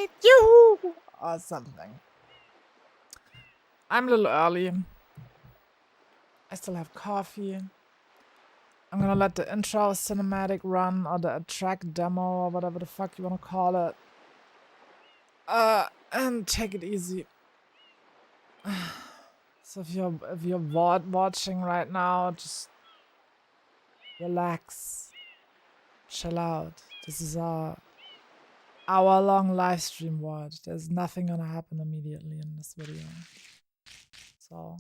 night, yoo-hoo, or something. I'm a little early. I still have coffee. I'm gonna let the intro cinematic run, or the track demo, or whatever the fuck you wanna call it. And take it easy. So if you're watching right now, just relax, chill out. This is our hour-long live stream watch. There's nothing gonna happen immediately in this video. So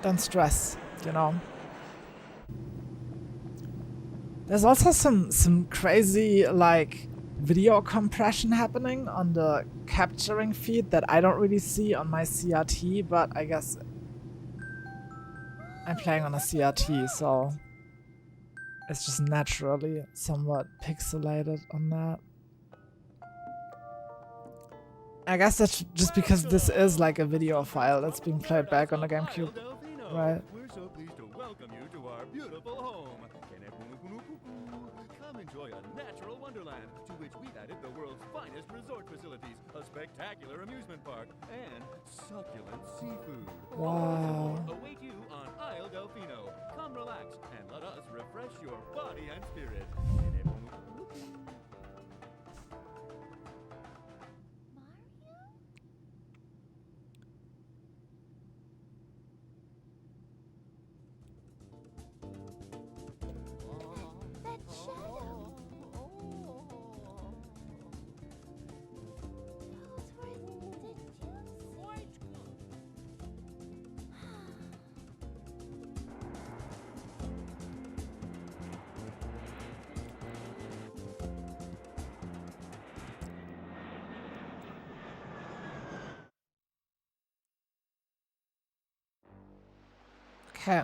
don't stress, you know. There's also some crazy like video compression happening on the capturing feed that I don't really see on my CRT, but I guess I'm playing on a CRT, so it's just naturally somewhat pixelated on that. I guess that's just because this is like a video file that's being played back on the GameCube, right? We're so pleased to welcome you to our beautiful home. Come enjoy a natural wonderland to which we've added the world's finest resort facilities, a spectacular amusement park, and succulent seafood. Wow. Await you on Isle Delfino. Come relax and let us refresh your body and spirit. Okay.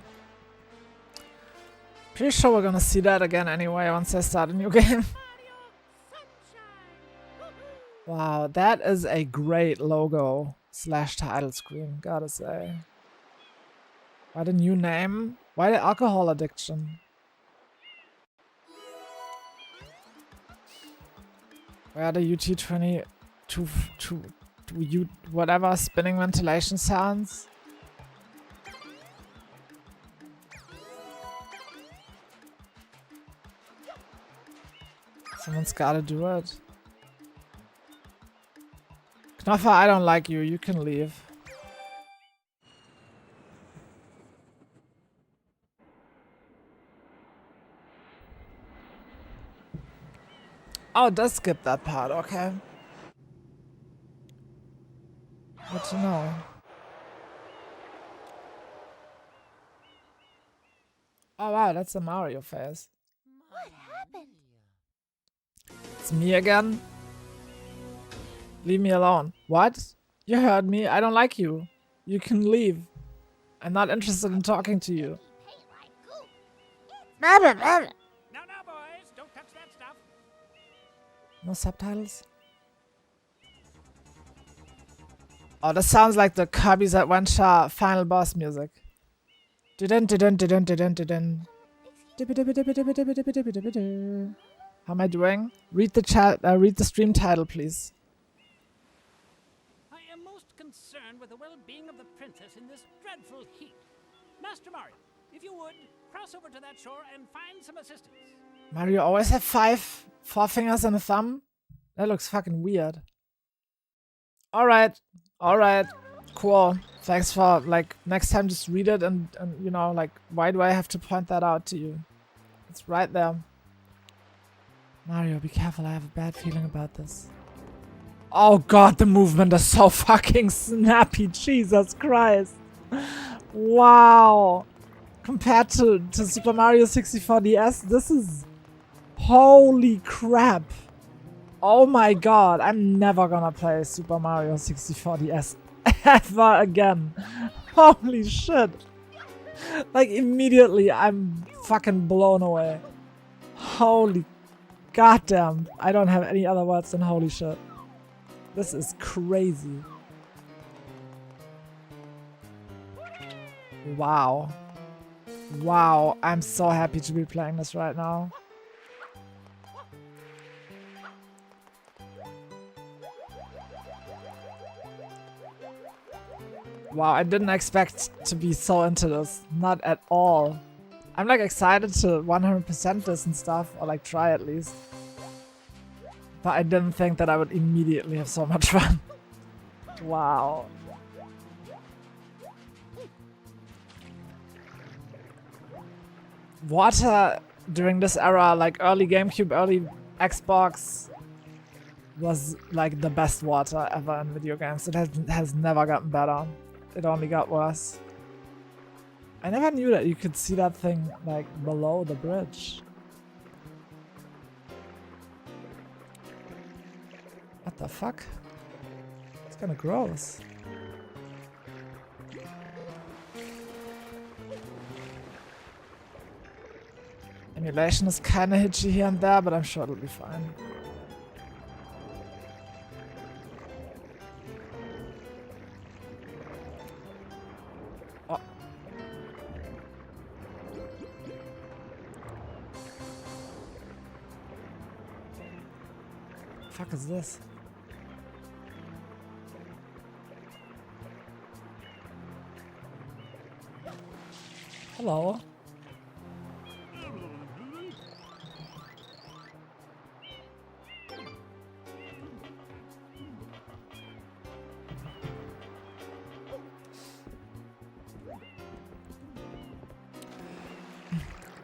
Pretty sure we're gonna see that again anyway once I start a new game. Wow, that is a great logo / title screen, gotta say. Why the new name? Why the alcohol addiction? Where are the UT20 to whatever spinning ventilation sounds? Someone's gotta do it. Knopfer, I don't like you. You can leave. Oh, it does skip that part. Okay. Good to know. Oh wow, that's a Mario face. What happened? It's me again? Leave me alone. What? You heard me. I don't like you. You can leave. I'm not interested in talking to you. No, no, boys, don't touch that stuff. No subtitles? Oh, this sounds like the Kirby's Adventure final boss music. How am I doing? Read the chat. Read the stream title, please. I am most concerned with the well-being of the princess in this dreadful heat. Master Mario, if you would, cross over to that shore and find some assistance. Mario always have 4 fingers and a thumb? That looks fucking weird. Alright. Alright. Cool. Thanks for, like, next time just read it and, you know, like, why do I have to point that out to you? It's right there. Mario, be careful. I have a bad feeling about this. Oh god, the movement is so fucking snappy. Jesus Christ. Wow. Compared to Super Mario 64 DS, this is... Holy crap. Oh my god, I'm never gonna play Super Mario 64 DS ever again. Holy shit. Like, immediately, I'm fucking blown away. Holy goddamn. I don't have any other words than holy shit. This is crazy. Wow. Wow, I'm so happy to be playing this right now. Wow, I didn't expect to be so into this. Not at all. I'm like excited to 100% this and stuff, or like try at least. But I didn't think that I would immediately have so much fun. Wow. Water during this era, like early GameCube, early Xbox, was like the best water ever in video games. It has never gotten better. It only got worse. I never knew that you could see that thing like below the bridge. What the fuck? It's kinda gross. Emulation is kinda hitchy here and there, but I'm sure it'll be fine. Oh. Fuck is this? Hello.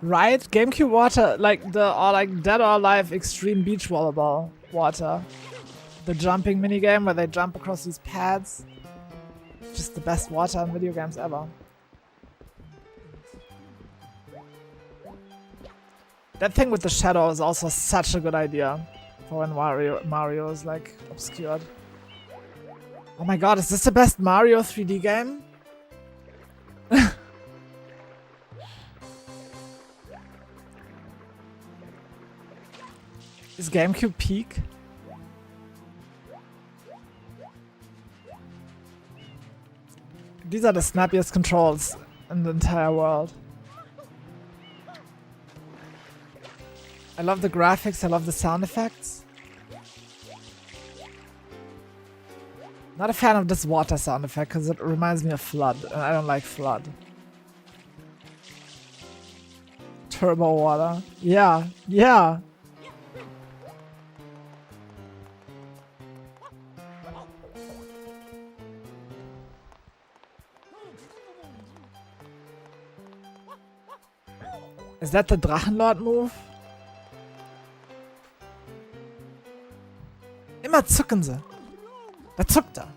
Right? GameCube water, like Dead or Alive Extreme Beach Volleyball water. The jumping minigame where they jump across these pads. Just the best water in video games ever. That thing with the shadow is also such a good idea for when Mario is like obscured. Oh my god, is this the best Mario 3D game? Is GameCube peak? These are the snappiest controls in the entire world. I love the graphics, I love the sound effects. Not a fan of this water sound effect because it reminds me of Flood, and I don't like Flood. Turbo water. Yeah, yeah. Is that the Drachenlord move? Immer zucken sie. Da zuckt er.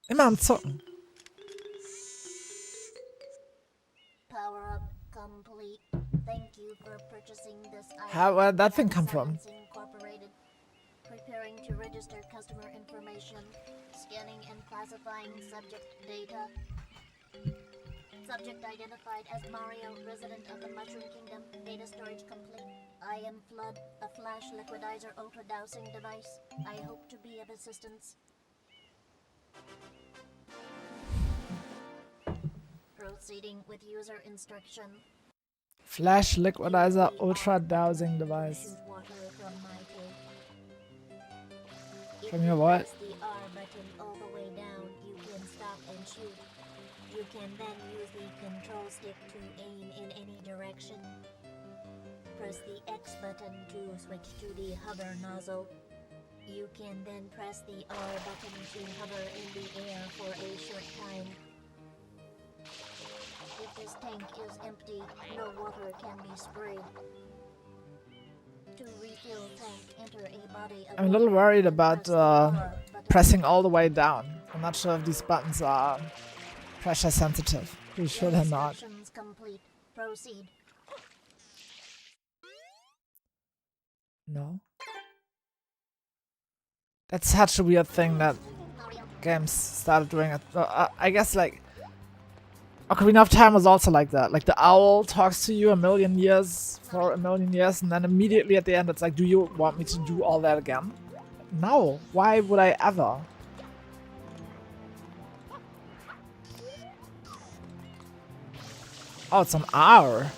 Immer am Zucken. Power up complete. Thank you for purchasing this item. Where'd that thing come from? Incorporated. Preparing to register customer information. Scanning and classifying subject data. Subject identified as Mario, resident of the Mushroom Kingdom. Data storage complete. I am Flood, a flash liquidizer ultra dowsing device. I hope to be of assistance. Proceeding with user instruction. Flash Liquidizer Ultra Dowsing Device. Shoot water from my tank. From your what? If you press the R button all the way down, you can stop and shoot. You can then use the control stick to aim in any direction. Press the X button to switch to the hover nozzle. You can then press the R button to hover in the air for a short time. If this tank is empty, no water can be sprayed. To refill tank, enter a body of I'm a little worried about pressing all the way down. I'm not sure if these buttons are pressure sensitive. Pretty sure they're not. Instructions complete. Proceed. No. That's such a weird thing that games started doing it. I guess like Ocarina of Time was also like that. Like the owl talks to you for a million years, and then immediately at the end it's like, do you want me to do all that again? No. Why would I ever? Oh, it's on R.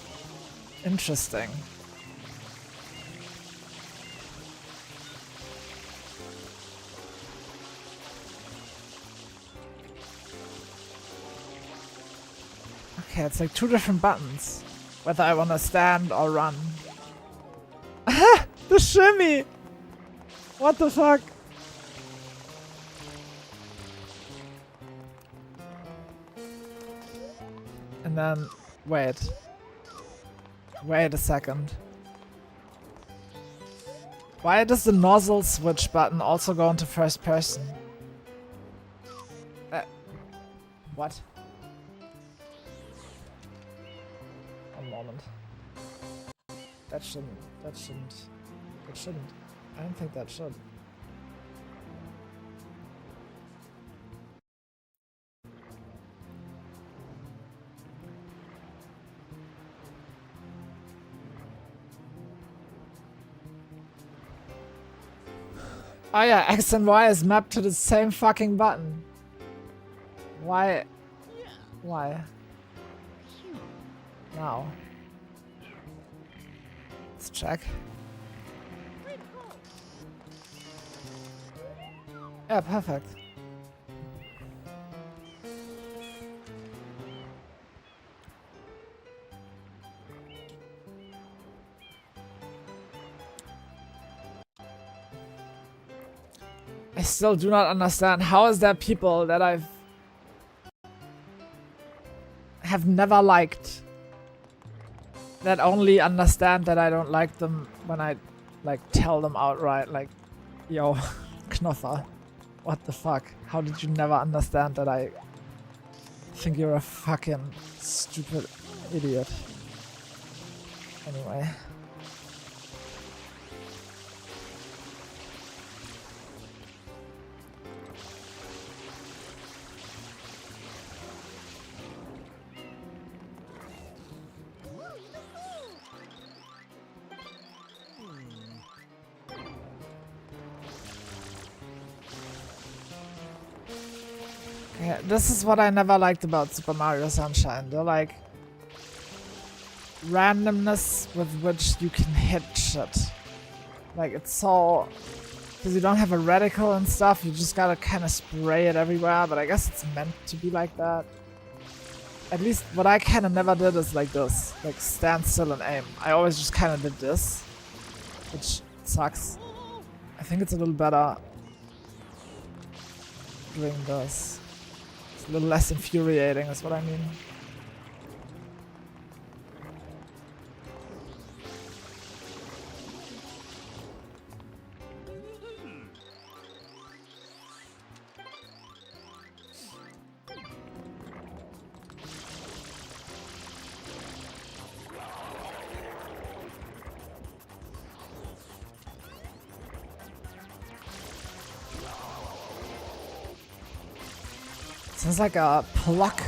Interesting. Okay, it's like 2 different buttons. Whether I want to stand or run. Aha! The shimmy! What the fuck? And then, wait. Wait a second. Why does the nozzle switch button also go into first person? What? One moment. That shouldn't. It shouldn't. I don't think that should. Oh yeah, X and Y is mapped to the same fucking button. Why? Why? Now. Let's check. Yeah, perfect. I still do not understand how is there people that have never liked that only understand that I don't like them when I like tell them outright like, yo, Knoffer, what the fuck? How did you never understand that I think you're a fucking stupid idiot? Anyway. Yeah, this is what I never liked about Super Mario Sunshine. The like randomness with which you can hit shit. Like it's so, because you don't have a reticle and stuff, you just gotta kind of spray it everywhere. But I guess it's meant to be like that. At least what I kind of never did is like this, like stand still and aim. I always just kind of did this, which sucks. I think it's a little better doing this. It's a little less infuriating, is what I mean. Sounds like a pluck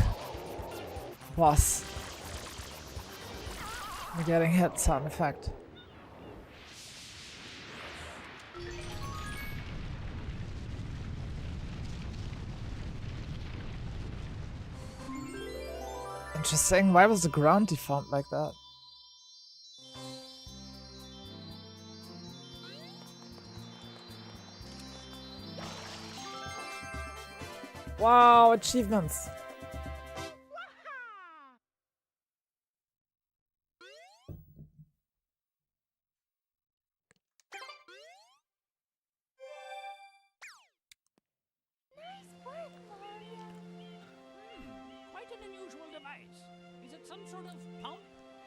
boss. We're getting hit sound effect. Interesting. Why was the ground deformed like that? Wow, achievements. Quite an unusual device. Is it some sort of pump?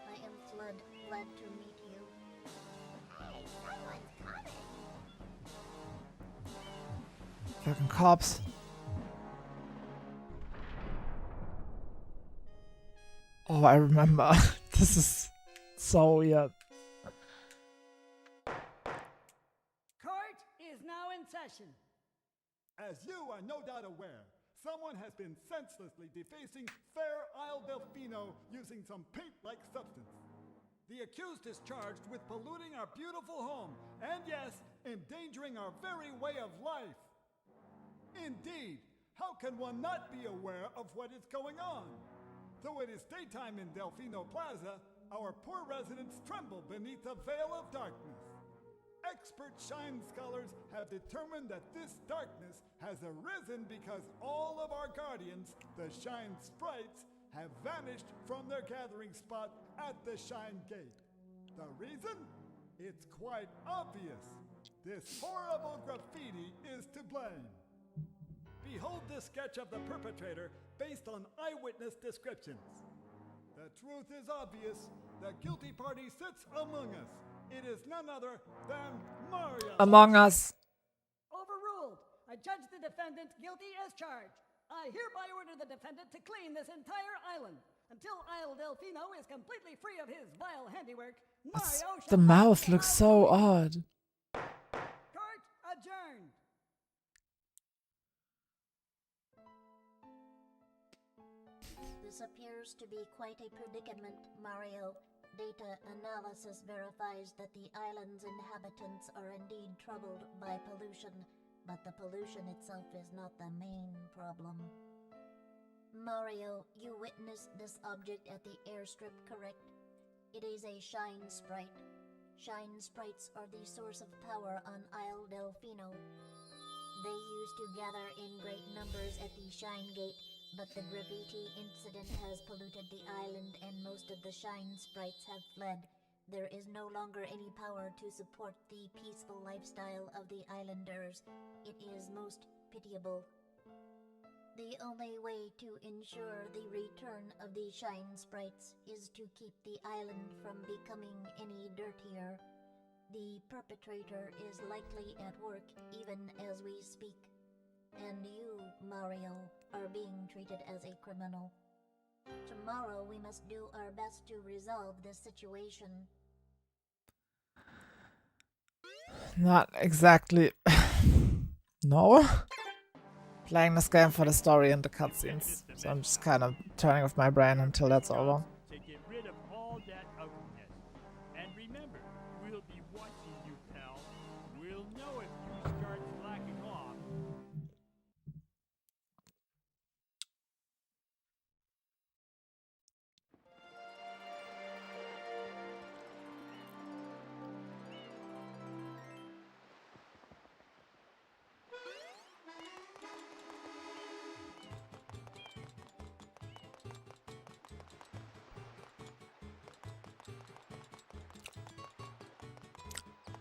I am Flood, glad to meet you. Hey, someone's coming. Fucking cops. Oh, I remember. This is so weird. Court is now in session. As you are no doubt aware, someone has been senselessly defacing Fair Isle Delfino using some paint-like substance. The accused is charged with polluting our beautiful home and, yes, endangering our very way of life. Indeed, how can one not be aware of what is going on? Though it is daytime in Delfino Plaza, our poor residents tremble beneath a veil of darkness. Expert Shine scholars have determined that this darkness has arisen because all of our guardians, the Shine Sprites, have vanished from their gathering spot at the Shine Gate. The reason? It's quite obvious. This horrible graffiti is to blame. Behold this sketch of the perpetrator based on eyewitness descriptions. The truth is obvious. The guilty party sits among us. It is none other than Mario. Among Us. Overruled. I judge the defendant guilty as charged. I hereby order the defendant to clean this entire island. Until Isle Delfino is completely free of his vile handiwork, Mario The shall mouth not looks be so allowed to odd. leave. Court adjourned. This appears to be quite a predicament, Mario. Data analysis verifies that the island's inhabitants are indeed troubled by pollution, but the pollution itself is not the main problem. Mario, you witnessed this object at the airstrip, correct? It is a Shine Sprite. Shine Sprites are the source of power on Isle Delfino. They used to gather in great numbers at the Shine Gate, but the graffiti incident has polluted the island and most of the Shine Sprites have fled. There is no longer any power to support the peaceful lifestyle of the islanders. It is most pitiable. The only way to ensure the return of the Shine Sprites is to keep the island from becoming any dirtier. The perpetrator is likely at work even as we speak. And you, Mario, are being treated as a criminal. Tomorrow we must do our best to resolve this situation. Not exactly. No. Playing this game for the story and the cutscenes. So I'm just kind of turning off my brain until that's over. To get rid of all that ugliness. And remember, we'll be watching you, pal. We'll know if you start slacking off.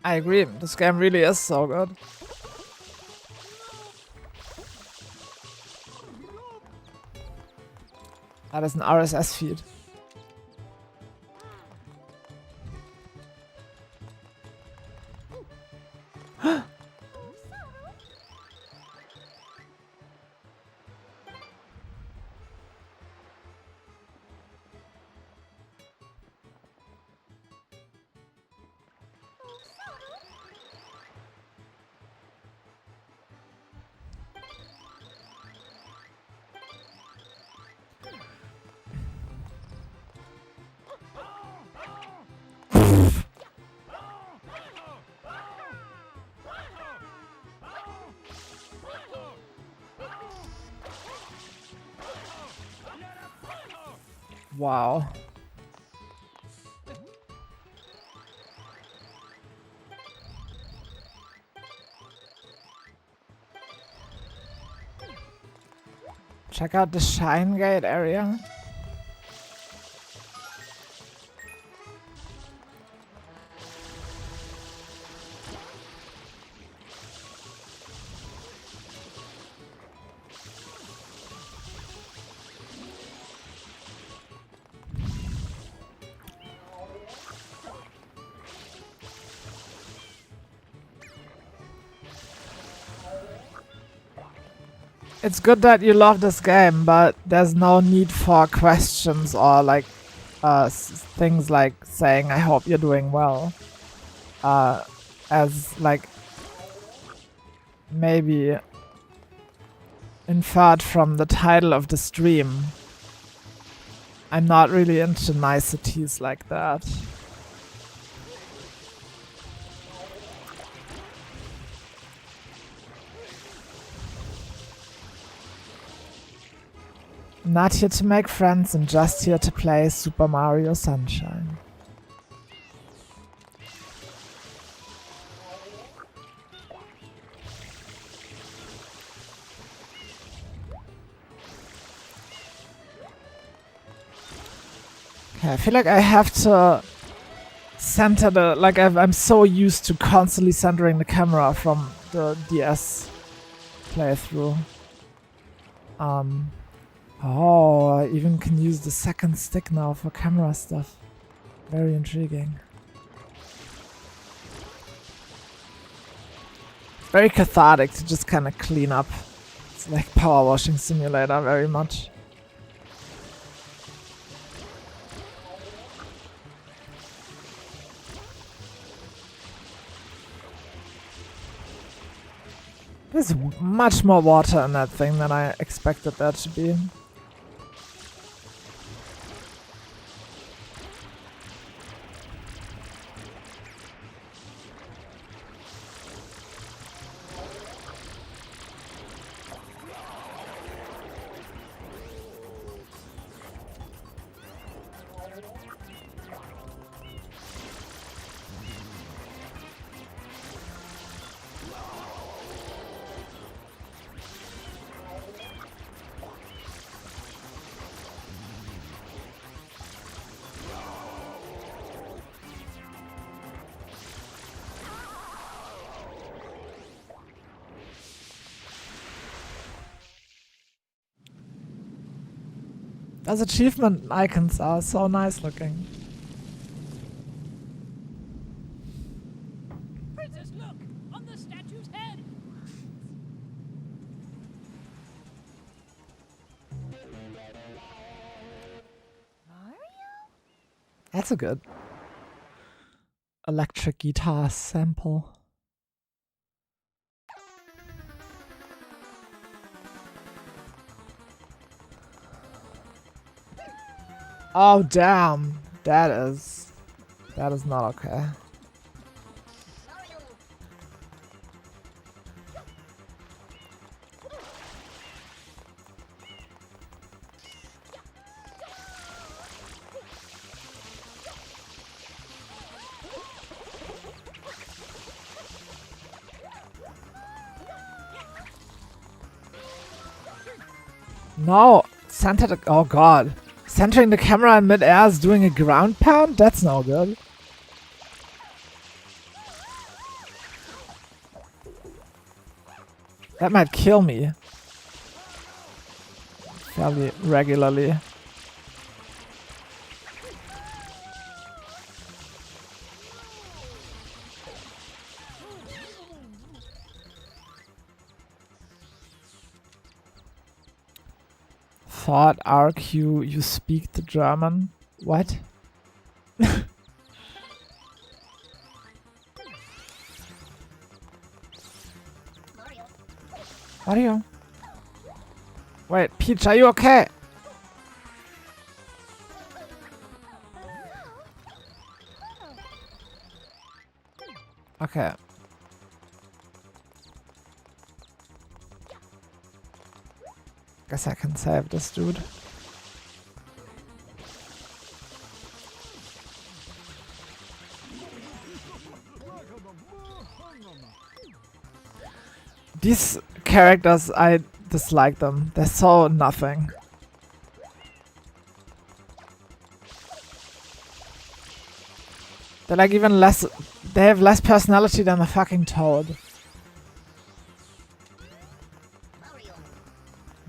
I agree, this game really is so good. That is an RSS feed. Wow. Check out the Shine Gate area. It's good that you love this game, but there's no need for questions or like things like saying I hope you're doing well. As like maybe inferred from the title of the stream. I'm not really into niceties like that. Not here to make friends, I'm just here to play Super Mario Sunshine. Okay, I feel like I have to center the... Like, I'm so used to constantly centering the camera from the DS playthrough. Oh, I even can use the second stick now for camera stuff. Very intriguing. Very cathartic to just kind of clean up. It's like Power Washing Simulator very much. There's much more water in that thing than I expected there to be. Those achievement icons are so nice looking. Princess, look! On the statue's head! That's a good electric guitar sample. Oh damn, that is not okay. No, oh god. Centering the camera in mid-air is doing a ground pound? That's no good. That might kill me. Fairly regularly. Thought RQ, you speak the German? What? Mario? Wait, Peach, are you okay? Okay. Guess I can save this dude. These characters, I dislike them. They're so nothing. They're like even less... They have less personality than the fucking Toad.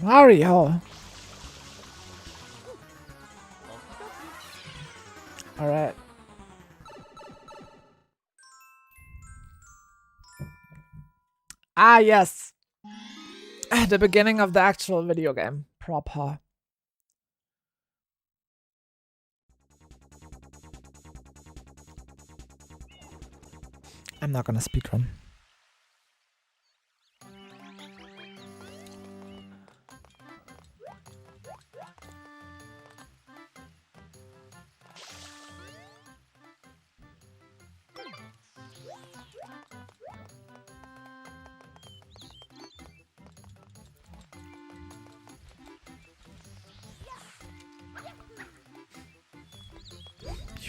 Mario! Alright. Ah, yes! The beginning of the actual video game. Proper. I'm not gonna speedrun.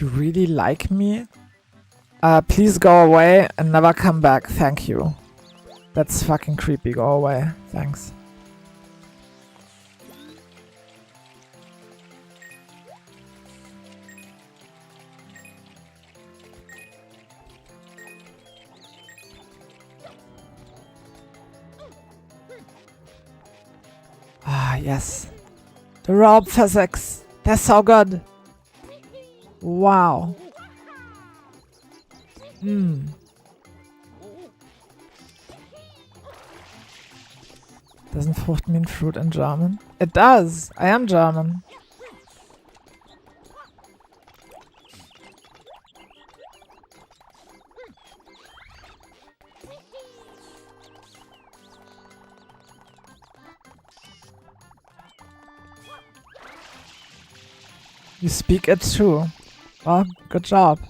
You really like me? Please go away and never come back. Thank you. That's fucking creepy. Go away. Thanks. Ah, yes. The rope physics. They're so good. Wow. Doesn't Frucht mean fruit in German? It does. I am German. You speak it too. Well, good job.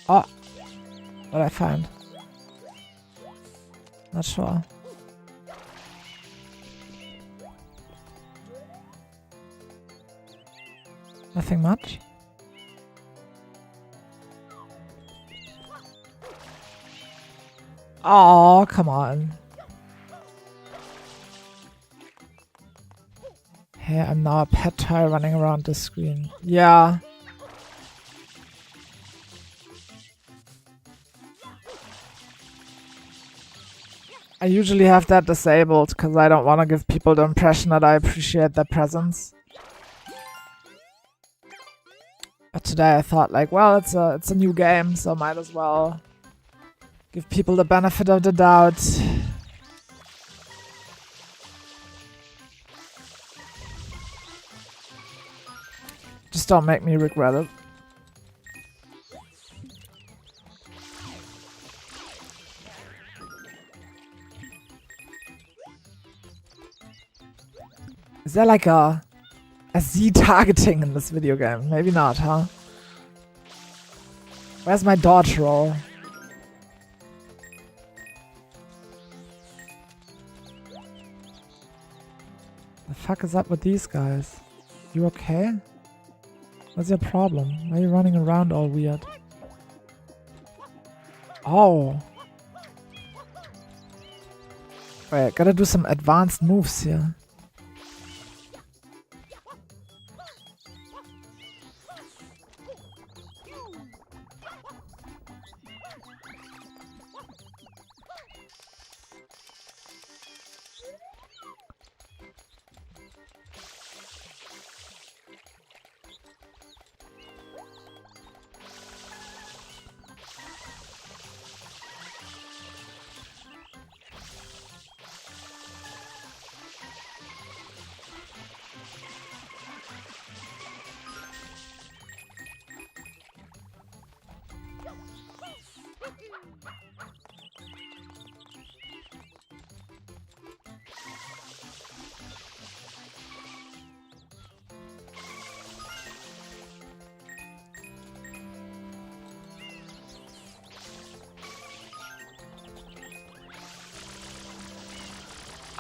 Oh, what did I find? Not sure. Nothing much? Oh, come on. Hey, I'm now a pet toy running around the screen. Yeah. I usually have that disabled because I don't want to give people the impression that I appreciate their presence. But today I thought like, well, it's a new game, so might as well give people the benefit of the doubt. Just don't make me regret it. Is there like a Z targeting in this video game? Maybe not, huh? Where's my dodge roll? The fuck is up with these guys? You okay? What's your problem? Why are you running around all weird? Oh. Wait, gotta do some advanced moves here.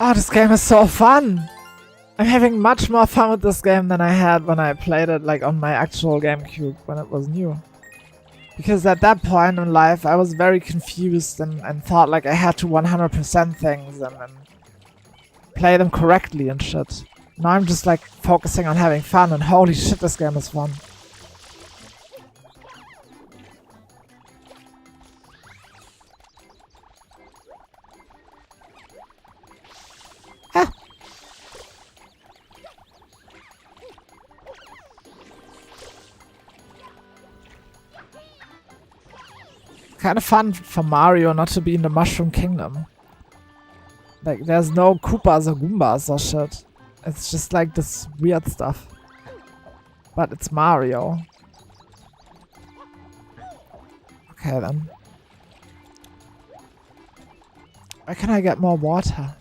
Oh, this game is so fun! I'm having much more fun with this game than I had when I played it like on my actual GameCube when it was new. Because at that point in life I was very confused and thought like I had to 100% things and play them correctly and shit. Now I'm just like focusing on having fun and holy shit, this game is fun. Kind of fun for Mario not to be in the Mushroom Kingdom. Like, there's no Koopas or Goombas or shit. It's just like this weird stuff. But it's Mario. Okay then. Where can I get more water?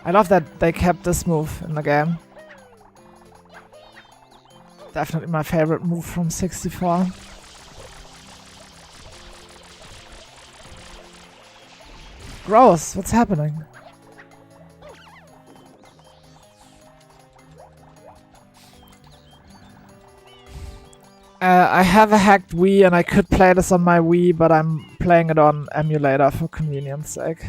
I love that they kept this move in the game. Definitely my favorite move from 64. Gross, what's happening? I have a hacked Wii and I could play this on my Wii, but I'm playing it on emulator for convenience sake.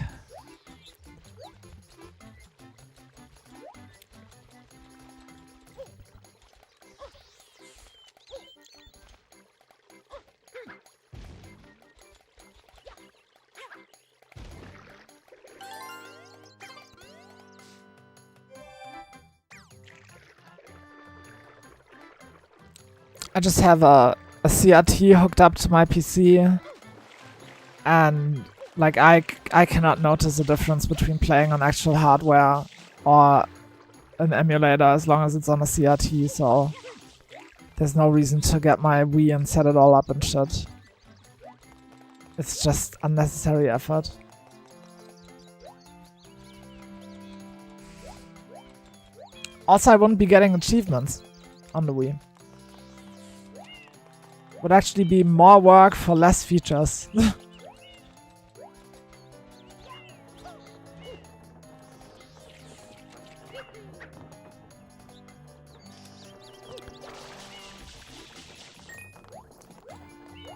I just have a CRT hooked up to my PC, and like I cannot notice a difference between playing on actual hardware or an emulator as long as it's on a CRT, so there's no reason to get my Wii and set it all up and shit. It's just unnecessary effort. Also, I wouldn't be getting achievements on the Wii. Would actually be more work for less features.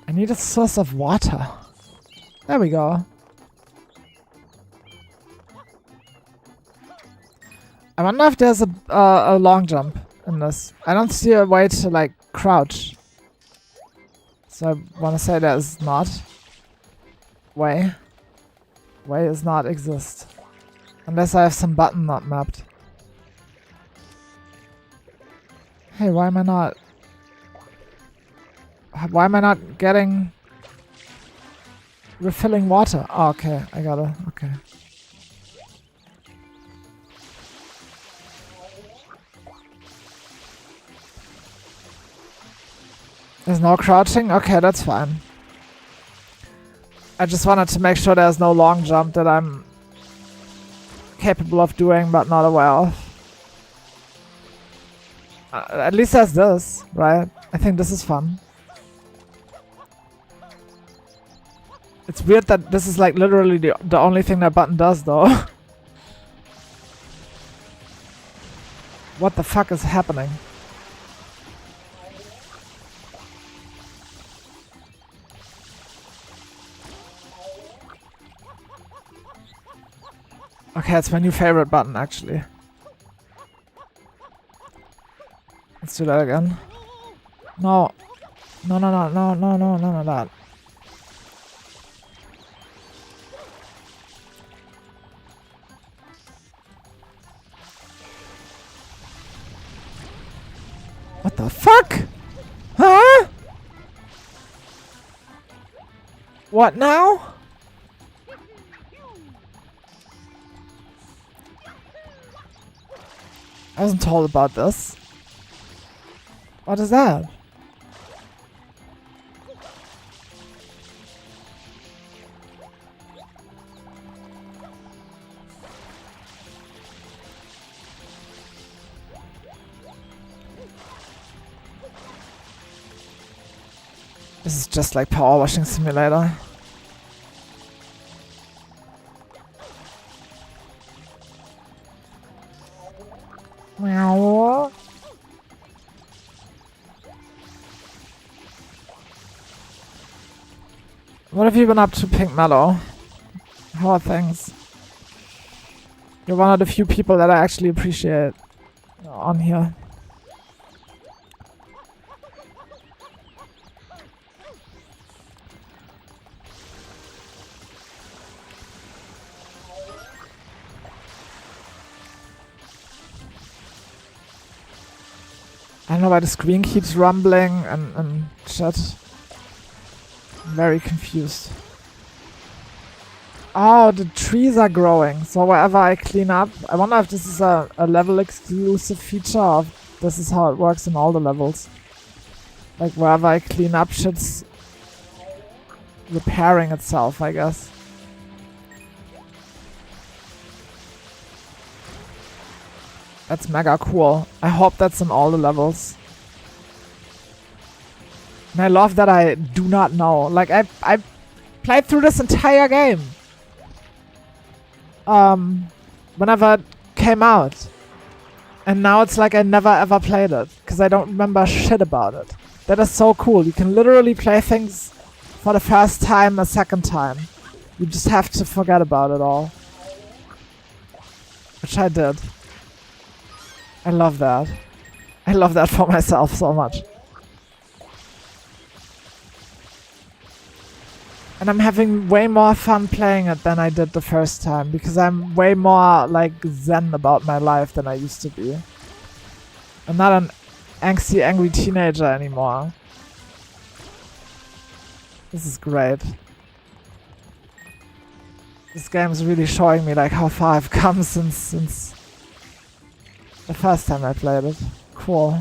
I need a source of water. There we go. I wonder if there's a long jump in this. I don't see a way to like crouch. So I want to say there's not. Way. Way does not exist. Unless I have some button not mapped. Hey, why am I not... Why am I not getting... refilling water? Oh, okay, I gotta... okay. There's no crouching? Okay, that's fine. I just wanted to make sure there's no long jump that I'm capable of doing but not aware of. At least there's this, right? I think this is fun. It's weird that this is like literally the only thing that button does though. What the fuck is happening? Okay, it's my new favorite button, actually. Let's do that again. No. No, no, no, no, no, no, none of that. What the fuck? Huh? What now? I wasn't told about this. What is that? This is just like Power Washing Simulator. Meow. What have you been up to, Pink Mellow? How are things? You're one of the few people that I actually appreciate on here. I don't know why the screen keeps rumbling and shit. I'm very confused. Oh, the trees are growing. So wherever I clean up, I wonder if this is a level exclusive feature or if this is how it works in all the levels. Like wherever I clean up, shit's repairing itself, I guess. That's mega cool. I hope that's in all the levels. And I love that I do not know. Like, I played through this entire game. Whenever it came out. And now it's like I never ever played it. Because I don't remember shit about it. That is so cool. You can literally play things for the first time a second time. You just have to forget about it all. Which I did. I love that. I love that for myself so much. And I'm having way more fun playing it than I did the first time, because I'm way more, like, zen about my life than I used to be. I'm not an angsty, angry teenager anymore. This is great. This game is really showing me, like, how far I've come since the first time I played it. Cool.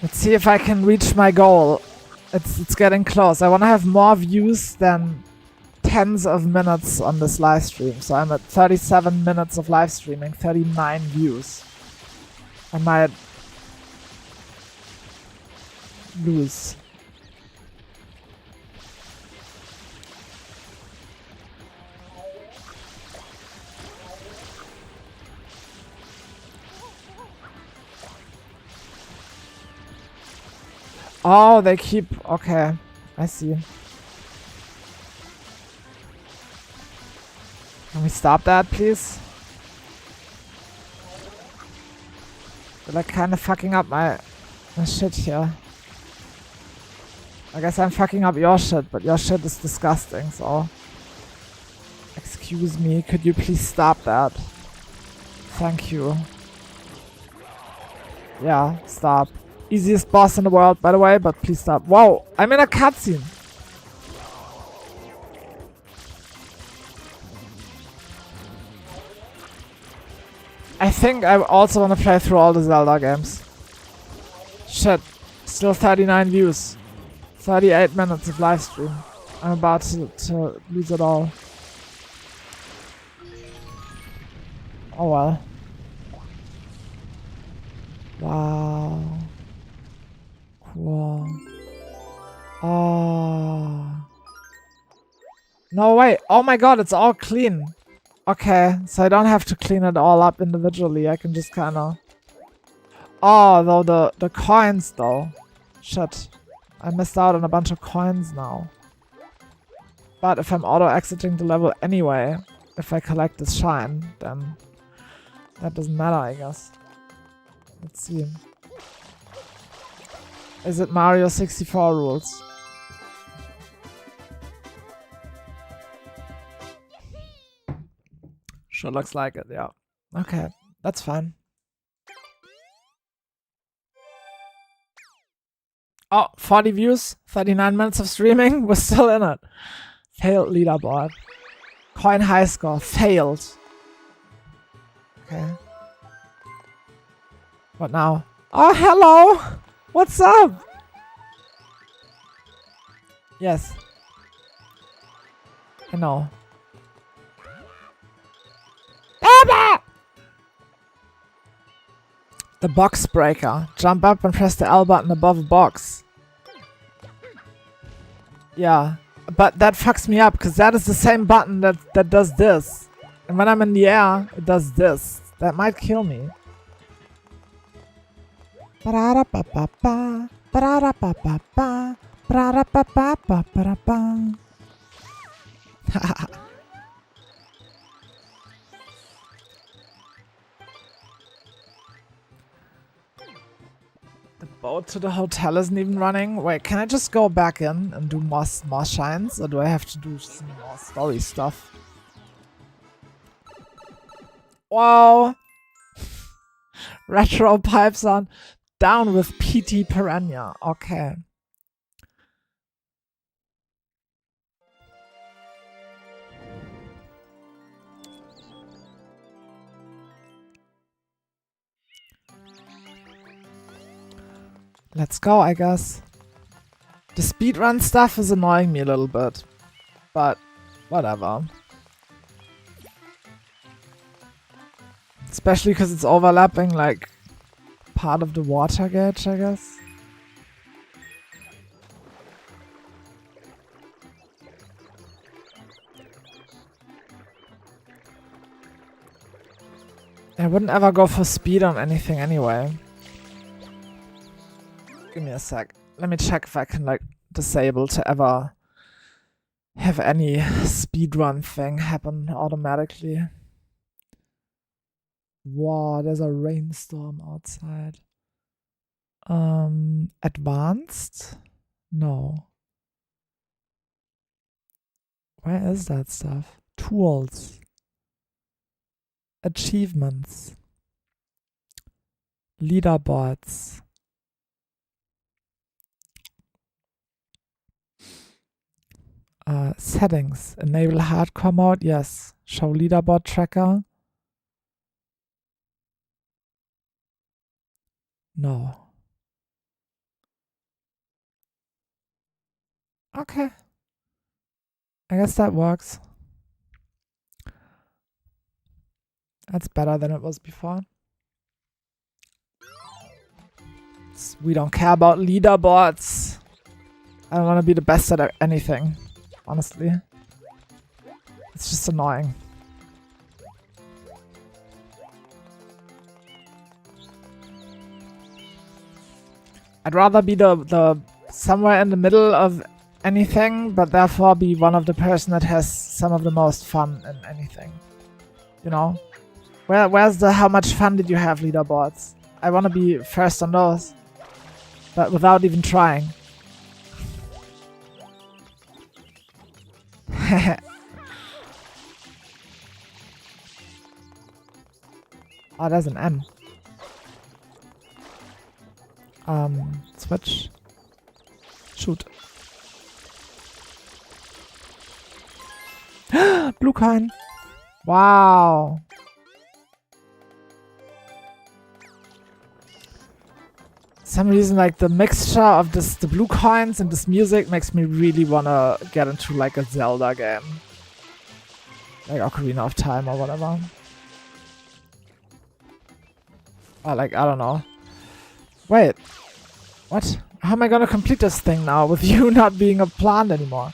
Let's see if I can reach my goal. It's getting close. I want to have more views than tens of minutes on this live stream. So I'm at 37 minutes of live streaming, 39 views. I might lose. Oh, they keep... Okay, I see. Can we stop that, please? They're like kind of fucking up my shit here. I guess I'm fucking up your shit, but your shit is disgusting, so... Excuse me, could you please stop that? Thank you. Yeah, stop. Easiest boss in the world, by the way, but please stop. Whoa, I'm in a cutscene. I think I also want to play through all the Zelda games. Shit, still 39 views. 38 minutes of live stream. I'm about to lose it all. Oh well. Wow. Cool. Oh. No, wait. Oh my god, it's all clean. Okay, so I don't have to clean it all up individually. I can just kind of... Oh, though the coins, though. Shit. I missed out on a bunch of coins now. But if I'm auto-exiting the level anyway, if I collect this shine, then that doesn't matter, I guess. Let's see. Is it Mario 64 rules? Sure looks like it, yeah. Okay, that's fine. Oh, 40 views, 39 minutes of streaming, we're still in it. Failed leaderboard. Coin high score, failed. Okay. What now? Oh, hello! What's up? Yes. I know. The box breaker. Jump up and press the L button above a box. Yeah. But that fucks me up, because that is the same button that does this. And when I'm in the air, it does this. That might kill me. Ba-da-da-ba-ba-ba. Ba-da-da-ba-ba-ba. Ba-da-da-ba-ba-ba-ba-ba. The boat to the hotel isn't even running. Wait, can I just go back in and do more shines? Or do I have to do some more story stuff? Wow! Retro pipes on. Down with PT Piranha. Okay. Let's go, I guess. The speedrun stuff is annoying me a little bit. But whatever. Especially because it's overlapping like part of the water gauge, I guess. I wouldn't ever go for speed on anything anyway. Give me a sec. Let me check if I can like disable to ever have any speedrun thing happen automatically. Wow, there's a rainstorm outside. Advanced? No. Where is that stuff? Tools. Achievements. Leaderboards. Settings. Enable hardcore mode. Yes. Show leaderboard tracker. No. Okay. I guess that works. That's better than it was before. We don't care about leaderboards. I don't want to be the best at anything, honestly. It's just annoying. I'd rather be the somewhere in the middle of anything, but therefore be one of the person that has some of the most fun in anything. You know? Where's the how much fun did you have leaderboards? I want to be first on those. But without even trying. Oh, there's an M. Switch. Shoot. Blue coin. Wow. Some reason like the mixture of the blue coins and this music makes me really wanna get into like a Zelda game. Like Ocarina of Time or whatever. Or like, I don't know. Wait. What? How am I gonna complete this thing now with you not being a plant anymore?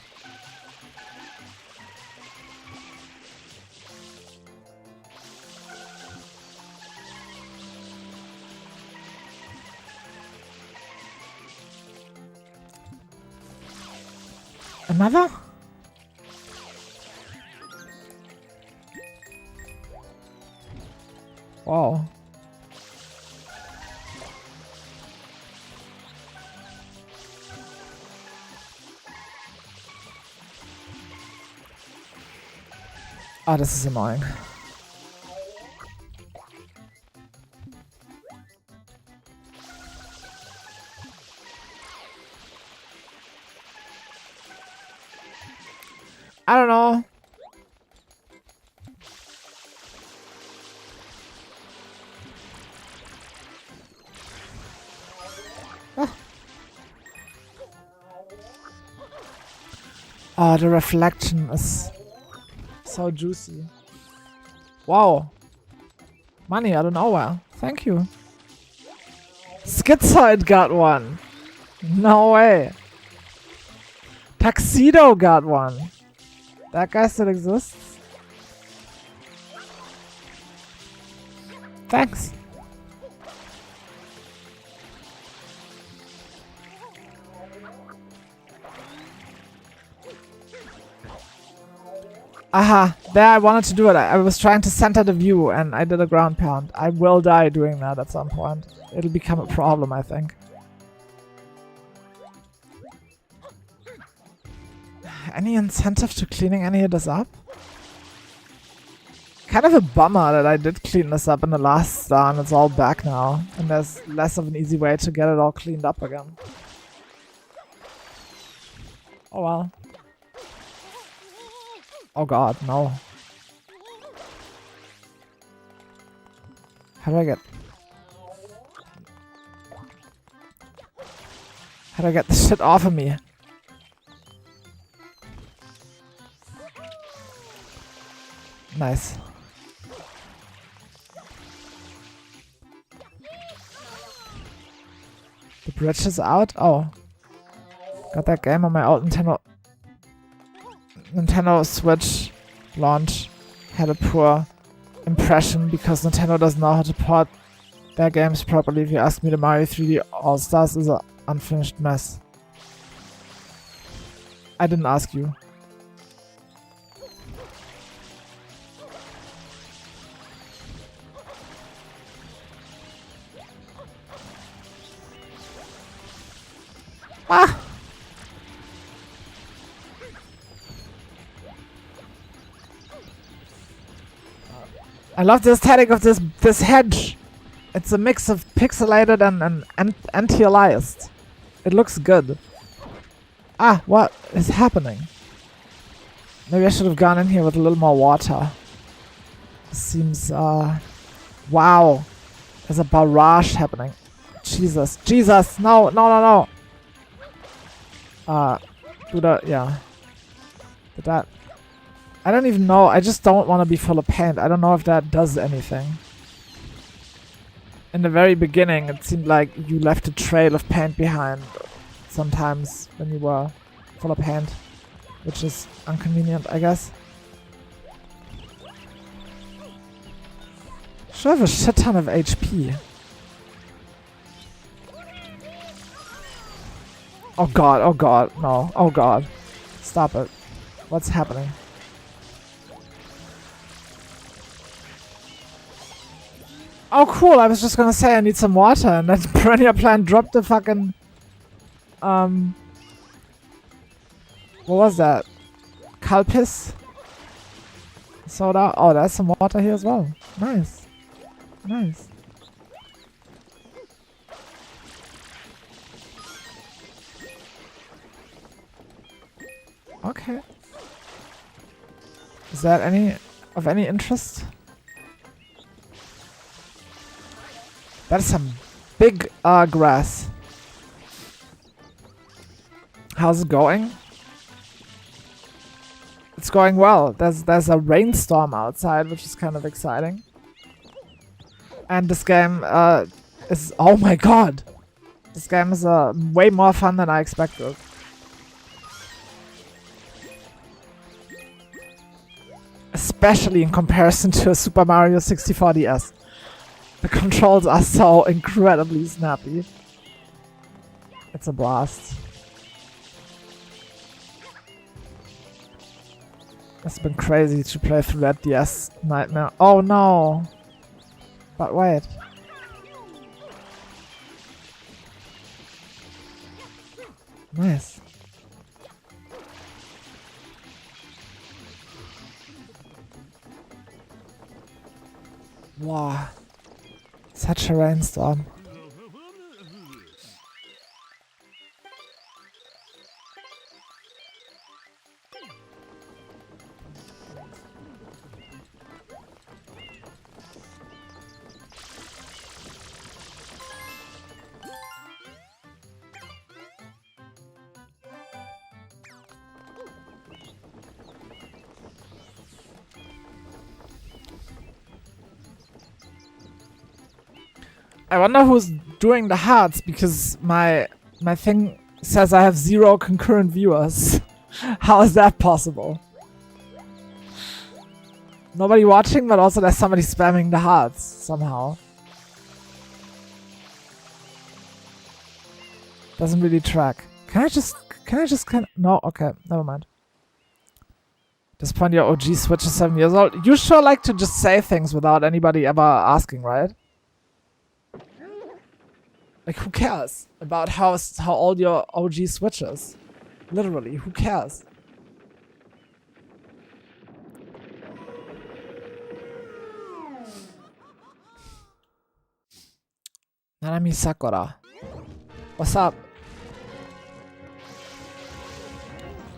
Another? Wow. Oh, this is annoying. I don't know. Ah. Oh, the reflection is so juicy. Wow. Money out of nowhere. Thank you. Schizoid got one. No way. Tuxedo got one. That guy still exists? Thanks. Aha, there I wanted to do it. I was trying to center the view and I did a ground pound. I will die doing that at some point. It'll become a problem, I think. Any incentive to cleaning any of this up? Kind of a bummer that I did clean this up in the last star and it's all back now. And there's less of an easy way to get it all cleaned up again. Oh well. Oh god, no. How do I get... How do I get this shit off of me? Nice. The bridge is out? Oh. Got that game on my old Nintendo Switch launch. Had a poor impression because Nintendo doesn't know how to port their games properly. If you ask me, the Mario 3D All-Stars is an unfinished mess. I didn't ask you. Ah! I love the aesthetic of this hedge. It's a mix of pixelated and anti-aliased. It looks good. Ah, what is happening? Maybe I should have gone in here with a little more water. Seems, wow. There's a barrage happening. Jesus. Jesus! No, no, no, no! Do that, yeah. Did that... I don't even know. I just don't want to be full of paint. I don't know if that does anything. In the very beginning, it seemed like you left a trail of paint behind sometimes when you were full of paint, which is inconvenient, I guess. Should have a shit ton of HP. Oh god, no, oh god. Stop it. What's happening? Oh cool, I was just gonna say I need some water and that Piranha Plant dropped the fucking... What was that? Calpis? Soda? Oh, there's some water here as well. Nice. Nice. Okay. Is that of any interest? That is some big grass. How's it going? It's going well. There's a rainstorm outside, which is kind of exciting. And this game is... Oh my god! This game is way more fun than I expected. Especially in comparison to a Super Mario 64 DS. The controls are so incredibly snappy. It's a blast. It's been crazy to play through that DS nightmare. Oh no! But wait. Nice. Wow. Such a rainstorm. I wonder who's doing the hearts, because my thing says I have 0 concurrent viewers. How is that possible? Nobody watching, but also there's somebody spamming the hearts somehow. Doesn't really track. Can I just no, okay, never mind. At this point your OG Switch is 7 years old. You sure like to just say things without anybody ever asking, right? Like, who cares about how old your OG Switch is? Literally, who cares? Nanami Sakura. What's up?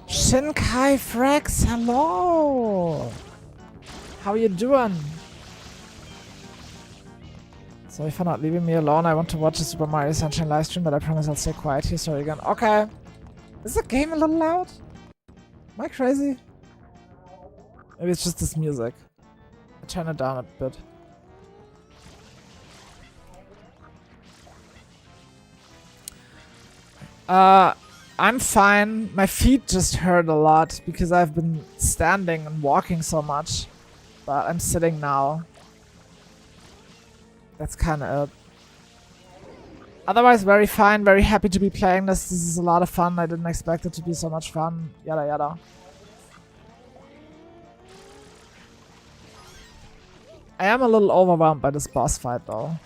Shinkai Frax, hello! How you doing? Sorry for not leaving me alone. I want to watch the Super Mario Sunshine livestream, but I promise I'll stay quiet here. Sorry again. Okay. Is the game a little loud? Am I crazy? Maybe it's just this music. I'll turn it down a bit. I'm fine. My feet just hurt a lot because I've been standing and walking so much. But I'm sitting now. That's kind of it. Otherwise, very fine. Very happy to be playing this. This is a lot of fun. I didn't expect it to be so much fun. Yada yada. I am a little overwhelmed by this boss fight though.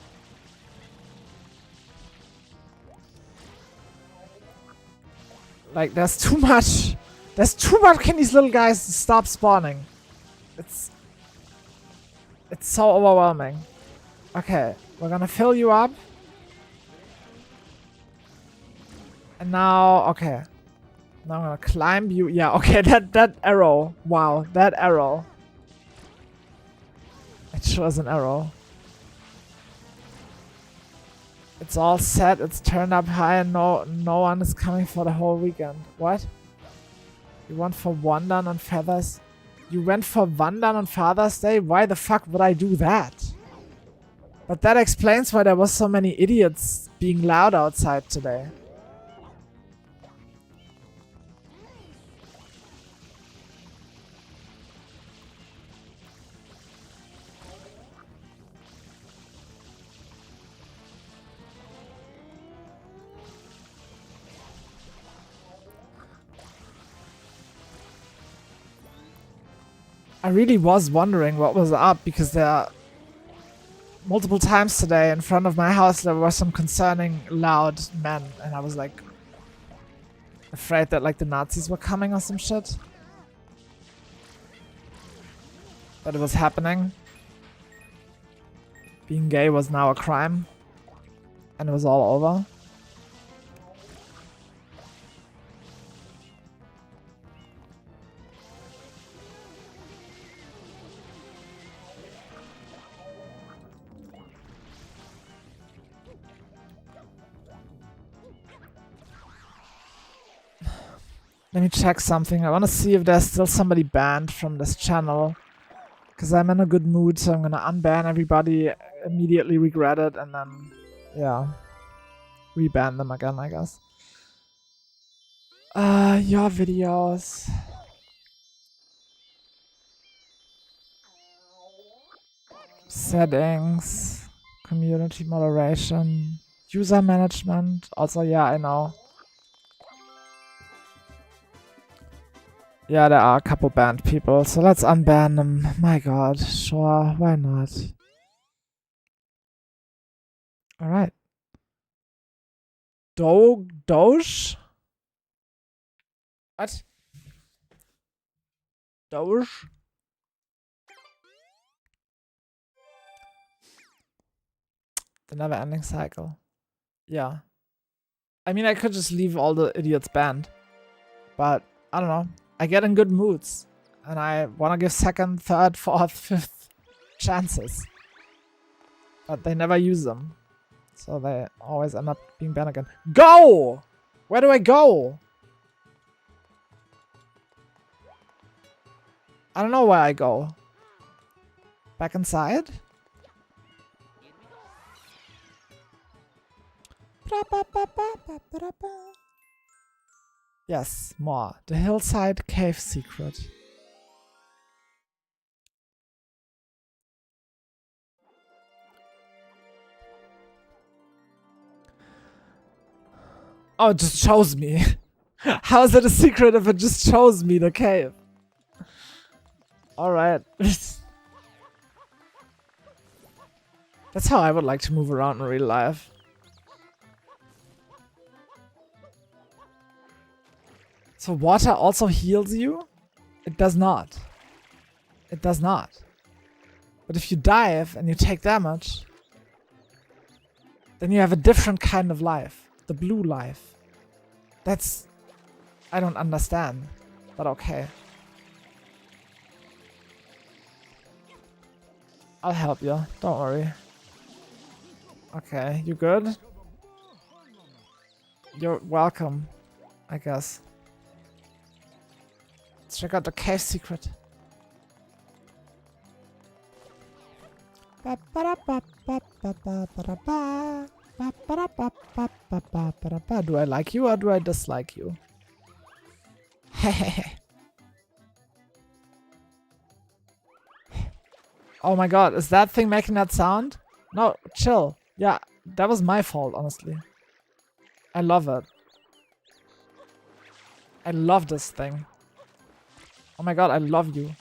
Like, there's too much. There's too much. Can these little guys stop spawning? It's so overwhelming. Okay, we're gonna fill you up. And now, okay. Now I'm gonna climb you. Yeah, okay, that arrow. Wow, that arrow. It sure is an arrow. It's all set, it's turned up high, and no one is coming for the whole weekend. What? You went for one down on Feathers? You went for one down on Father's Day? Why the fuck would I do that? But that explains why there was so many idiots being loud outside today. I really was wondering what was up, because there are multiple times today in front of my house there were some concerning loud men, and I was like afraid that like the Nazis were coming or some shit. That it was happening. Being gay was now a crime, and it was all over. Let me check something. I want to see if there's still somebody banned from this channel. Because I'm in a good mood, so I'm going to unban everybody, immediately regret it, and then, yeah, reban them again, I guess. Your videos. Settings. Community moderation. User management. Also, yeah, I know. Yeah, there are a couple banned people, so let's unban them. My god, sure, why not? Alright. Doge? What? Doge? The never-ending cycle. Yeah. I mean, I could just leave all the idiots banned. But, I don't know. I get in good moods, and I want to give second, third, fourth, fifth chances. But they never use them. So they always end up being banned again. Go! Where do I go? I don't know where I go. Back inside? Yes, more. The Hillside Cave Secret. Oh, it just shows me. How is it a secret if it just shows me the cave? Alright. That's how I would like to move around in real life. So water also heals you? It does not. It does not. But if you dive and you take damage, then you have a different kind of life. The blue life. That's... I don't understand. But okay. I'll help you. Don't worry. Okay, you good? You're welcome, I guess. Let's check out the cave secret. Do I like you or do I dislike you? Oh my god, is that thing making that sound? No, chill. Yeah, that was my fault, honestly. I love it. I love this thing. Oh my god, I love you.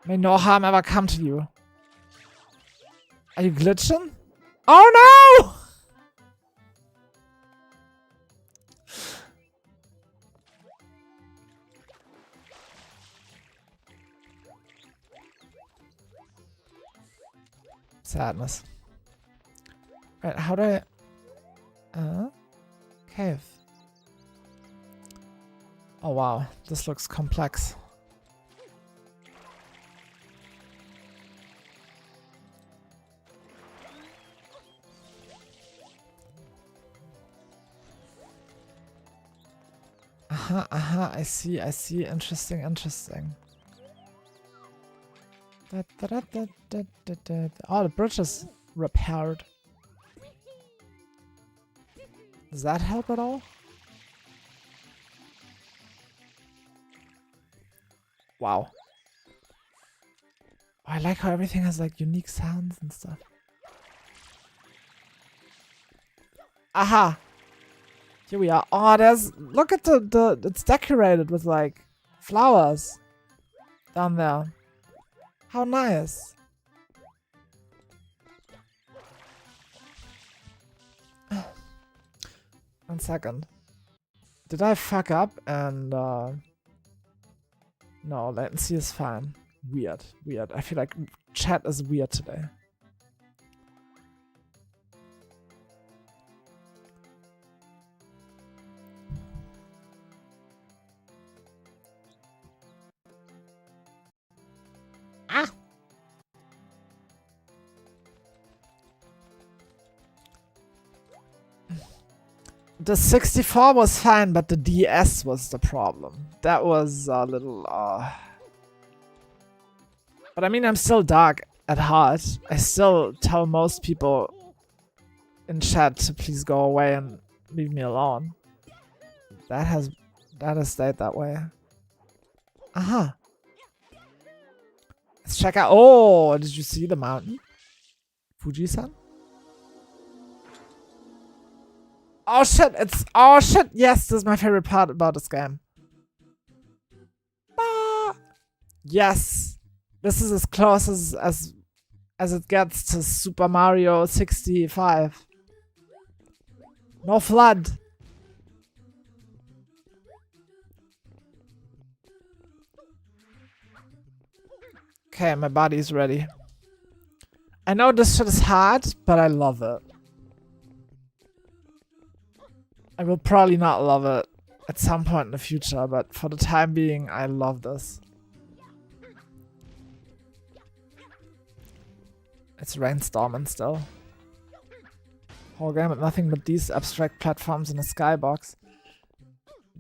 May no harm ever come to you. Are you glitching? Oh no! Sadness. Right, how do I... cave. Oh wow, this looks complex. I see, interesting. Oh, the bridge is repaired. Does that help at all? Wow. Oh, I like how everything has like unique sounds and stuff. Aha! Here we are. Oh, look at it's decorated with like flowers down there. How nice. 1 second. Did I fuck up and no, latency is fine. Weird. I feel like chat is weird today. Ah! The 64 was fine, but the DS was the problem. That was a little, But I mean, I'm still dark at heart. I still tell most people in chat to please go away and leave me alone. That has stayed that way. Aha. Let's check out. Oh, did you see the mountain? Fuji-san? Oh shit, oh shit, yes, this is my favorite part about this game. Ah, yes, this is as close as it gets to Super Mario 65. No flood. Okay, my body's ready. I know this shit is hard, but I love it. I will probably not love it at some point in the future, but for the time being, I love this. It's rainstorming still. Whole game with nothing but these abstract platforms in a skybox.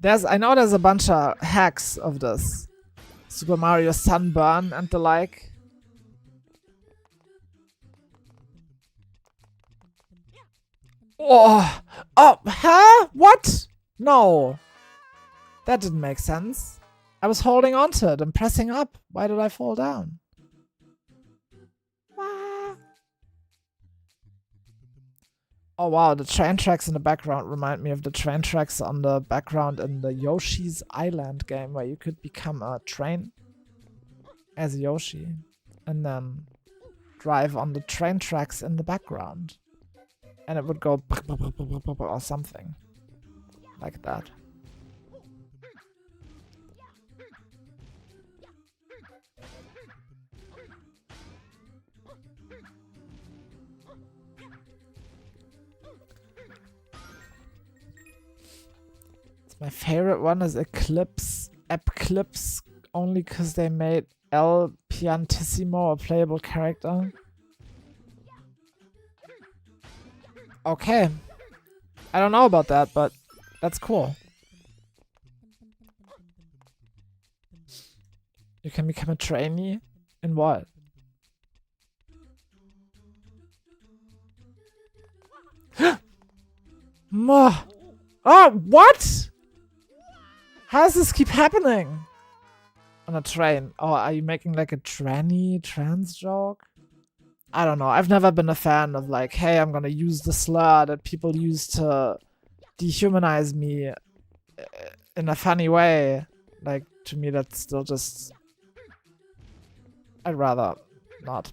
I know there's a bunch of hacks of this. Super Mario Sunburn and the like. Oh, huh? What? No. That didn't make sense. I was holding on to it and pressing up. Why did I fall down? Oh wow, the train tracks in the background remind me of the train tracks on the background in the Yoshi's Island game, where you could become a train as Yoshi and then drive on the train tracks in the background. And it would go or something like that. My favorite one is Eclipse, only because they made El Piantissimo a playable character. Okay. I don't know about that, but that's cool. You can become a trainee? In what? Oh, what? How does this keep happening? On a train. Oh, are you making like a trans joke? I don't know. I've never been a fan of like, hey, I'm gonna use the slur that people use to dehumanize me in a funny way. Like, to me, that's still just... I'd rather not.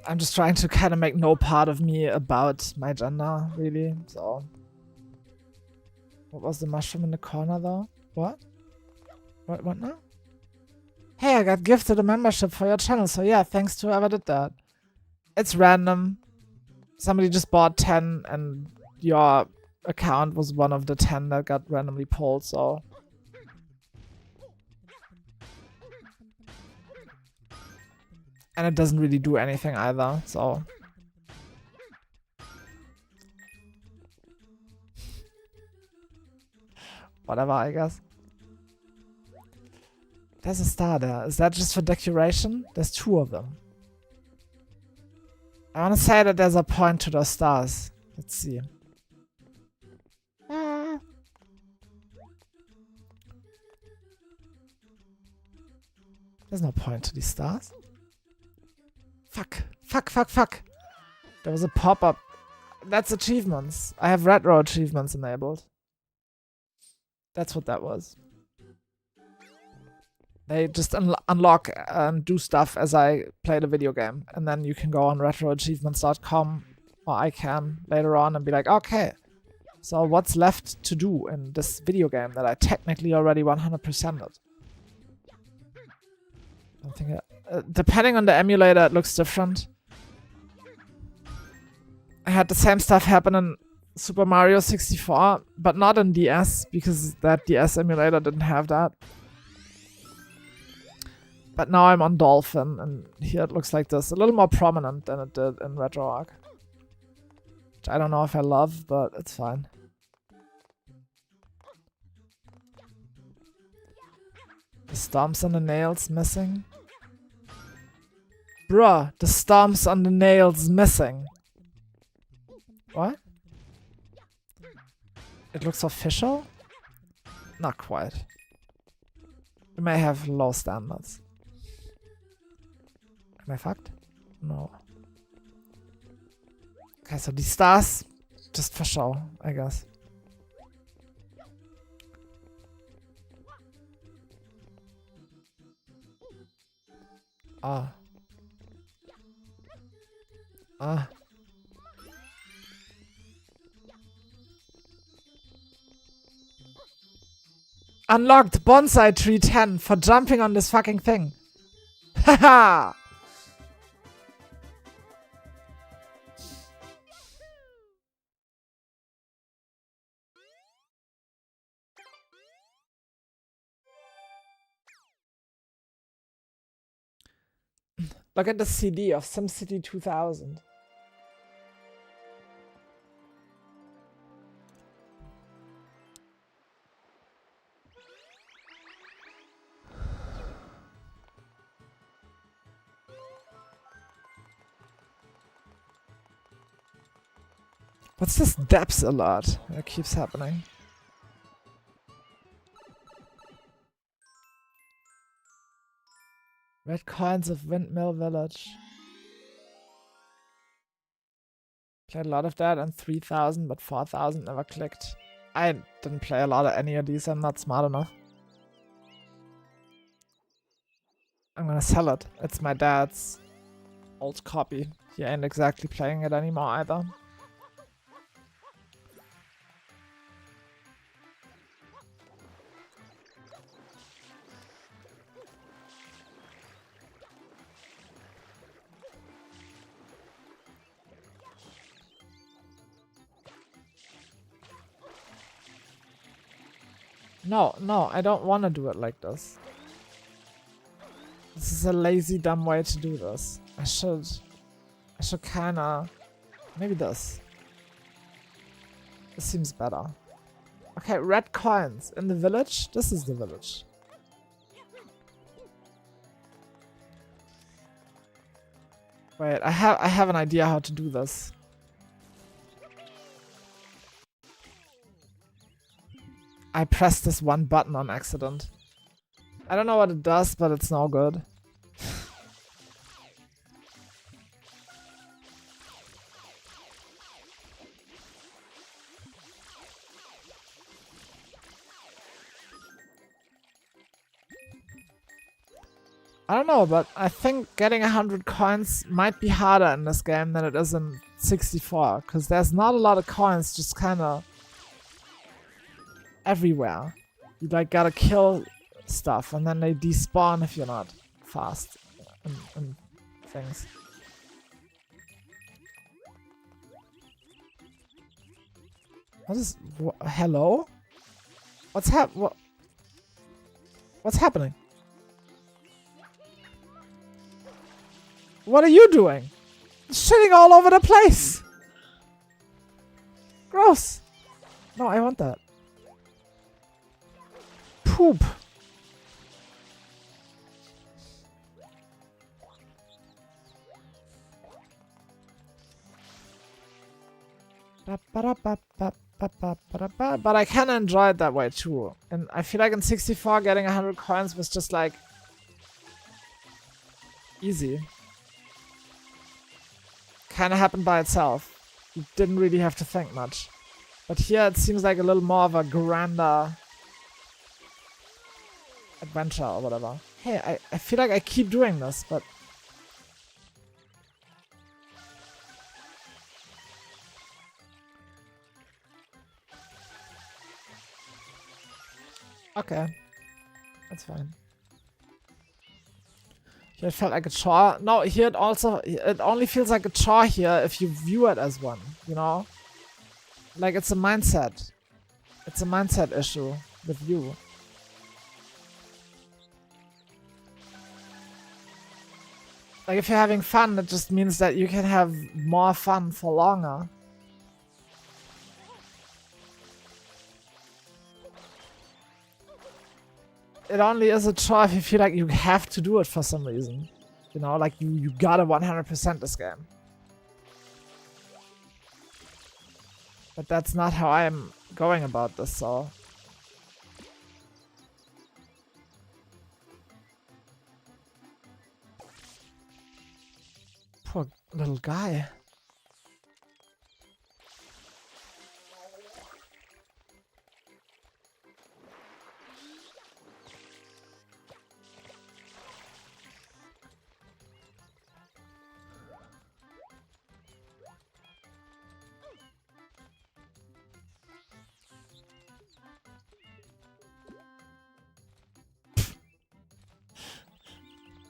I'm just trying to kind of make no part of me about my gender, really, so... What was the mushroom in the corner, though? What? What now? Hey, I got gifted a membership for your channel, so yeah, thanks to whoever did that. It's random. Somebody just bought 10, and your account was one of the 10 that got randomly pulled, so... And it doesn't really do anything either, so... Whatever, I guess. There's a star there. Is that just for decoration? There's 2 of them. I want to say that there's a point to those stars. Let's see. There's no point to these stars. Fuck. There was a pop-up. That's achievements. I have retro achievements enabled. That's what that was. They just unlock and do stuff as I play the video game. And then you can go on retroachievements.com, or I can later on, and be like, okay, so what's left to do in this video game that I technically already 100%ed? I don't think depending on the emulator, it looks different. I had the same stuff happen in Super Mario 64, but not in DS, because that DS emulator didn't have that. But now I'm on Dolphin, and here it looks like this. A little more prominent than it did in RetroArch. Which I don't know if I love, but it's fine. The stomps on the nails missing. Bruh, the stomps on the nails missing. What? It looks official? Not quite. It may have low standards. Am I fucked? No. Okay, so these stars, just for show, I guess. Ah. Ah. Unlocked Bonsai Tree 10 for jumping on this fucking thing. Haha! Look at the CD of SimCity 2000. What's this depths alert that keeps happening? Red coins of Windmill Village. Played a lot of that and 3000, but 4000 never clicked. I didn't play a lot of any of these, I'm not smart enough. I'm gonna sell it. It's my dad's old copy. He ain't exactly playing it anymore either. No, no, I don't want to do it like this. This is a lazy, dumb way to do this. I should kinda... Maybe this. This seems better. Okay, red coins in the village. This is the village. Wait, I have an idea how to do this. I pressed this one button on accident. I don't know what it does, but it's no good. I don't know, but I think getting 100 coins might be harder in this game than it is in 64, because there's not a lot of coins just kind of everywhere. You like gotta kill stuff and then they despawn if you're not fast and things. What is... hello? What's happening? What are you doing? Shitting all over the place! Gross! No, I want that. Poop. But I can enjoy it that way too. And I feel like in 64 getting 100 coins was just like... easy. Kinda happened by itself. You didn't really have to think much. But here it seems like a little more of a grander adventure or whatever. Hey, I feel like I keep doing this, but... Okay. That's fine. Here it felt like a chore. No, here it only feels like a chore here if you view it as one, you know? Like it's a mindset. It's a mindset issue with you. Like if you're having fun, it just means that you can have more fun for longer. It only is a chore if you feel like you have to do it for some reason. You know, like you gotta 100% this game. But that's not how I'm going about this, so... Poor little guy.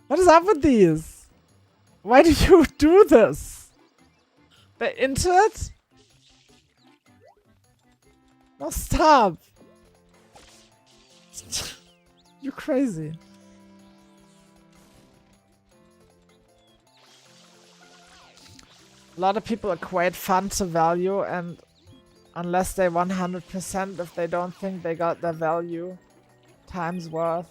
What is up with these? Why do you do this? They're into it? No, stop. You're crazy. A lot of people equate fun to value, and unless they 100%, if they don't think they got their value times worth,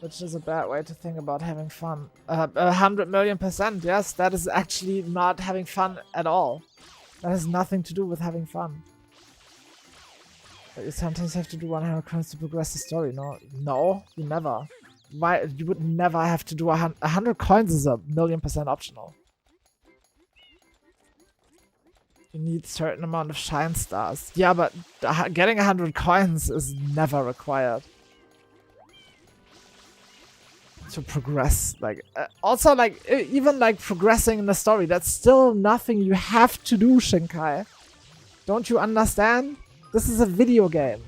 which is a bad way to think about having fun. 100,000,000%, yes, that is actually not having fun at all. That has nothing to do with having fun. But you sometimes have to do 100 coins to progress the story. No, you never. Why? You would never have to do 100 coins is 1,000,000% optional. You need a certain amount of shine stars. Yeah, but getting 100 coins is never required to progress. Like also, like even like progressing in the story, that's still nothing you have to do, Shinkai. Don't you understand? This is a video game.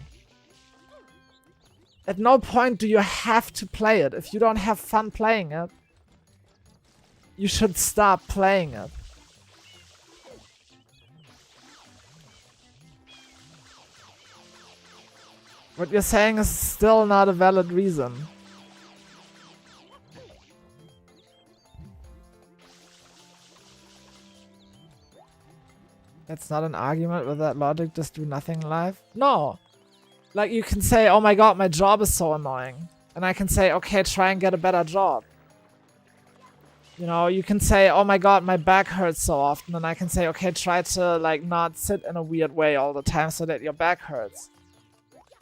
At no point do you have to play it. If you don't have fun playing it, you should stop playing it. What you're saying is still not a valid reason. That's not an argument with that logic, just do nothing in life? No. Like, you can say, oh my god, my job is so annoying. And I can say, okay, try and get a better job. You know, you can say, oh my god, my back hurts so often. And I can say, okay, try to, like, not sit in a weird way all the time so that your back hurts.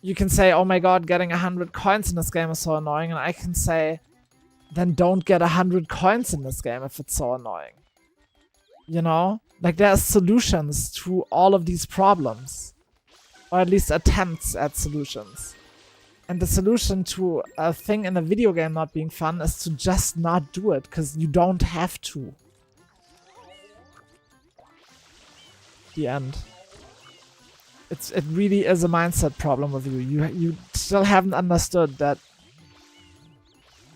You can say, oh my god, getting 100 coins in this game is so annoying. And I can say, then don't get 100 coins in this game if it's so annoying. You know? Like, there are solutions to all of these problems. Or at least attempts at solutions. And the solution to a thing in a video game not being fun is to just not do it, because you don't have to. The end. It really is a mindset problem with you. You still haven't understood that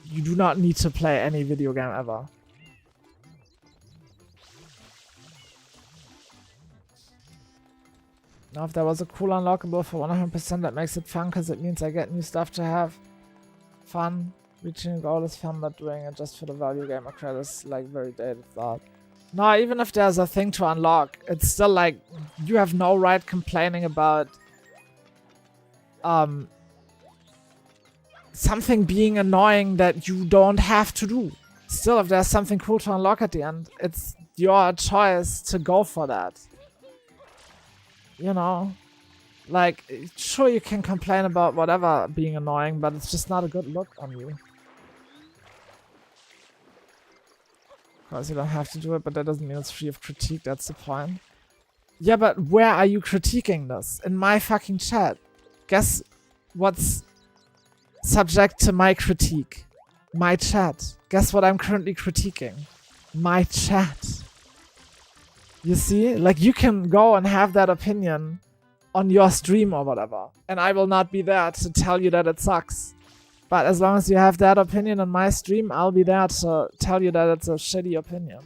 you do not need to play any video game ever. Now, if there was a cool unlockable for 100%, that makes it fun, because it means I get new stuff to have fun. Reaching a goal is fun, but doing it just for the value gamer credit is like very dated thought. No, even if there's a thing to unlock, it's still like, you have no right complaining about something being annoying that you don't have to do. Still, if there's something cool to unlock at the end, it's your choice to go for that. You know, like, sure, you can complain about whatever being annoying, but it's just not a good look on you. Of course, you don't have to do it, but that doesn't mean it's free of critique, that's the point. Yeah, but where are you critiquing this? In my fucking chat. Guess what's subject to my critique? My chat. Guess what I'm currently critiquing? My chat. You see? Like, you can go and have that opinion on your stream or whatever. And I will not be there to tell you that it sucks. But as long as you have that opinion on my stream, I'll be there to tell you that it's a shitty opinion.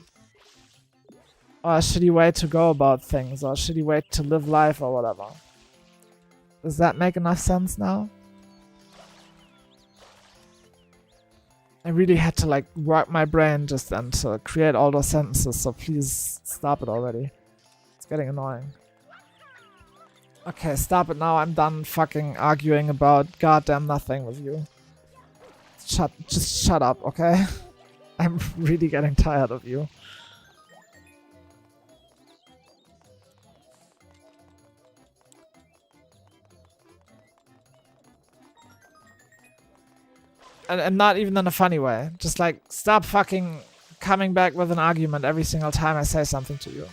Or a shitty way to go about things. Or a shitty way to live life or whatever. Does that make enough sense now? I really had to, like, work my brain just then to create all those sentences, so please stop it already. It's getting annoying. Okay, stop it now. I'm done fucking arguing about goddamn nothing with you. Just shut up, okay? I'm really getting tired of you. And not even in a funny way. Just like, stop fucking coming back with an argument every single time I say something to you.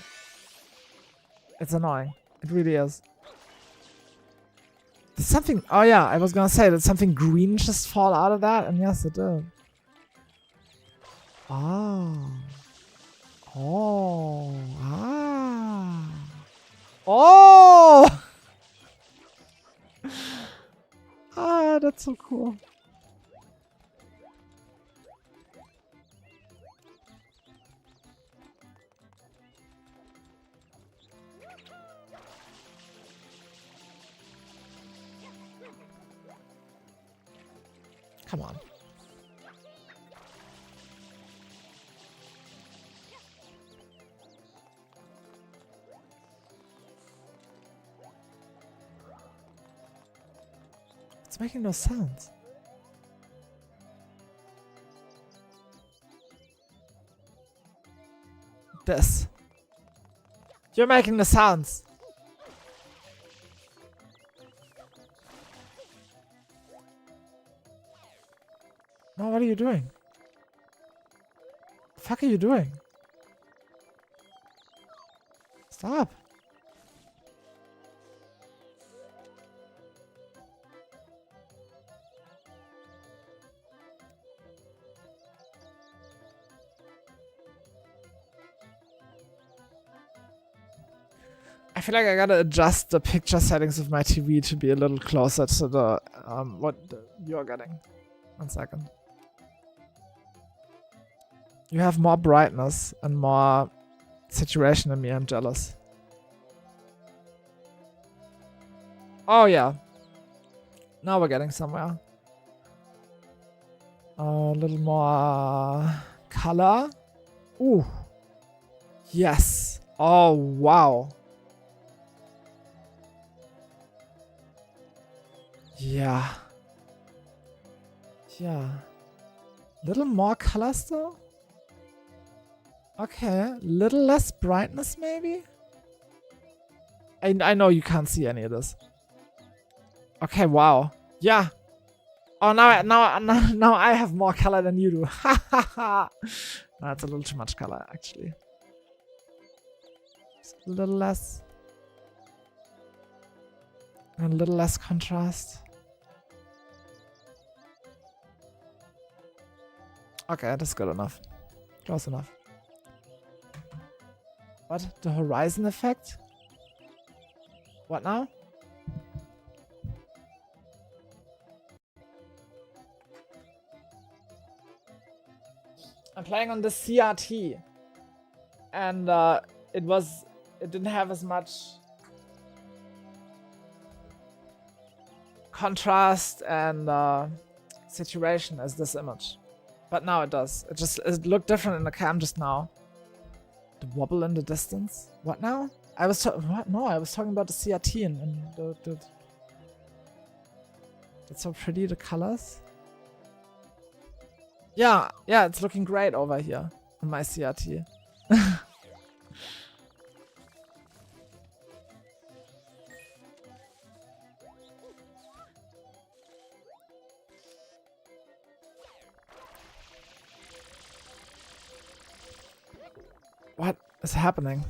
It's annoying. It really is. Did something... Oh yeah, I was gonna say, did something green just fall out of that? And yes, it did. Oh. Oh. Ah. Oh! Ah, that's so cool. Come on. It's making no sense. This. You're making the sounds. No, what are you doing? The fuck are you doing? Stop. I feel like I gotta adjust the picture settings of my TV to be a little closer to the what you're getting. 1 second. You have more brightness and more saturation than me. I'm jealous. Oh yeah. Now we're getting somewhere. A little more color. Ooh. Yes. Oh, wow. Yeah. Yeah. Little more color still? Okay. Little less brightness maybe? I know you can't see any of this. Okay, wow. Yeah. Oh, now I have more color than you do. Ha ha ha. That's a little too much color, actually. Just a little less. A little less contrast. Okay, that's good enough. Close enough. What? The horizon effect? What now? I'm playing on the CRT, and it didn't have as much contrast and saturation as this image, but now it does. It looked different in the cam just now. The wobble in the distance. What now? What? No, I was talking about the CRT and the. It's so pretty, the colors. Yeah, it's looking great over here on my CRT. What is happening?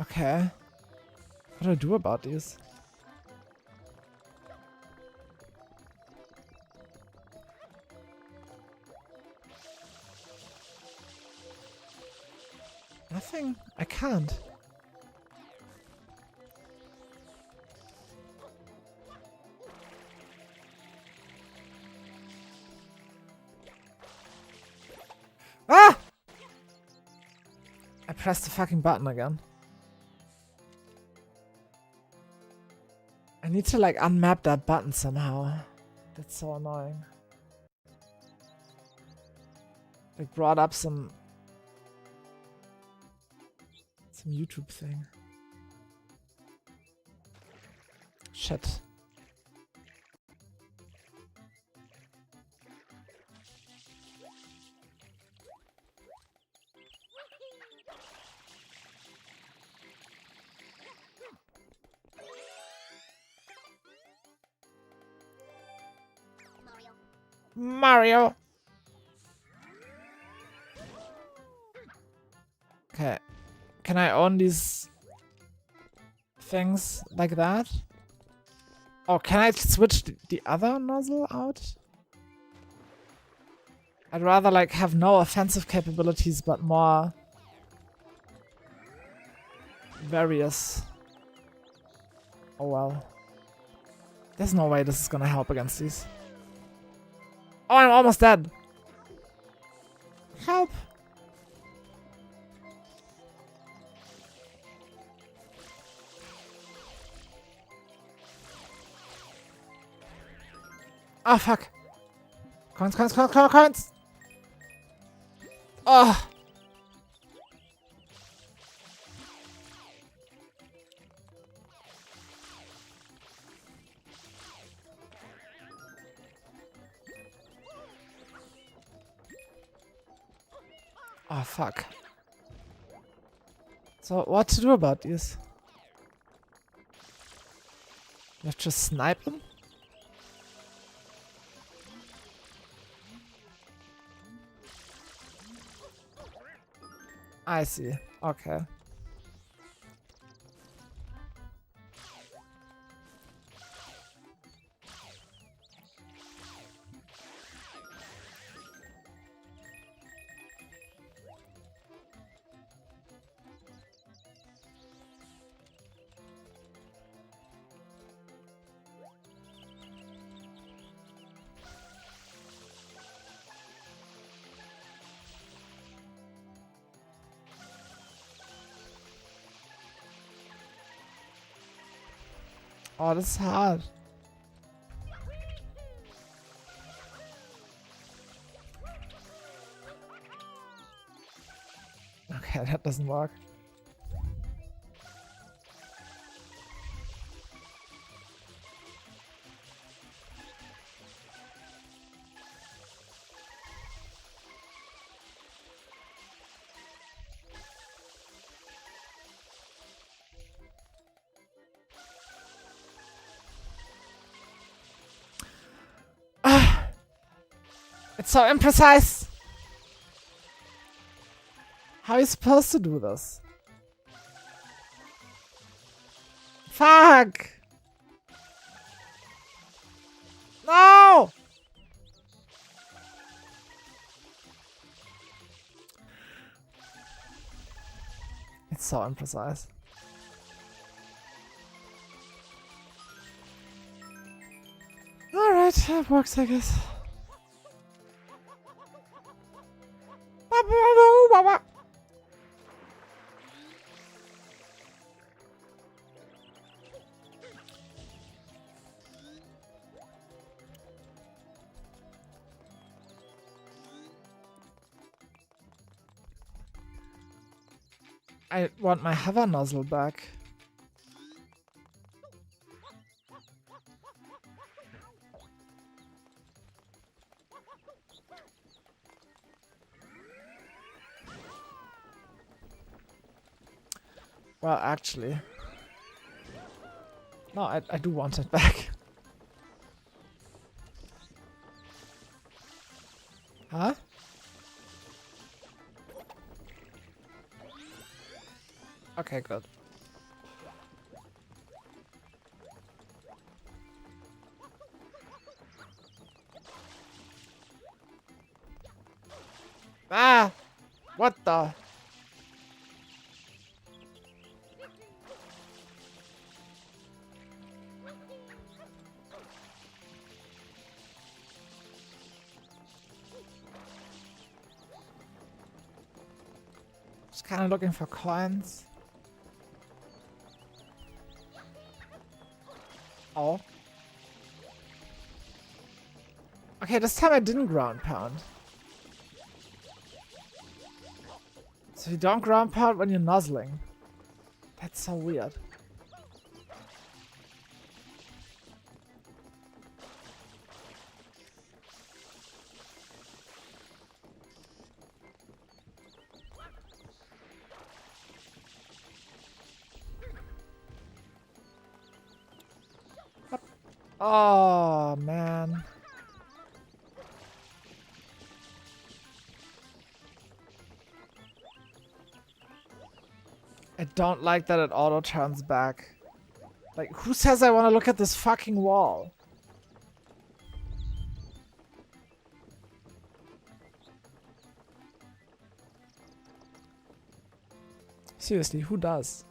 Okay. What do I do about these? Nothing? I can't. Ah! I pressed the fucking button again. I need to like unmap that button somehow. That's so annoying. Like brought up some YouTube thing. Shit. Mario. Okay. Can I own these things like that? Oh, can I switch the other nozzle out? I'd rather like have no offensive capabilities but more various. Oh well. There's no way this is gonna help against these. Oh, I'm almost dead. Help. Oh, fuck. Coins. Oh. Oh, fuck. So, what to do about this? You have to snipe them? I see. Okay. Oh, das ist hart. Okay, that doesn't work. It's so imprecise. How are you supposed to do this? Fuck! No! It's so imprecise. Alright, that works, I guess. I want my hover nozzle back. Well, actually. No, I do want it back. Huh? Okay, good. Ah! What the? Just kind of looking for coins. Oh. Okay, this time I didn't ground pound. So you don't ground pound when you're nuzzling. That's so weird. Oh, man. I don't like that it auto turns back. Like, who says I want to look at this fucking wall? Seriously, who does?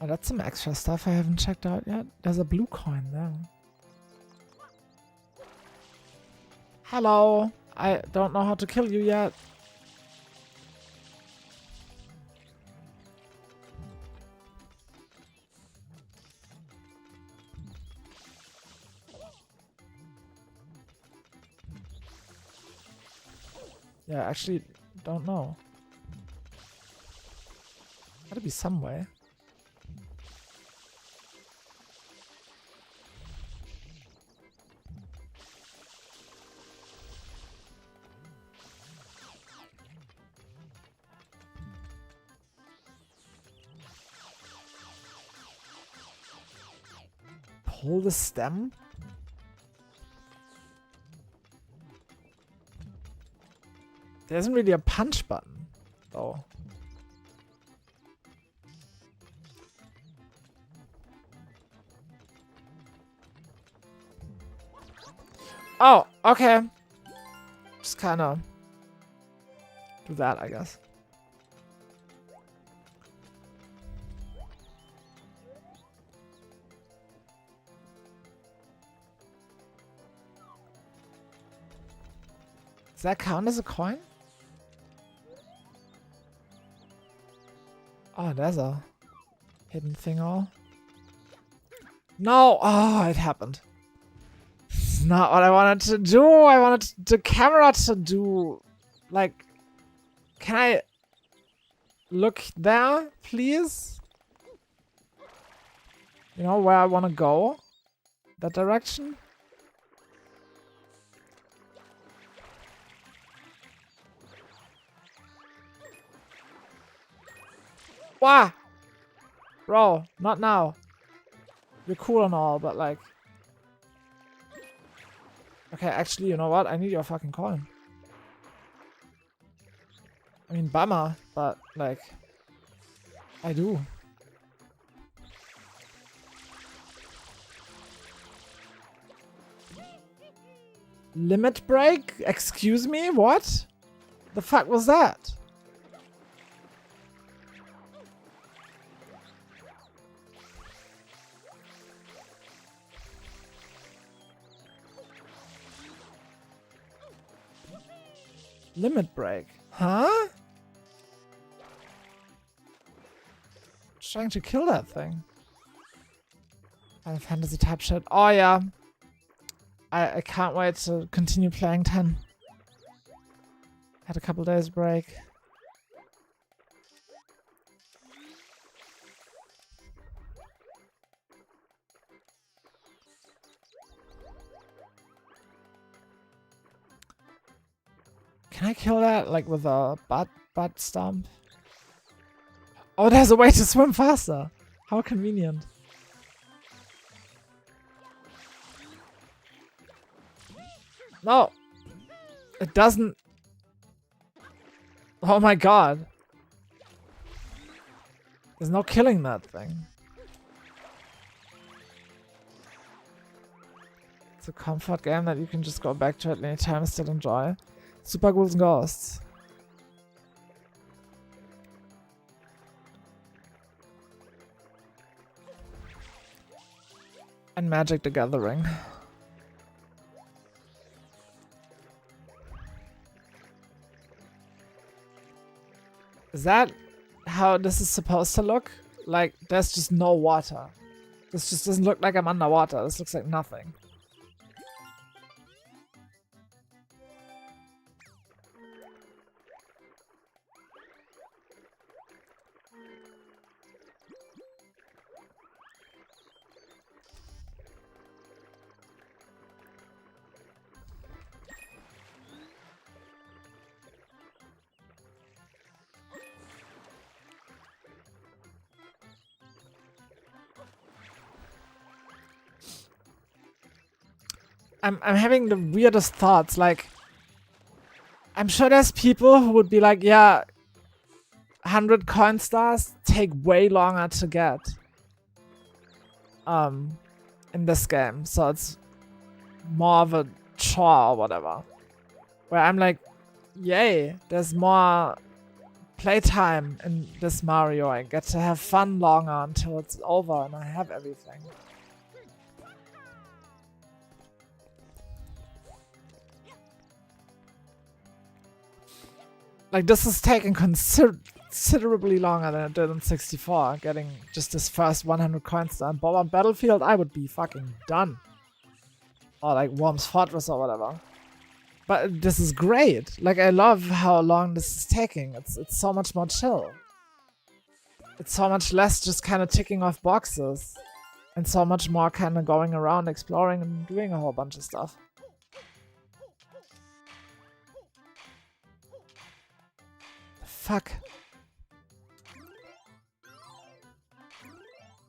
Oh, that's some extra stuff I haven't checked out yet. There's a blue coin there. Hello! I don't know how to kill you yet. Yeah, I actually don't know. Gotta be some way. Pull the stem? There isn't really a punch button, though. Oh, okay. Just kinda do that, I guess. Does that count as a coin? Oh, there's a hidden thing all. No! Oh, it happened. It's not what I wanted to do. I wanted the camera to do. Like, can I look there, please? You know where I want to go? That direction? Wah! Bro, not now. You're cool and all, but like... Okay, actually, you know what? I need your fucking coin. I mean, bummer, but like... I do. Limit break? Excuse me? What? The fuck was that? Limit break. Huh? Trying to kill that thing. Final Fantasy type shit. Oh yeah. I can't wait to continue playing 10. Had a couple days break. Can I kill that like with a butt stomp? Oh, there's a way to swim faster. How convenient. No. It doesn't. Oh my god. There's no killing that thing. It's a comfort game that you can just go back to at any time and still enjoy. Super Ghouls and Ghosts. And Magic the Gathering. Is that how this is supposed to look? Like, there's just no water. This just doesn't look like I'm underwater. This looks like nothing. I'm having the weirdest thoughts, like, I'm sure there's people who would be like, yeah, 100 coin stars take way longer to get in this game, so it's more of a chore or whatever. Where I'm like, yay, there's more playtime in this Mario. I get to have fun longer until it's over and I have everything. Like, this is taking considerably longer than it did in 64, getting just this first 100 coins done. But on Battlefield, I would be fucking done. Or like Worm's Fortress or whatever. But this is great. Like, I love how long this is taking. It's so much more chill. It's so much less just kind of ticking off boxes. And so much more kind of going around, exploring, and doing a whole bunch of stuff. Fuck.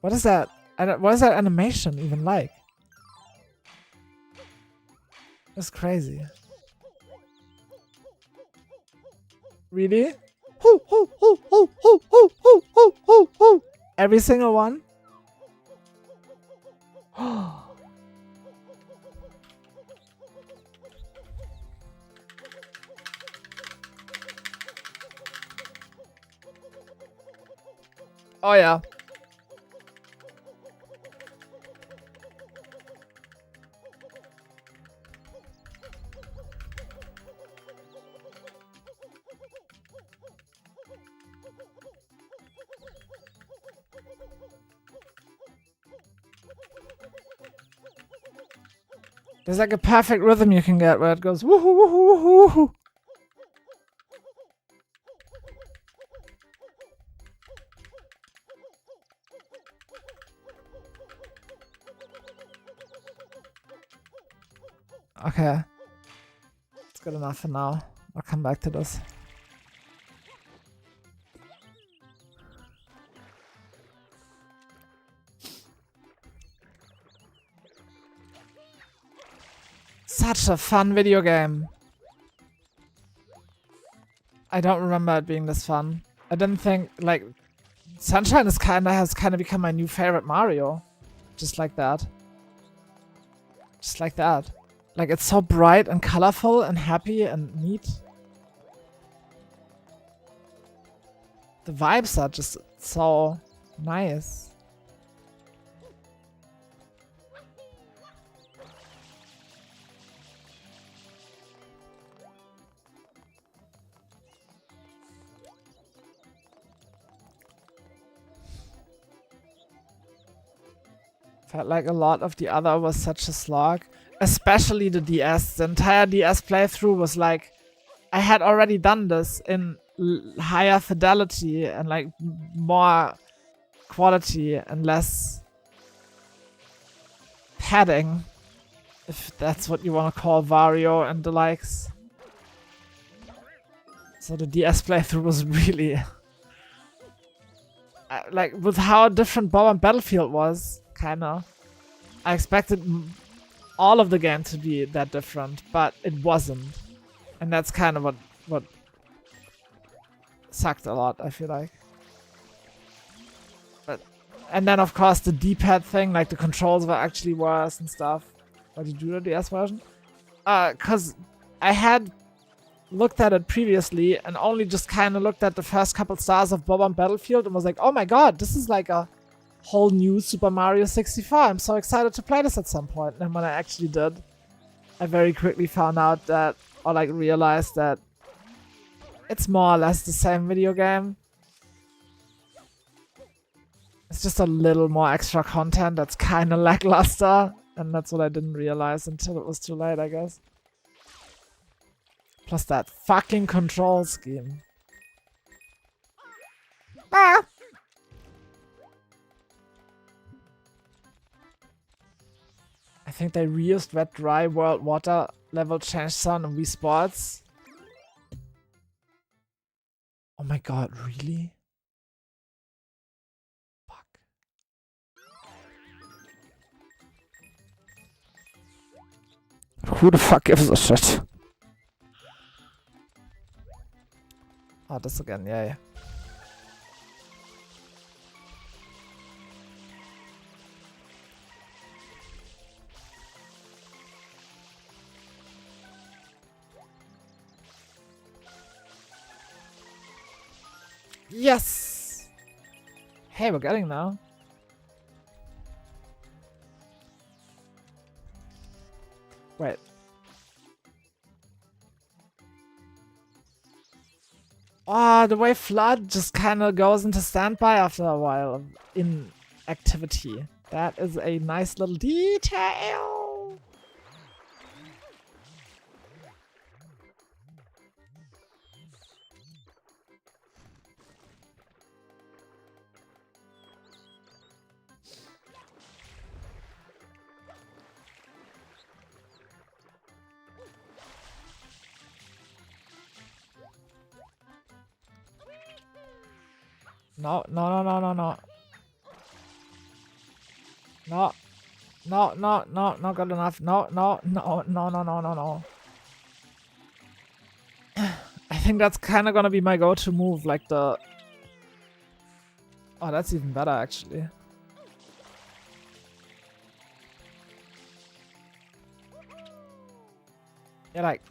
What is that? What is that animation even like? It's crazy. Really? Hoo, hoo, hoo, hoo, hoo, hoo, hoo, hoo, hoo, hoo. Every single one? Oh yeah. There's like a perfect rhythm you can get where it goes woohoo woohoo woohoo woohoo. Okay. It's good enough for now. I'll come back to this. Such a fun video game. I don't remember it being this fun. I didn't think, like, Sunshine has kind of become my new favorite Mario. Just like that. Just like that. Like, it's so bright and colorful and happy and neat. The vibes are just so nice. Felt like a lot of the other was such a slog. Especially the DS. The entire DS playthrough was like, I had already done this in higher fidelity and like more quality and less padding, if that's what you want to call Wario and the likes. So the DS playthrough was really like with how different Bob-omb Battlefield was, kinda. I expected all of the game to be that different, but it wasn't. And that's kind of what sucked a lot, I feel like. But and then of course the D-pad thing, like the controls were actually worse and stuff. Why did you do the DS version? Cause I had looked at it previously and only just kind of looked at the first couple stars of Bob-omb Battlefield and was like, oh my god, this is like a whole new Super Mario 64. I'm so excited to play this at some point. And when I actually did, I very quickly found out that, or like realized that it's more or less the same video game. It's just a little more extra content that's kind of lackluster. And that's what I didn't realize until it was too late, I guess. Plus that fucking control scheme. Ah! I think they reused Wet Dry World Water level change sound in Wii Sports. Oh my god, really? Fuck. Who the fuck gives a shit? Oh, this again, yay. Yes! Hey, we're getting now. Wait. Oh, the way Flood just kind of goes into standby after a while of inactivity. That is a nice little detail. No, no, no, no, no, no. No. No, no, no, not good enough. No, no, no, no, no, no, no, no. I think that's kind of gonna be my go-to move, like the... Oh, that's even better, actually. Yeah, like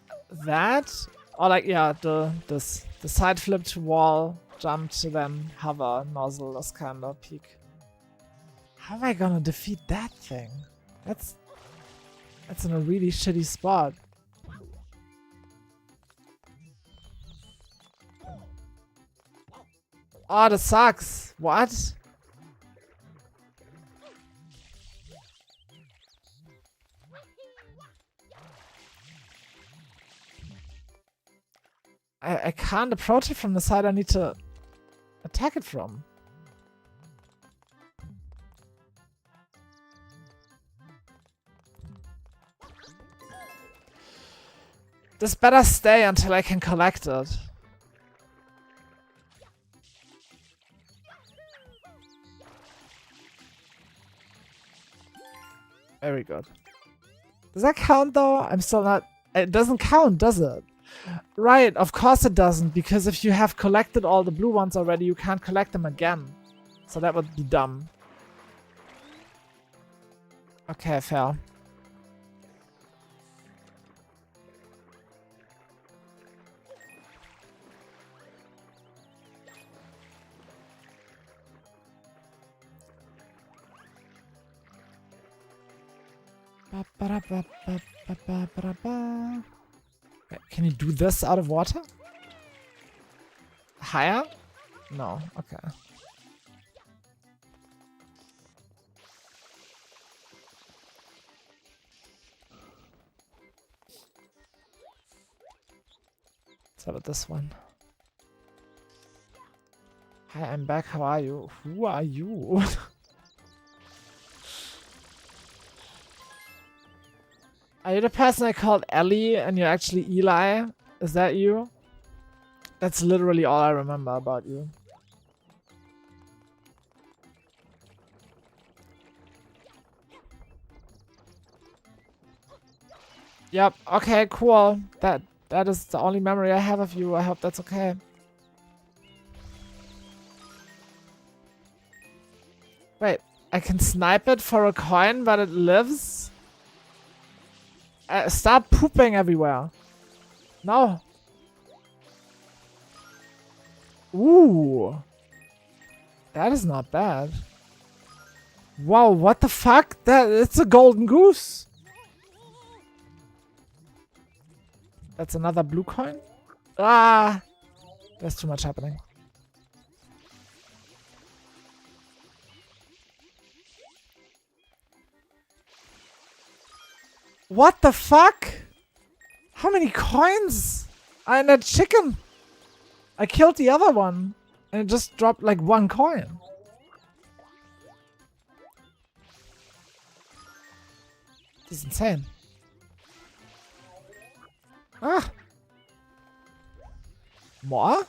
that? Or like, yeah, the side flip to wall, jump to then hover nozzle is kind of peak. How am I gonna defeat that thing? That's in a really shitty spot. Oh, that sucks. What? I can't approach it from the side I need to attack it from. This better stay until I can collect it. Very good. Does that count though? I'm still not... It doesn't count, does it? Right, of course it doesn't, because if you have collected all the blue ones already, you can't collect them again. So that would be dumb. Okay, fair. Can you do this out of water? Higher? No, okay. Let's have it this one. Hi, I'm back. How are you? Who are you? Are you the person I called Ellie and you're actually Eli? Is that you? That's literally all I remember about you. Yep, okay, cool. That is the only memory I have of you. I hope that's okay. Wait, I can snipe it for a coin, but it lives? Stop pooping everywhere. No. Ooh. That is not bad. Wow, what the fuck? It's a golden goose. That's another blue coin? Ah! There's too much happening. What the fuck? How many coins are in that chicken? I killed the other one and it just dropped like one coin. This is insane. Ah! More?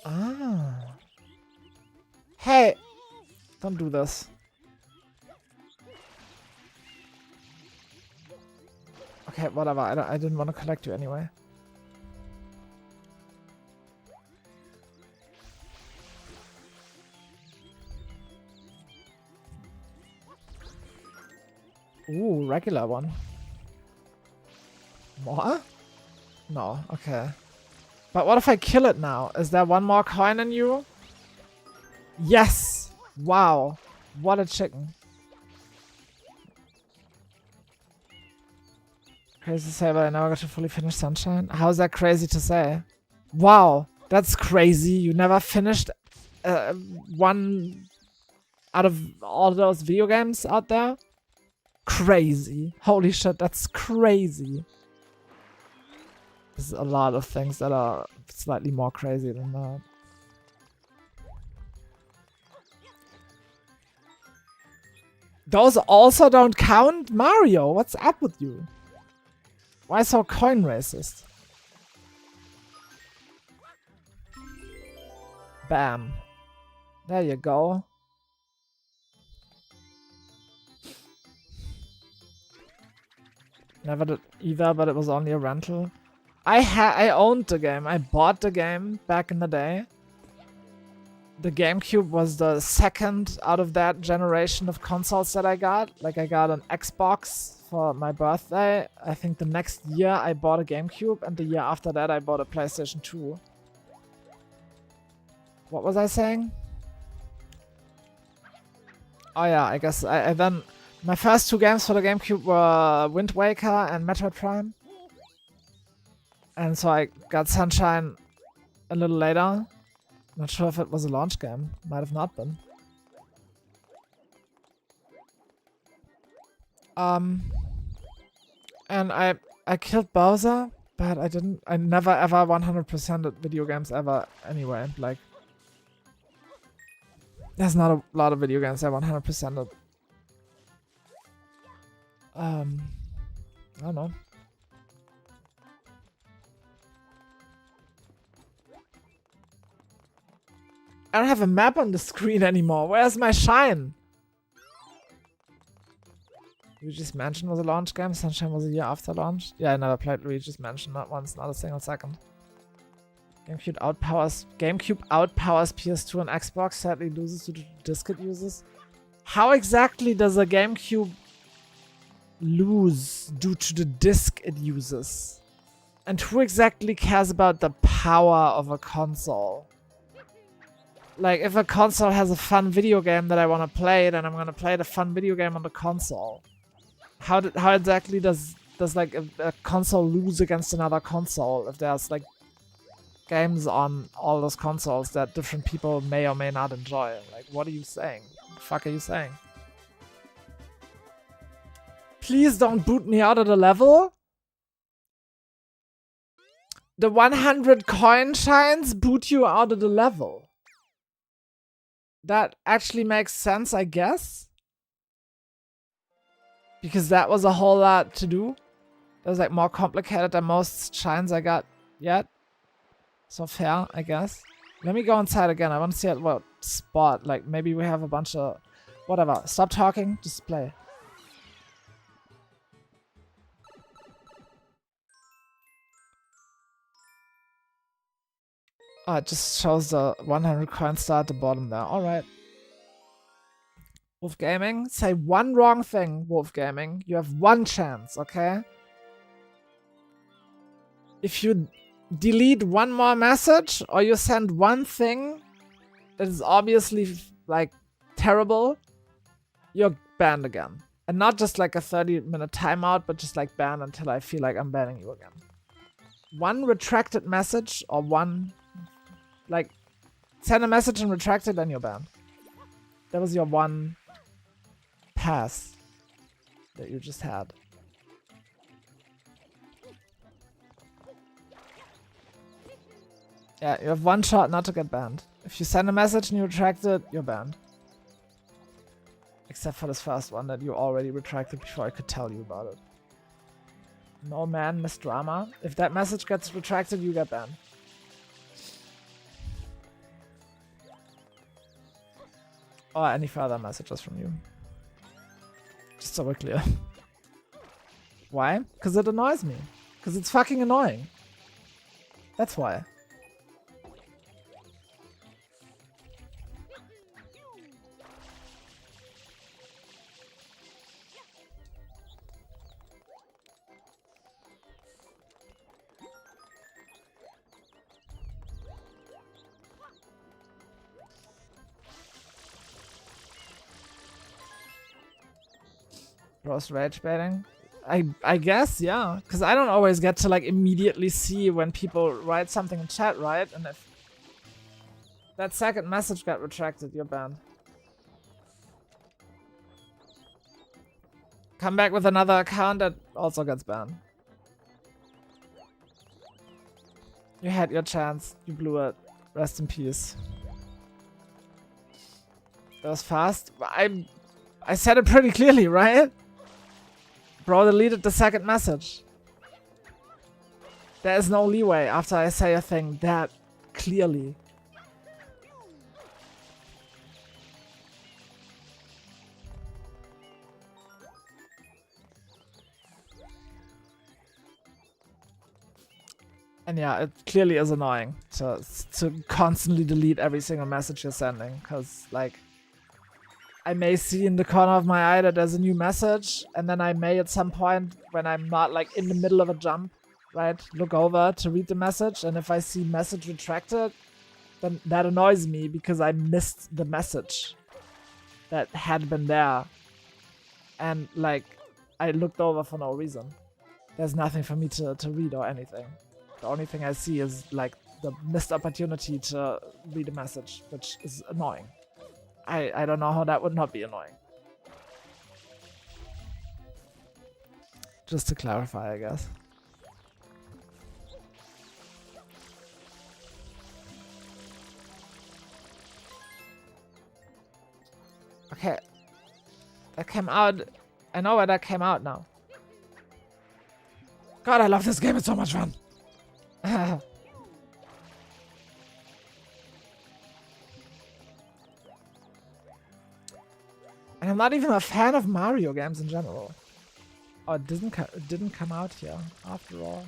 Ah. Hey! Don't do this. Okay, whatever. I didn't want to collect you anyway. Ooh, regular one. More? No, okay. But what if I kill it now? Is there one more coin in you? Yes! Wow. What a chicken. Crazy to say, but I never got to fully finish Sunshine. How is that crazy to say? Wow, that's crazy. You never finished one out of all those video games out there? Crazy. Holy shit, that's crazy. There's a lot of things that are slightly more crazy than that. Those also don't count? Mario, what's up with you? Why so coin racist? Bam. There you go. Never did either, but it was only a rental. I owned the game. I bought the game back in the day. The GameCube was the second out of that generation of consoles that I got. Like, I got an Xbox for my birthday. I think the next year I bought a GameCube, and the year after that I bought a PlayStation 2. What was I saying? Oh yeah, I guess I then... My first two games for the GameCube were Wind Waker and Metroid Prime. And so I got Sunshine a little later. Not sure if it was a launch game. Might have not been. And I I killed Bowser, but I never ever 100%ed video games ever anyway. Like, there's not a lot of video games I 100%ed. I don't know. I don't have a map on the screen anymore. Where's my shine? Luigi's Mansion was a launch game. Sunshine was a year after launch. Yeah, I never played Luigi's Mansion. Not once, not a single second. GameCube outpowers PS2 and Xbox. Sadly loses to the disc it uses. How exactly does a GameCube lose due to the disc it uses? And who exactly cares about the power of a console? Like, if a console has a fun video game that I want to play, then I'm gonna play the fun video game on the console. How exactly does like a console lose against another console if there's like games on all those consoles that different people may or may not enjoy? Like, what are you saying? What the fuck are you saying? Please don't boot me out of the level. The 100 coin shines boot you out of the level. That actually makes sense, I guess. Because that was a whole lot to do. That was like more complicated than most shines I got yet. So fair, I guess. Let me go inside again. I want to see at what spot. Like, maybe we have a bunch of... Whatever. Stop talking. Just play. Oh, it just shows the 100 coin star at the bottom there. Alright. Wolf Gaming, say one wrong thing, Wolf Gaming. You have one chance, okay? If you delete one more message or you send one thing that is obviously like terrible, you're banned again. And not just like a 30-minute timeout, but just like banned until I feel like I'm banning you again. One retracted message or one... Like, send a message and retract it, then you're banned. That was your one pass that you just had. Yeah, you have one shot not to get banned. If you send a message and you retract it, you're banned. Except for this first one that you already retracted before I could tell you about it. No man, Miss Drama. If that message gets retracted, you get banned. Or any further messages from you. Just so we're clear. Why? Because it annoys me. Because it's fucking annoying. That's why. Bro's rage baiting? I guess, yeah. Because I don't always get to like immediately see when people write something in chat, right? And if that second message got retracted, you're banned. Come back with another account that also gets banned. You had your chance. You blew it. Rest in peace. That was fast. I said it pretty clearly, right? Bro deleted the second message. There is no leeway after I say a thing that clearly. And yeah, it clearly is annoying to constantly delete every single message you're sending, because like I may see in the corner of my eye that there's a new message, and then I may at some point, when I'm not like in the middle of a jump, right, look over to read the message, and if I see message retracted, then that annoys me because I missed the message that had been there. And like, I looked over for no reason. There's nothing for me to read or anything. The only thing I see is like the missed opportunity to read a message, which is annoying. I don't know how that would not be annoying. Just to clarify, I guess. Okay. That came out. I know where that came out now. God, I love this game. It's so much fun. And I'm not even a fan of Mario games in general. Oh, it didn't come out here after all.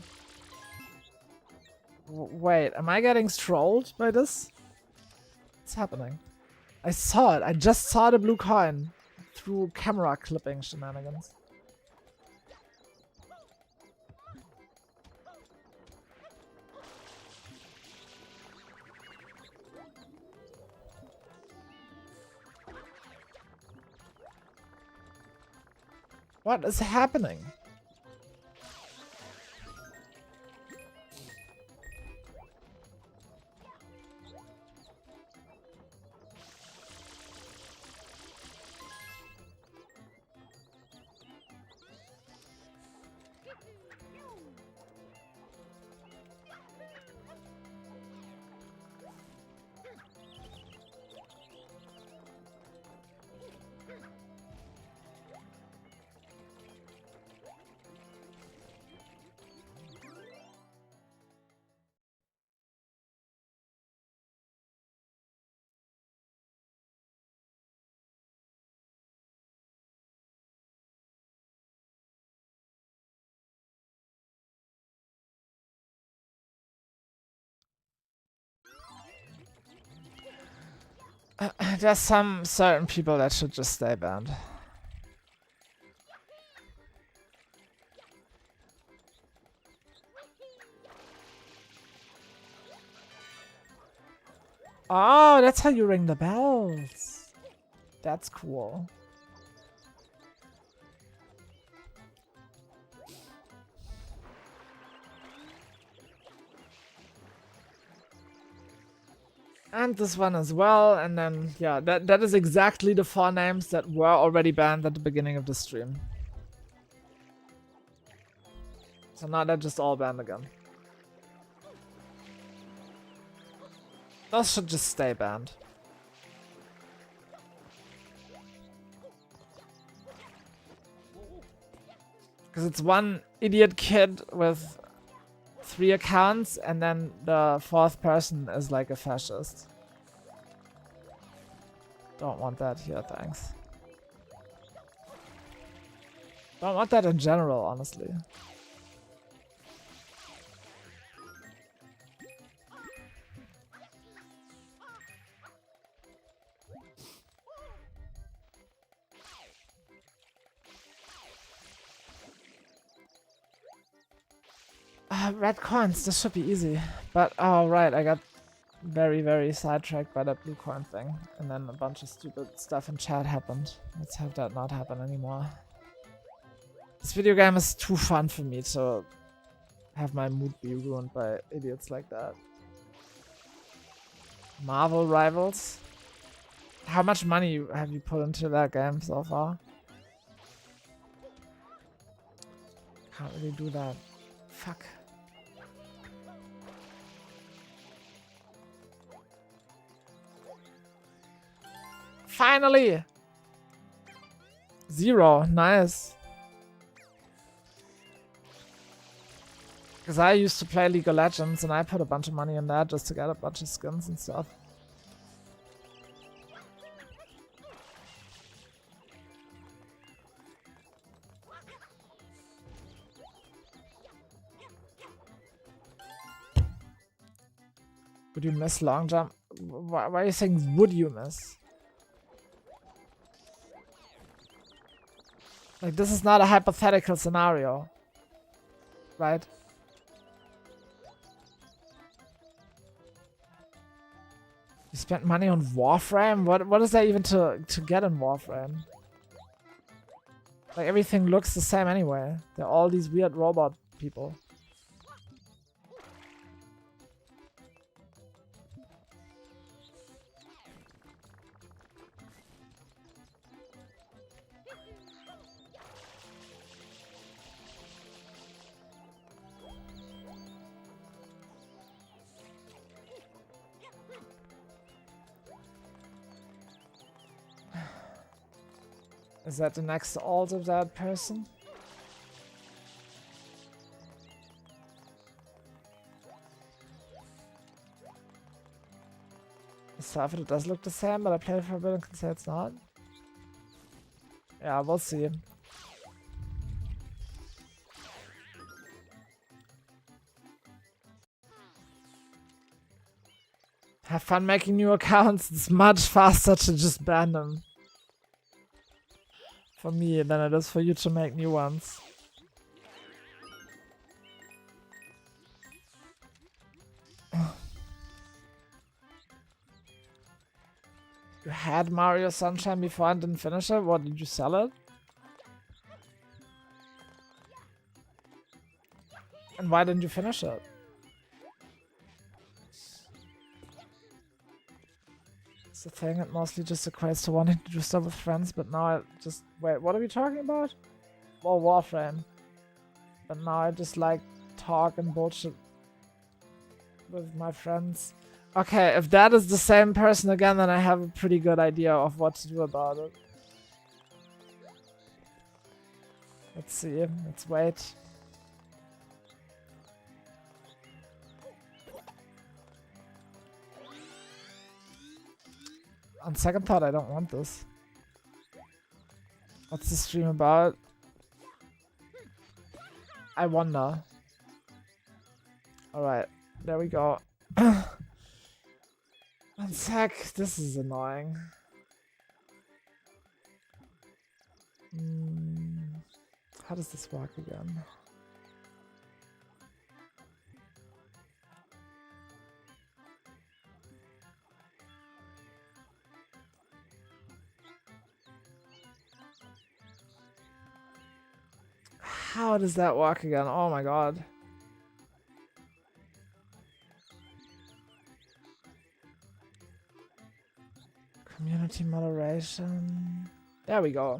Wait, am I getting trolled by this? What's happening? I saw it. I just saw the blue coin through camera clipping shenanigans. What is happening? There's some certain people that should just stay banned. Oh, that's how you ring the bells. That's cool. And this one as well, and then, yeah, that is exactly the 4 names that were already banned at the beginning of the stream. So now they're just all banned again. Those should just stay banned. Because it's one idiot kid with 3 accounts, and then the 4th person is like a fascist. Don't want that here, thanks. Don't want that in general, honestly. Red coins, this should be easy. But, oh right, I got very, very sidetracked by that blue coin thing. And then a bunch of stupid stuff in chat happened. Let's have that not happen anymore. This video game is too fun for me to have my mood be ruined by idiots like that. Marvel Rivals? How much money have you put into that game so far? Can't really do that. Fuck. Finally! 0, nice. Because I used to play League of Legends and I put a bunch of money in that just to get a bunch of skins and stuff. Would you miss long jump? Why are you saying would you miss? Like, this is not a hypothetical scenario. Right? You spent money on Warframe? What is there even to get in Warframe? Like, everything looks the same anyway. They're all these weird robot people. Is that the next alt of that person? Stuff, it does look the same, but I played for a bit and can say it's not. Yeah, we'll see. Have fun making new accounts. It's much faster to just ban them. For me than it is for you to make new ones. You had Mario Sunshine before and didn't finish it? What, did you sell it? And why didn't you finish it? It's the thing, it mostly just equates to wanting to do stuff with friends, but now I just... Wait, what are we talking about? Well, Warframe. But now I just like talk and bullshit with my friends. Okay, if that is the same person again, then I have a pretty good idea of what to do about it. Let's see. Let's wait. On second thought, I don't want this. What's the stream about? I wonder. Alright, there we go. One sec, this is annoying. How does this work again? How does that work again? Oh my god. Community moderation. There we go.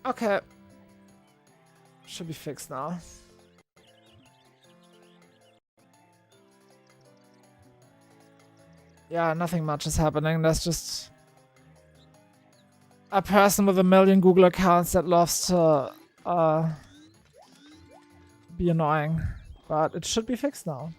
Okay. Should be fixed now. Yeah, nothing much is happening. There's just a person with 1 million Google accounts that loves to be annoying, but it should be fixed now.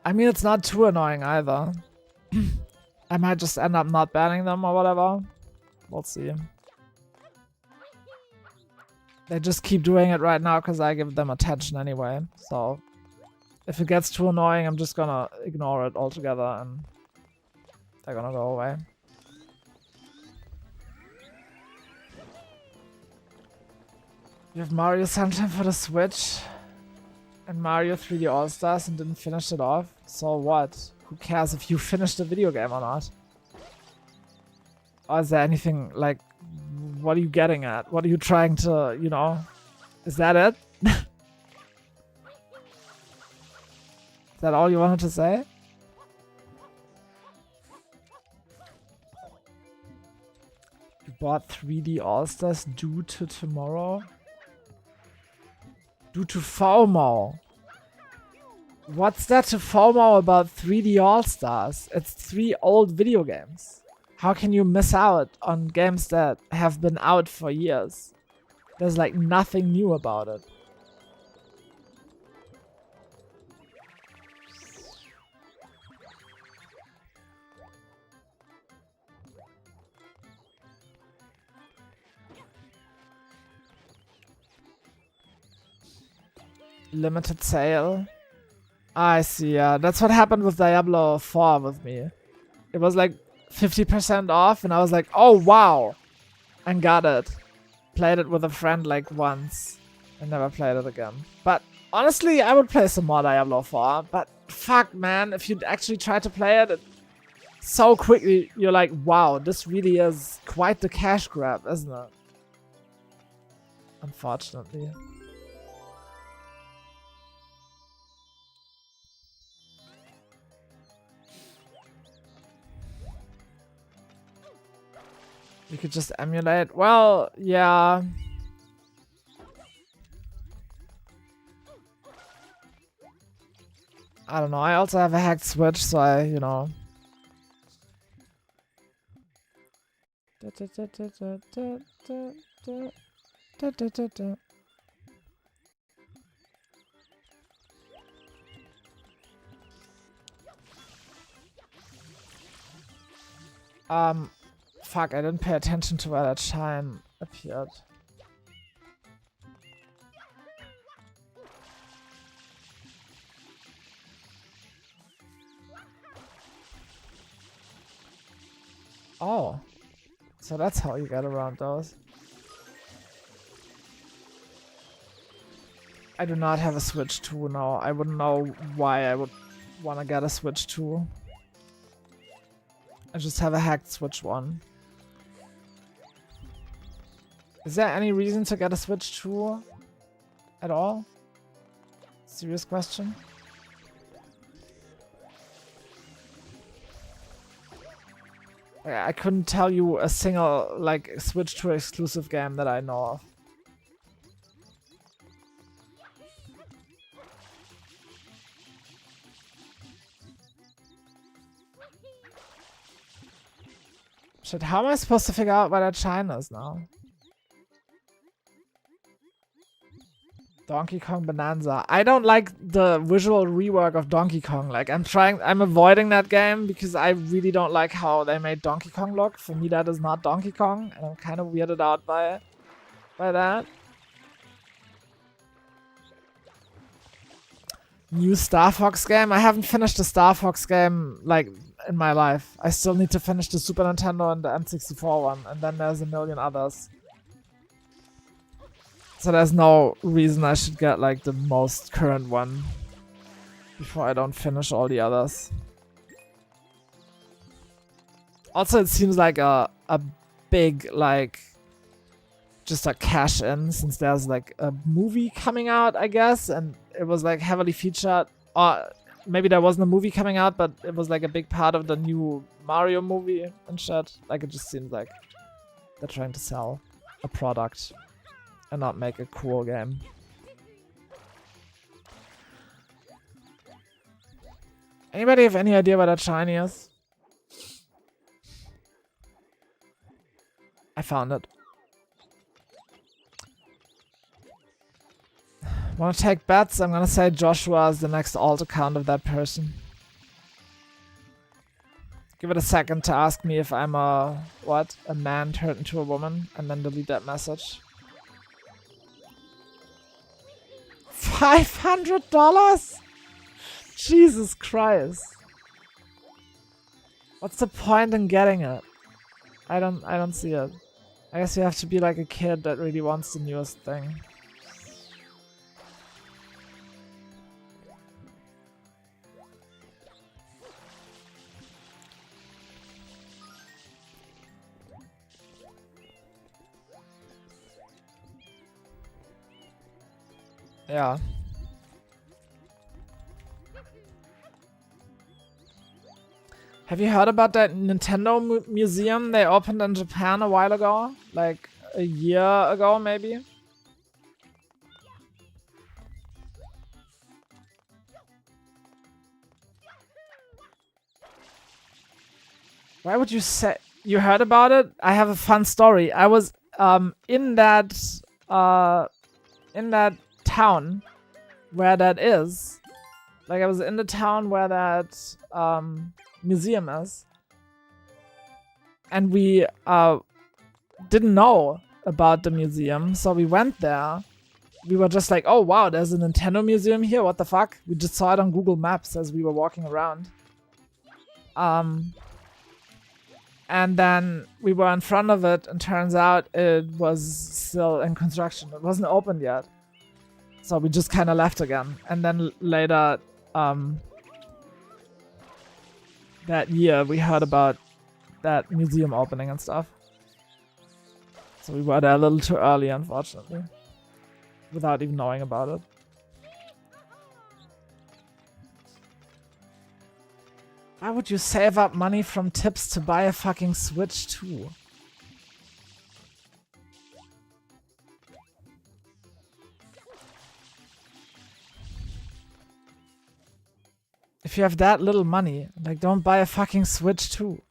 I mean, it's not too annoying either. I might just end up not banning them or whatever. We'll see. They just keep doing it right now because I give them attention anyway. So if it gets too annoying, I'm just gonna ignore it altogether and they're gonna go away. You have Mario Sunshine for the Switch and Mario 3D All-Stars and didn't finish it off. So what? Who cares if you finished the video game or not? Or is there anything, like, what are you getting at? What are you trying to, you know? Is that it? Is that all you wanted to say? You bought 3D All-Stars due to tomorrow? Due to FOMO. What's there to FOMO about 3D All-Stars? It's 3 old video games. How can you miss out on games that have been out for years? There's like nothing new about it. Limited sale. I see, yeah. That's what happened with Diablo 4 with me. It was like 50% off and I was like, oh wow, and got it. Played it with a friend like once and never played it again. But honestly, I would play some more Diablo 4, but fuck man, if you actually try to play it so quickly, you're like, wow, this really is quite the cash grab, isn't it? unfortunately. You could just emulate. Well, yeah. I don't know. I also have a hacked Switch, so I, you know. Fuck, I didn't pay attention to where that shine appeared. Oh. So that's how you get around those. I do not have a Switch 2 now. I wouldn't know why I would want to get a Switch 2. I just have a hacked Switch 1. Is there any reason to get a Switch 2 at all? Serious question. I couldn't tell you a single, like, Switch 2 exclusive game that I know of. Shit, how am I supposed to figure out where that shine is now? Donkey Kong Bonanza. I don't like the visual rework of Donkey Kong. Like, I'm avoiding that game because I really don't like how they made Donkey Kong look. For me, that is not Donkey Kong, and I'm kind of weirded out by that. New Star Fox game? I haven't finished a Star Fox game, like, in my life. I still need to finish the Super Nintendo and the N64 one, and then there's a million others. So there's no reason I should get, like, the most current one before I don't finish all the others. Also, it seems like a big, like, just a cash in, since there's, like, a movie coming out, I guess, and it was, like, heavily featured. Or maybe there wasn't a movie coming out, but it was, like, a big part of the new Mario movie and shit. Like, it just seems like they're trying to sell a product and not make a cool game. Anybody have any idea what that shiny is? I found it. Wanna take bets? I'm gonna say Joshua is the next alt account of that person. Give it a second to ask me if I'm a man turned into a woman, and then delete that message. $500? Jesus Christ. What's the point in getting it? I don't see it. I guess you have to be like a kid that really wants the newest thing. Yeah. Have you heard about that Nintendo museum they opened in Japan a while ago? Like a year ago, maybe? Why would you say you heard about it? I have a fun story. I was in that town where that is. Like, I was in the town where that museum is, and we didn't know about the museum, so we went there. We were just like, oh wow, there's a Nintendo museum here, what the fuck? We just saw it on Google Maps as we were walking around. And then we were in front of it, and turns out it was still in construction. It wasn't opened yet. So we just kind of left again. And then later, that year, we heard about that museum opening and stuff. So we were there a little too early, unfortunately. without even knowing about it. Why would you save up money from tips to buy a fucking Switch 2? If you have that little money, like, don't buy a fucking Switch 2.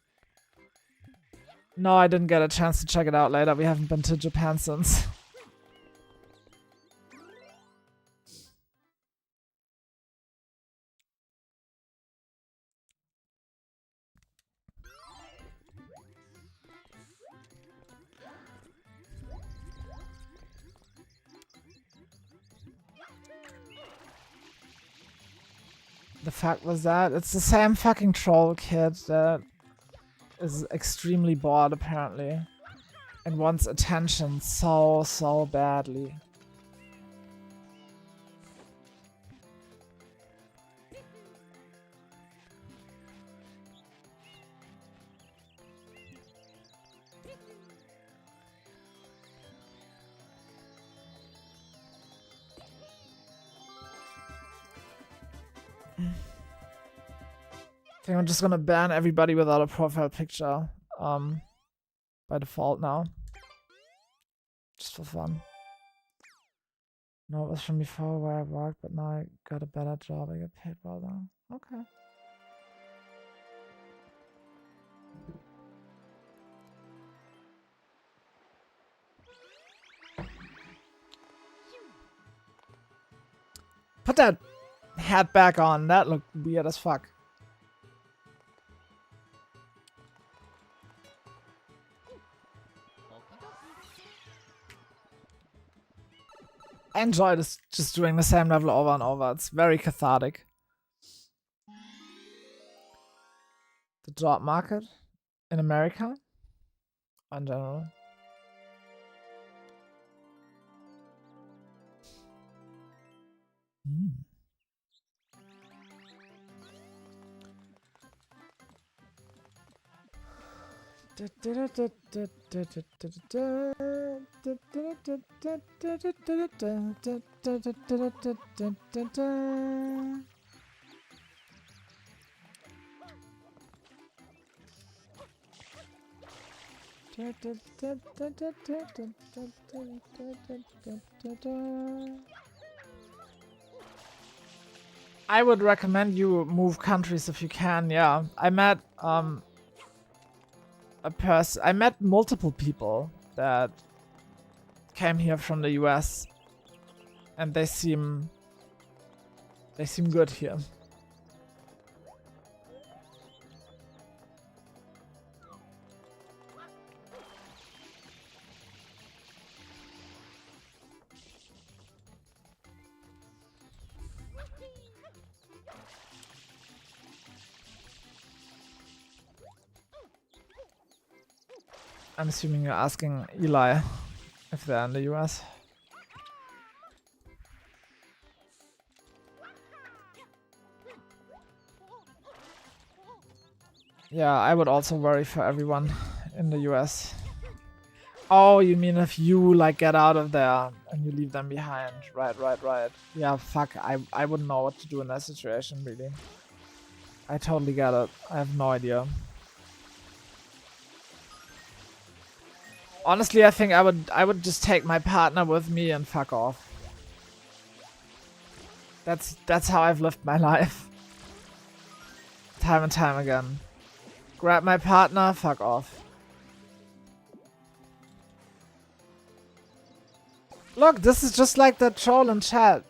No, I didn't get a chance to check it out later. We haven't been to Japan since. The fact was that it's the same fucking troll kid that is extremely bored apparently and wants attention so badly. I think I'm just gonna ban everybody without a profile picture by default now. Just for fun. No, it was from before where I worked, but now I got a better job. I get paid well now. Okay. Put that hat back on. That looked weird as fuck. I enjoy this, just doing the same level over and over. It's very cathartic. The job market in America in general. I would recommend you move countries if you can. Yeah, I met I met multiple people that came here from the US and they seem good here. I'm assuming you're asking Eli if they're in the US. Yeah, I would also worry for everyone in the US. Oh, you mean if you like get out of there and you leave them behind? Right. Yeah, fuck, I wouldn't know what to do in that situation, really. I totally get it. I have no idea. Honestly, I think I would just take my partner with me and fuck off. That's how I've lived my life. Time and time again. Grab my partner, fuck off. Look, this is just like the troll in chat.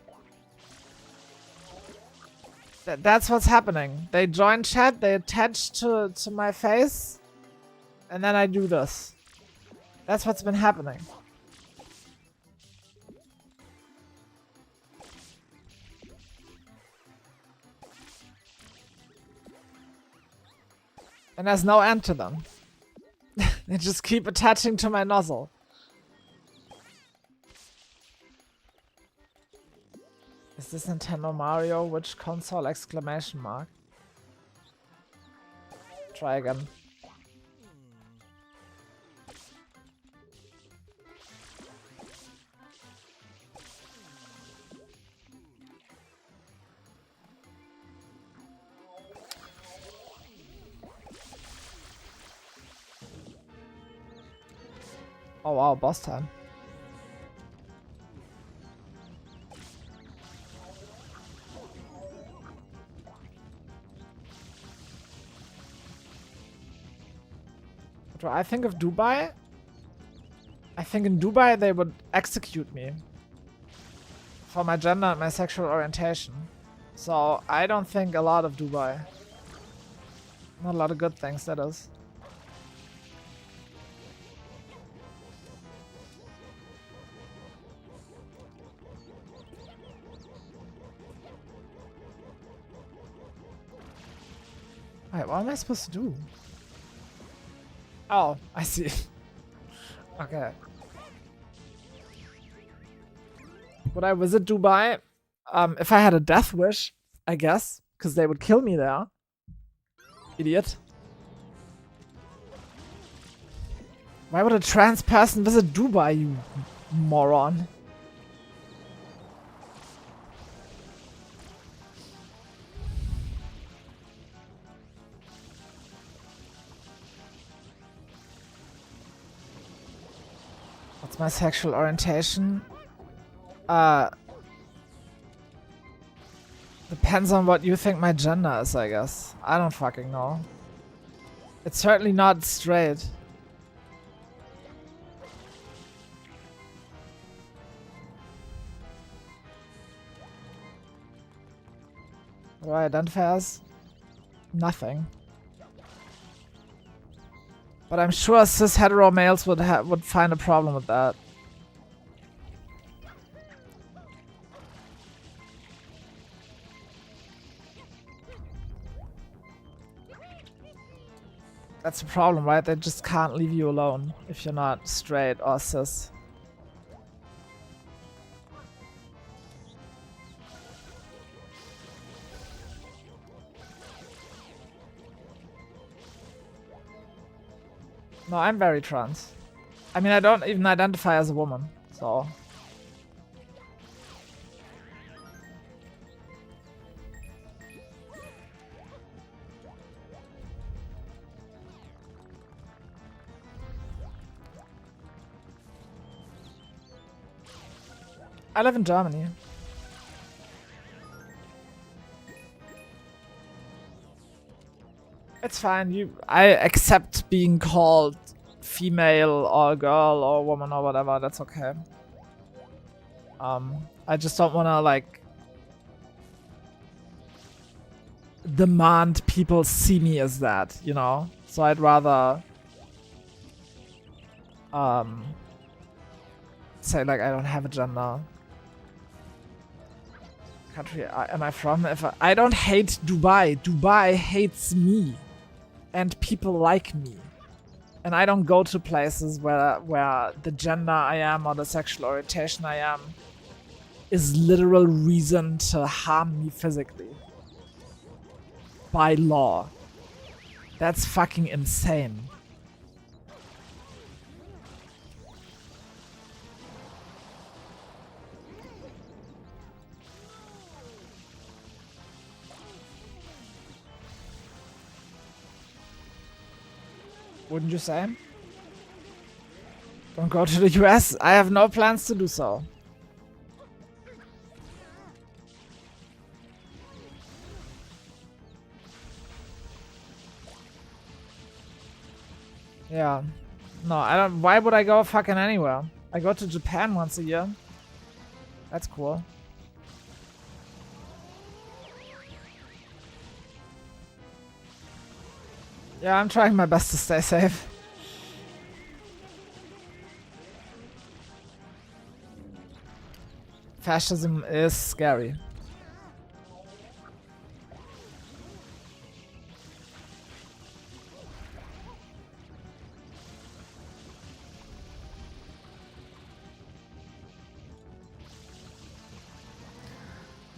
That's what's happening. They join chat, they attach to my face, and then I do this. That's what's been happening. And there's no end to them. They just keep attaching to my nozzle. Is this Nintendo Mario? Which console? Exclamation mark. Try again. Oh wow, boss time. What do I think of Dubai? I think in Dubai they would execute me for my gender and my sexual orientation. So I don't think a lot of Dubai. Not a lot of good things, that is. Wait, what am I supposed to do? Oh, I see. Okay. Would I visit Dubai? If I had a death wish, I guess, because they would kill me there. Idiot. Why would a trans person visit Dubai, you moron? What's my sexual orientation? Depends on what you think my gender is, I guess. I don't fucking know. It's certainly not straight. What do I identify as? Nothing. But I'm sure cis hetero males would find a problem with that. That's the problem, right? They just can't leave you alone if you're not straight or cis. No, I'm very trans. I mean, I don't even identify as a woman, so... I live in Germany. It's fine. I accept being called female or girl or woman or whatever. That's okay. I just don't want to like demand people see me as that, you know. So I'd rather say like I don't have a gender. Country am I from? I don't hate Dubai. Dubai hates me and people like me. And I don't go to places where the gender I am or the sexual orientation I am is literal reason to harm me physically. By law. That's fucking insane. Wouldn't you say? Don't go to the US. I have no plans to do so. Yeah. No, I don't. Why would I go fucking anywhere? I go to Japan once a year. That's cool. Yeah, I'm trying my best to stay safe. Fascism is scary.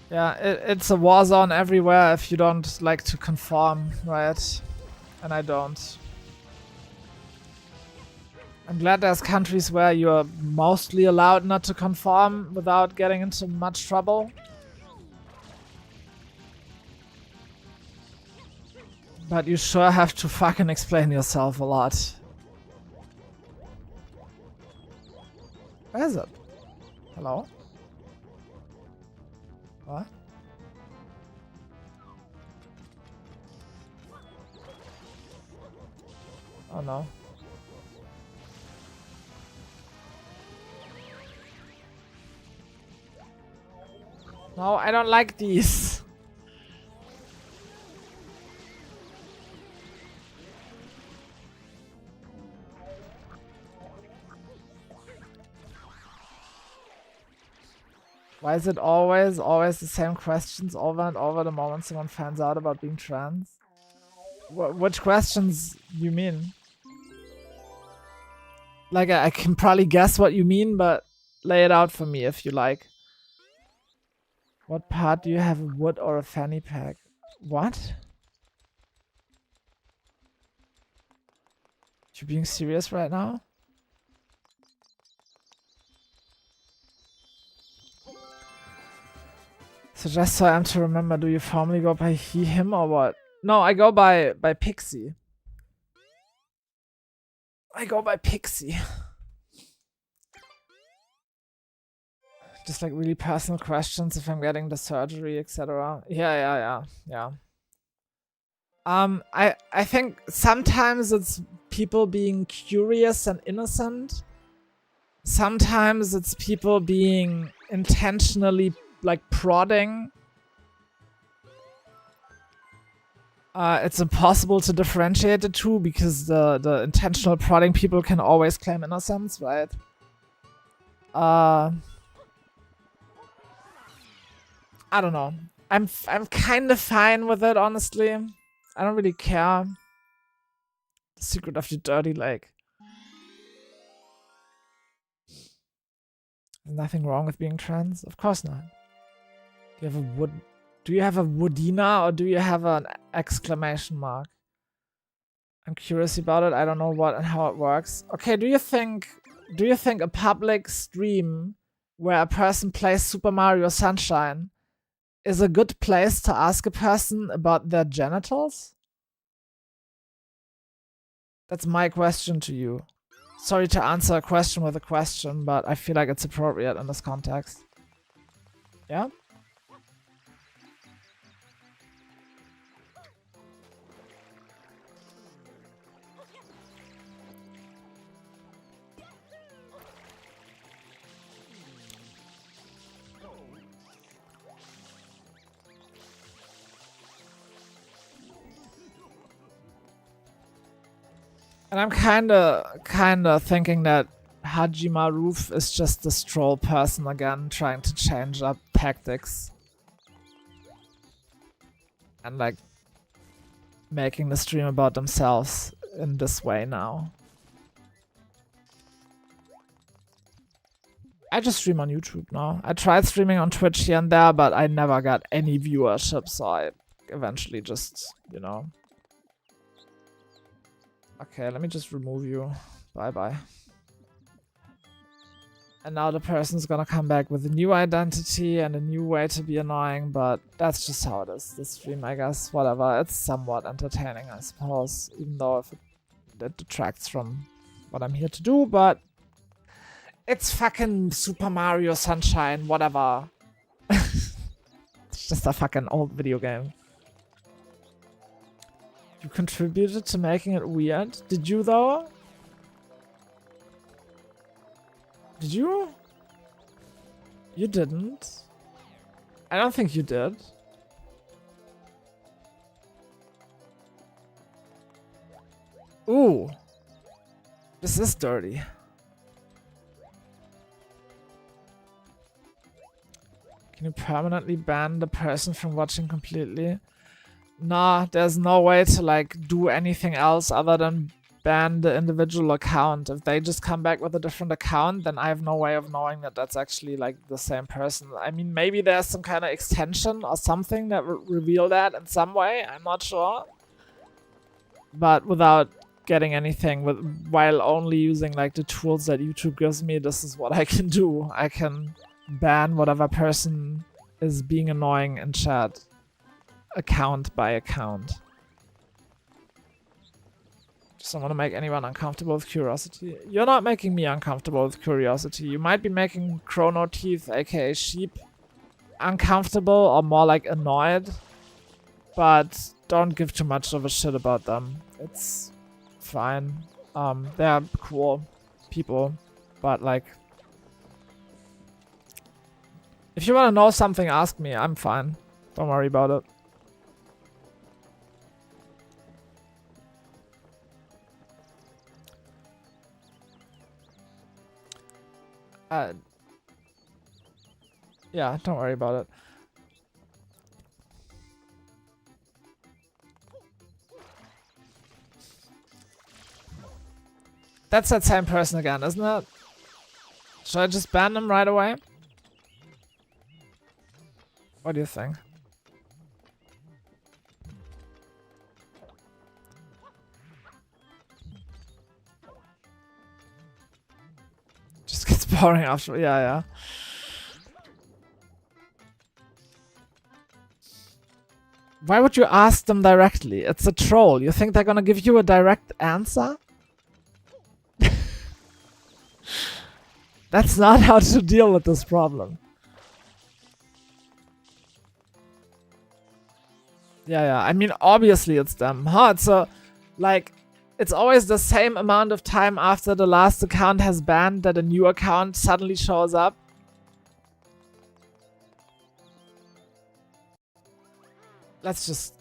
Yeah, it's a war zone everywhere if you don't like to conform, right? And I don't. I'm glad there's countries where you're mostly allowed not to conform without getting into much trouble. But you sure have to fucking explain yourself a lot. Where is it? Hello? What? Oh no. No, I don't like these. Why is it always the same questions over and over the moment someone finds out about being trans? Which questions you mean? Like, I can probably guess what you mean, but lay it out for me if you like. What part do you have, a wood or a fanny pack? What? You being serious right now? So just so I'm to remember, do you formally go by he, him, or what? No, I go by Pixie. I go by Pixie. Just like really personal questions if I'm getting the surgery, etc. Yeah. I think sometimes it's people being curious and innocent. Sometimes it's people being intentionally like prodding. It's impossible to differentiate the two because the intentional prodding people can always claim innocence, right? I don't know. I'm kind of fine with it, honestly. I don't really care. The secret of the dirty lake. There's nothing wrong with being trans? Of course not. Do you have a woodina or do you have an exclamation mark? I'm curious about it. I don't know what and how it works. Okay, do you think a public stream where a person plays Super Mario Sunshine is a good place to ask a person about their genitals? That's my question to you. Sorry to answer a question with a question, but I feel like it's appropriate in this context. Yeah? And I'm kinda thinking that Hajima Roof is just this troll person again, trying to change up tactics. And like, making the stream about themselves in this way now. I just stream on YouTube now. I tried streaming on Twitch here and there, but I never got any viewership, so I eventually just, you know. Okay, let me just remove you. Bye-bye. And now the person's gonna come back with a new identity and a new way to be annoying, but that's just how it is. This stream, I guess, whatever. It's somewhat entertaining, I suppose, even though if it detracts from what I'm here to do, but it's fucking Super Mario Sunshine, whatever. It's just a fucking old video game. You contributed to making it weird? Did you, though? Did you? You didn't. I don't think you did. Ooh. This is dirty. Can you permanently ban the person from watching completely? Nah, there's no way to like do anything else other than ban the individual account. If they just come back with a different account, then I have no way of knowing that that's actually like the same person. I mean, maybe there's some kind of extension or something that would reveal that in some way. I'm not sure. But without getting anything, while only using like the tools that YouTube gives me, this is what I can do. I can ban whatever person is being annoying in chat. Account by account. Just don't want to make anyone uncomfortable with curiosity. You're not making me uncomfortable with curiosity. You might be making Chrono Teeth, aka Sheep, uncomfortable or more like annoyed. But don't give too much of a shit about them. It's fine. They're cool people. But like, if you want to know something, ask me. I'm fine. Don't worry about it. Yeah, don't worry about it. That's that same person again, isn't it? Should I just ban them right away? What do you think? Just gets boring after. Yeah. Why would you ask them directly? It's a troll. You think they're gonna give you a direct answer? That's not how to deal with this problem. Yeah. I mean, obviously it's them. Huh? So, like, it's always the same amount of time after the last account has banned that a new account suddenly shows up. Let's just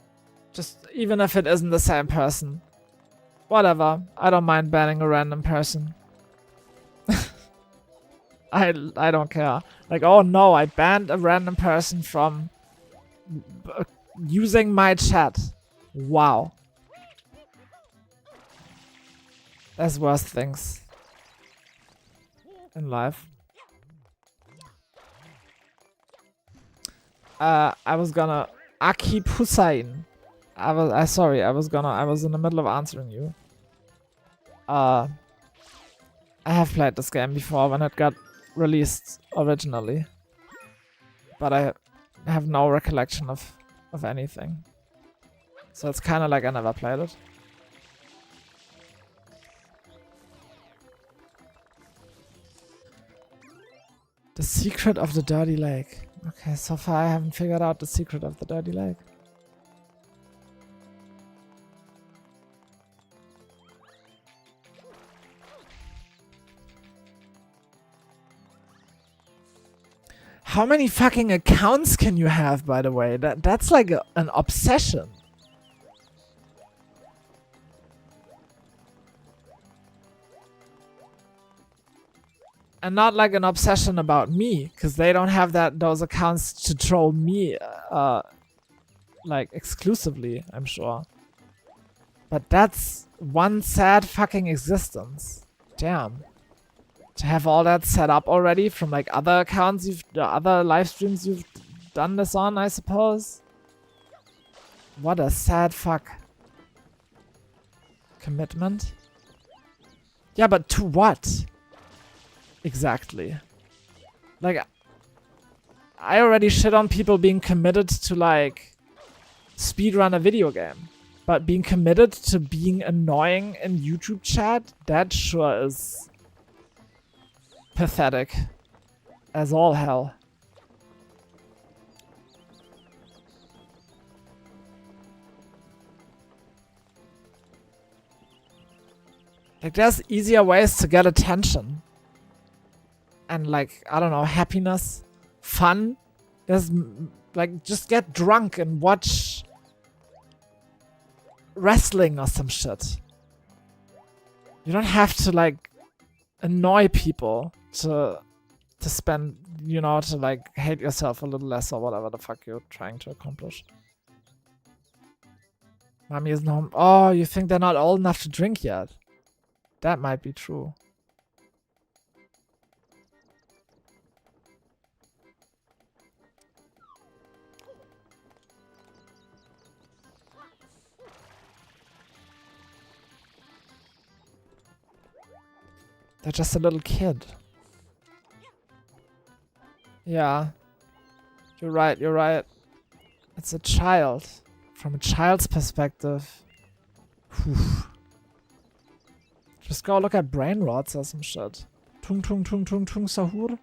even if it isn't the same person. Whatever. I don't mind banning a random person. I don't care. Like, oh no, I banned a random person from using my chat. Wow. There's worse things in life. I was gonna Akib Hussain. I was in the middle of answering you. I have played this game before when it got released originally, but I have no recollection of anything. So it's kind of like I never played it. The secret of the dirty lake. Okay, so far I haven't figured out the secret of the dirty lake. How many fucking accounts can you have, by the way? That's like an obsession. And not like an obsession about me, because they don't have those accounts to troll me, like exclusively, I'm sure. But that's one sad fucking existence. Damn. To have all that set up already from like other accounts, other live streams you've done this on, I suppose. What a sad fuck. Commitment? Yeah, but to what? Exactly. Like, I already shit on people being committed to like speedrun a video game. But being committed to being annoying in YouTube chat, that sure is pathetic as all hell. Like, there's easier ways to get attention. And like, I don't know, happiness, fun. There's like, just get drunk and watch wrestling or some shit. You don't have to like annoy people to spend, you know, to like hate yourself a little less or whatever the fuck you're trying to accomplish. Mommy isn't home. Oh, you think they're not old enough to drink yet? That might be true. They're just a little kid. Yeah. You're right. It's a child. From a child's perspective. Whew. Just go look at brain rots or some shit. Tung tung tung tung tung sahur.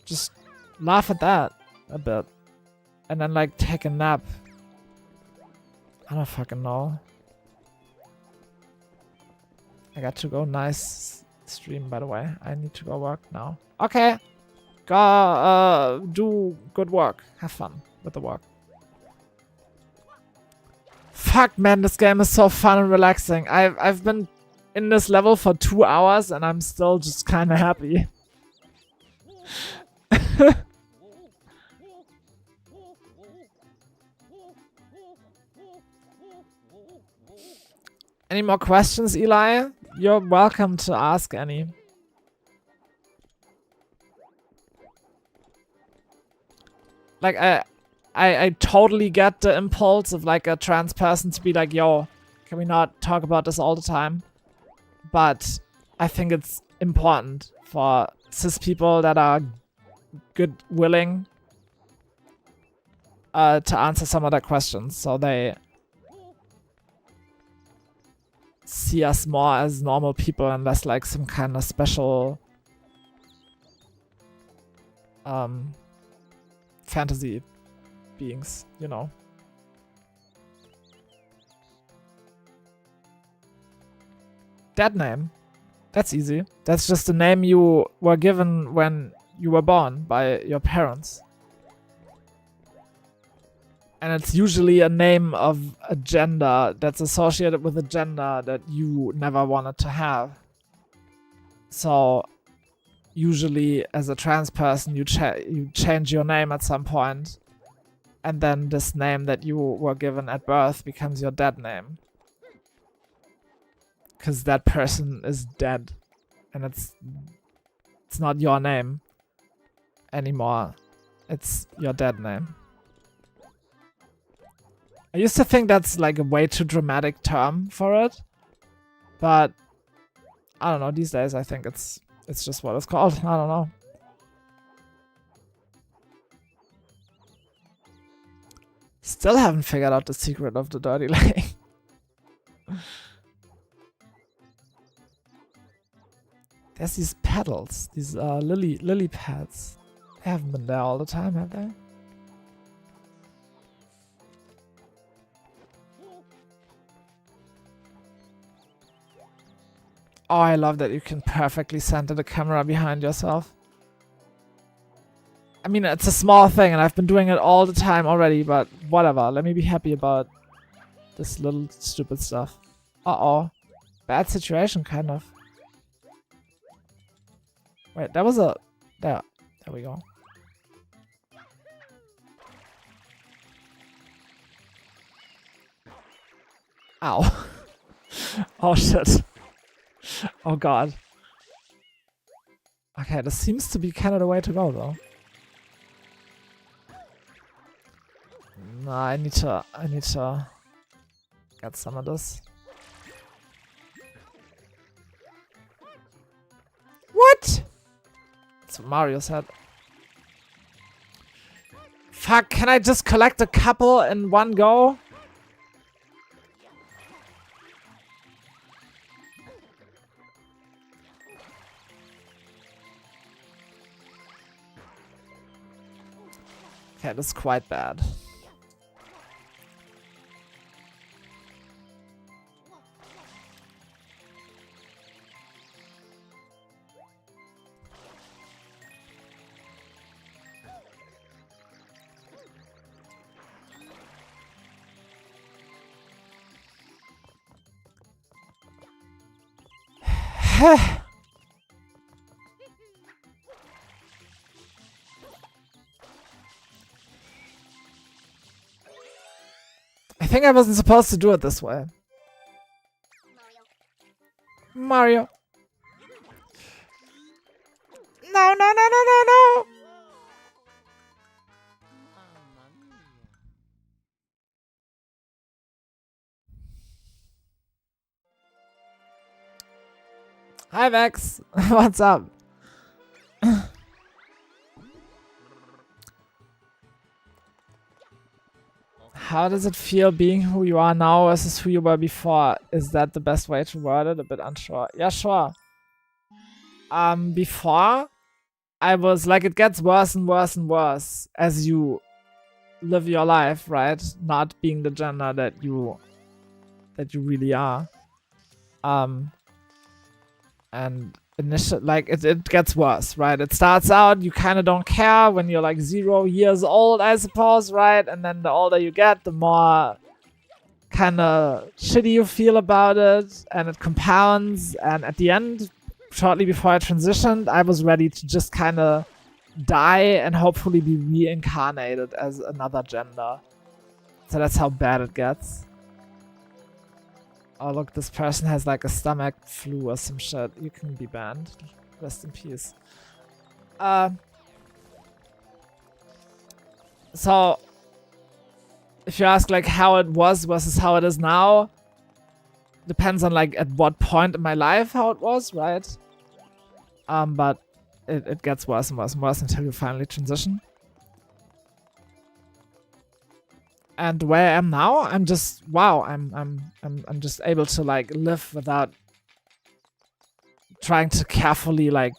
Just laugh at that a bit. And then like take a nap. I don't fucking know. I got to go. Nice stream, by the way. I need to go work now. Okay. Go do good work. Have fun with the work. Fuck man, this game is so fun and relaxing. I've been in this level for 2 hours and I'm still just kinda happy. Any more questions, Eli? You're welcome to ask any. Like, I totally get the impulse of like a trans person to be like, yo, can we not talk about this all the time? But I think it's important for cis people that are willing to answer some of their questions, so they see us more as normal people and less like some kind of special fantasy beings, you know. Dead name. That's easy. That's just the name you were given when you were born by your parents. And it's usually a name of a gender that's associated with a gender that you never wanted to have. So usually as a trans person you change your name at some point, and then this name that you were given at birth becomes your dead name. Because that person is dead and it's not your name anymore. It's your dead name. I used to think that's like a way too dramatic term for it, but I don't know, these days I think it's just what it's called. I don't know. Still haven't figured out the secret of the dirty leg. There's these pedals, these lily pads. They haven't been there all the time, have they? Oh, I love that you can perfectly center the camera behind yourself. I mean, it's a small thing and I've been doing it all the time already, but whatever. Let me be happy about this little stupid stuff. Uh-oh. Bad situation, kind of. Wait, that was a... There we go. Ow. Oh, shit. Oh, God. Okay, this seems to be kind of the way to go, though. Nah, I need to get some of this. What? That's what Mario said. Fuck, can I just collect a couple in one go? Okay, that's quite bad. I think I wasn't supposed to do it this way. Mario. No, no, no, no, no, no! Hi, Vex. What's up? How does it feel being who you are now versus who you were before? Is that the best way to word it? A bit unsure. Yeah, sure. Before, I was like, it gets worse and worse and worse as you live your life, right? Not being the gender that you really are. And initially, like, it gets worse, right? It starts out, you kind of don't care when you're like 0 years old, I suppose, right? And then the older you get, the more kind of shitty you feel about it, and it compounds. And at the end, shortly before I transitioned, I was ready to just kind of die and hopefully be reincarnated as another gender. So that's how bad it gets. Oh look, this person has like a stomach flu or some shit. You can be banned. Rest in peace. So, if you ask like how it was versus how it is now, depends on like at what point in my life how it was, right? But it gets worse and worse and worse until you finally transition. And where I am now, I'm just wow. I'm just able to like live without trying to carefully like,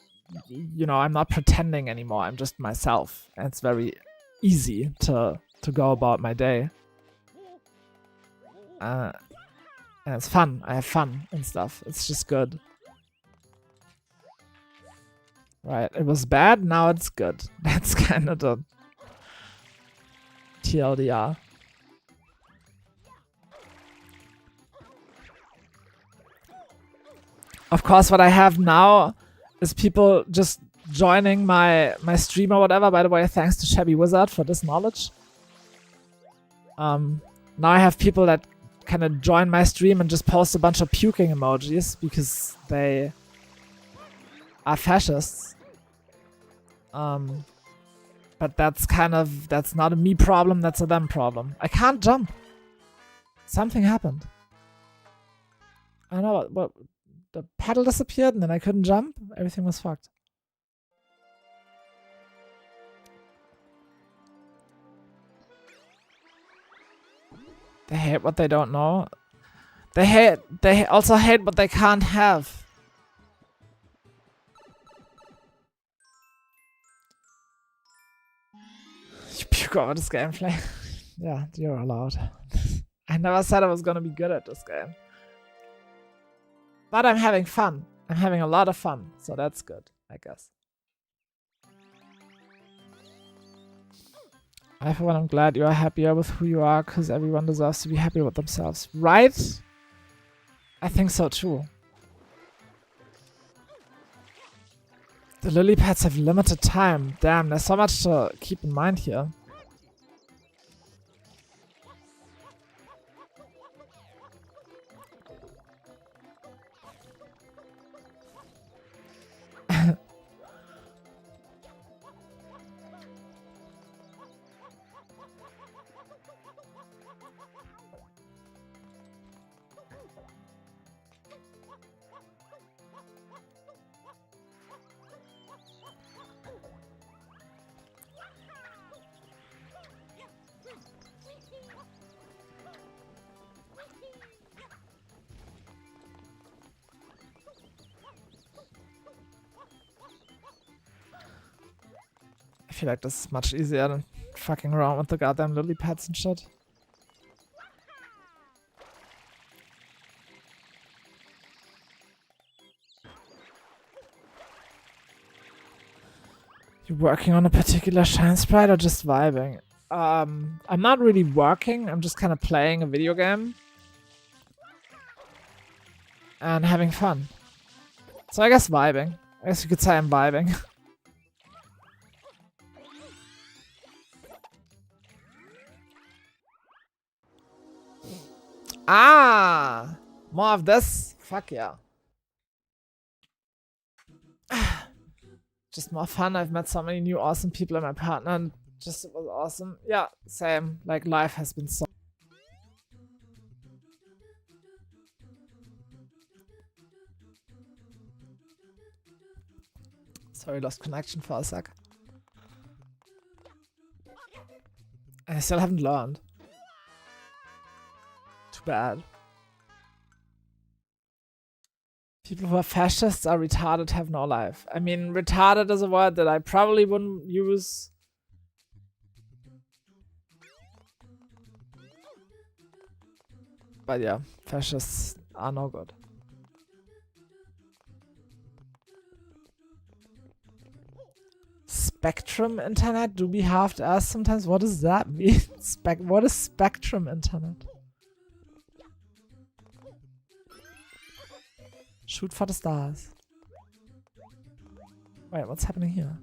you know, I'm not pretending anymore. I'm just myself, and it's very easy to go about my day. And it's fun. I have fun and stuff. It's just good. Right, it was bad, now it's good. That's kind of the TLDR. Of course, what I have now is people just joining my stream or whatever. By the way, thanks to Shabby Wizard for this knowledge. Now I have people that kind of join my stream and just post a bunch of puking emojis because they are fascists. But that's not a me problem, that's a them problem. I can't jump. Something happened. I don't know what the paddle disappeared and then I couldn't jump. Everything was fucked. They hate what they don't know. They also hate what they can't have. You puke over this gameplay. Yeah, you're allowed. I never said I was gonna be good at this game. But I'm having fun. I'm having a lot of fun, so that's good, I guess. I, for one, I'm glad you are happier with who you are, because everyone deserves to be happy with themselves. Right? I think so too. The lily pads have limited time. Damn, there's so much to keep in mind here. I feel like this is much easier than fucking around with the goddamn lily pads and shit. You working on a particular shine sprite or just vibing? I'm not really working, I'm just kind of playing a video game. And having fun. So I guess vibing. I guess you could say I'm vibing. Ah! More of this? Fuck yeah. Just more fun. I've met so many new awesome people and my partner and just it was awesome. Yeah, same. Like life has been so... Sorry, lost connection for a sec. I still haven't learned. too bad. People who are fascists are retarded, have no life. I mean, retarded is a word that I probably wouldn't use. But yeah, fascists are no good. Spectrum internet? Do we have to ask sometimes? What does that mean? What is spectrum internet? Shoot for the stars. Wait, what's happening here?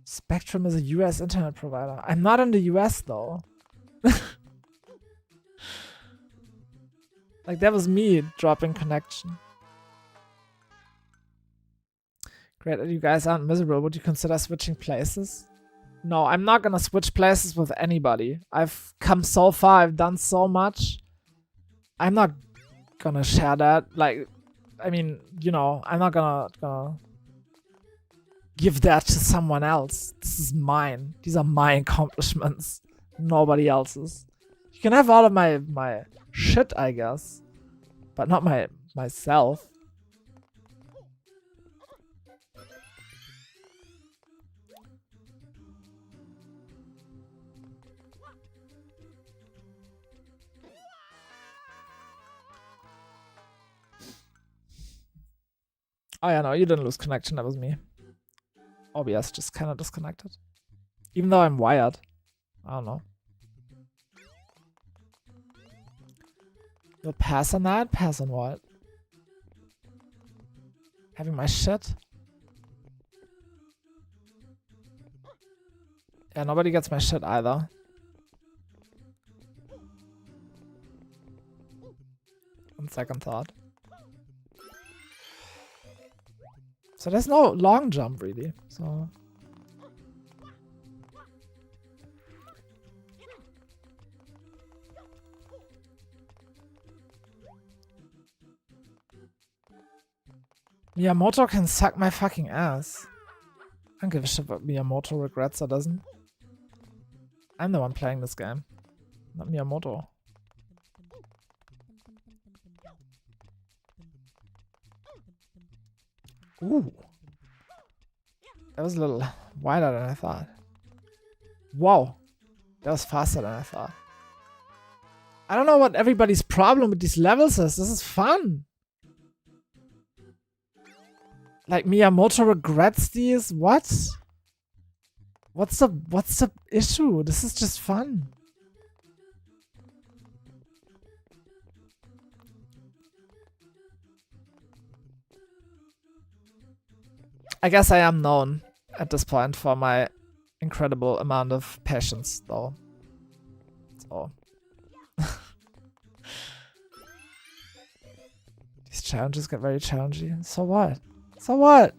Spectrum is a US internet provider. I'm not in the US though. Like, that was me dropping connection. Great, you guys aren't miserable. Would you consider switching places? No, I'm not gonna switch places with anybody. I've come so far, I've done so much. I'm not gonna share that. Like, I mean, you know, I'm not gonna give that to someone else. This is mine. These are my accomplishments. Nobody else's. You can have all of my shit, I guess. But not myself. Oh yeah, no, you didn't lose connection, that was me. OBS just kinda disconnected. Even though I'm wired. I don't know. You'll pass on that? Pass on what? Having my shit? Yeah, nobody gets my shit either. On second thought. So there's no long jump really, so... Miyamoto can suck my fucking ass. I don't give a shit what Miyamoto regrets or doesn't. I'm the one playing this game, not Miyamoto. Ooh. That was a little wider than I thought. Whoa. That was faster than I thought. I don't know what everybody's problem with these levels is. This is fun. Like, Miyamoto regrets these? What? What's the issue? This is just fun. I guess I am known at this point for my incredible amount of patience, though. So. These challenges get very challenging. So what? So what?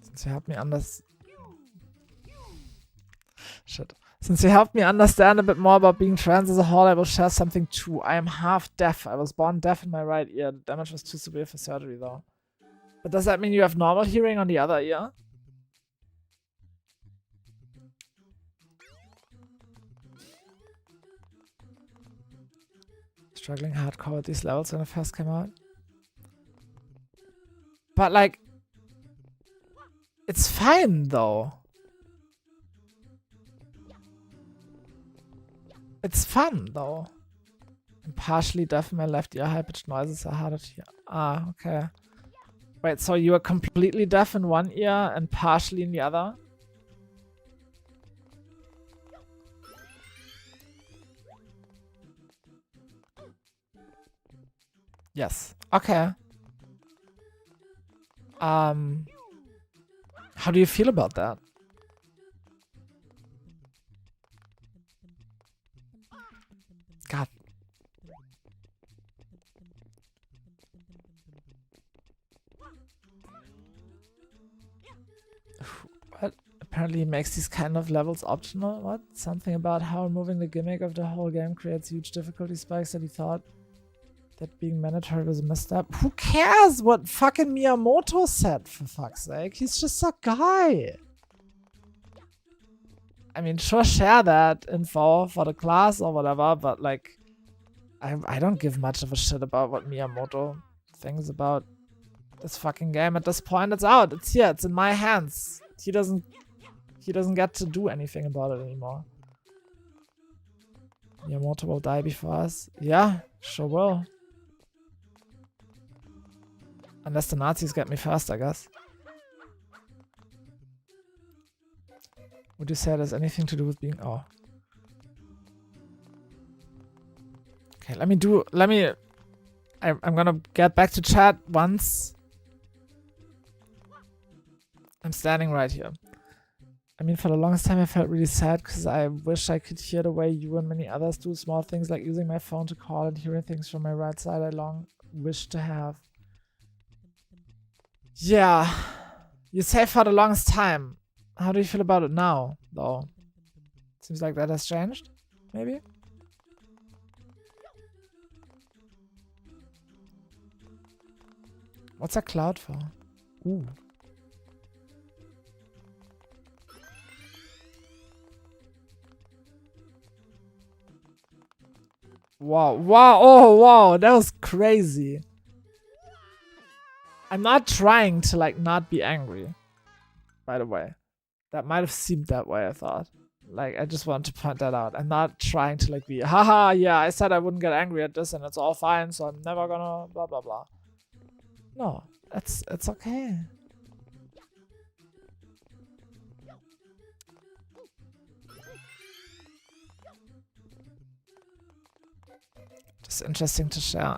Since you helped me Since you helped me understand a bit more about being trans as a whole, I will share something too. I am half deaf. I was born deaf in my right ear. The damage was too severe for surgery though. But does that mean you have normal hearing on the other ear? Struggling hardcore with these levels when it first came out. But like, it's fine though. It's fun though. I'm partially deaf in my left ear. High-pitched noises are harder to hear. Ah, okay. Wait, so you are completely deaf in one ear and partially in the other? Yes. Okay. How do you feel about that? God. Apparently he makes these kind of levels optional. What? Something about how removing the gimmick of the whole game creates huge difficulty spikes that he thought that being mandatory was a misstep. Who cares what fucking Miyamoto said, for fuck's sake? He's just a guy. I mean, sure, share that info for the class or whatever, but like, I don't give much of a shit about what Miyamoto thinks about this fucking game. At this point, it's out. It's here. It's in my hands. He doesn't get to do anything about it anymore. Miyamoto will die before us. Yeah, sure will. Unless the Nazis get me first, I guess. Would you say it has anything to do with being... Oh. Okay, I'm gonna get back to chat once. I'm standing right here. I mean, for the longest time I felt really sad because I wish I could hear the way you and many others do small things like using my phone to call and hearing things from my right side I long wish to have. Yeah. You say for the longest time. How do you feel about it now, though? Seems like that has changed, maybe? What's a cloud for? Ooh. Wow, wow, oh wow, that was crazy. I'm not trying to like not be angry, by the way. That might have seemed that way, I thought. Like, I just wanted to point that out. I'm not trying to like be, haha, yeah, I said I wouldn't get angry at this and it's all fine, so I'm never gonna blah blah blah. No, it's okay. Just interesting to share.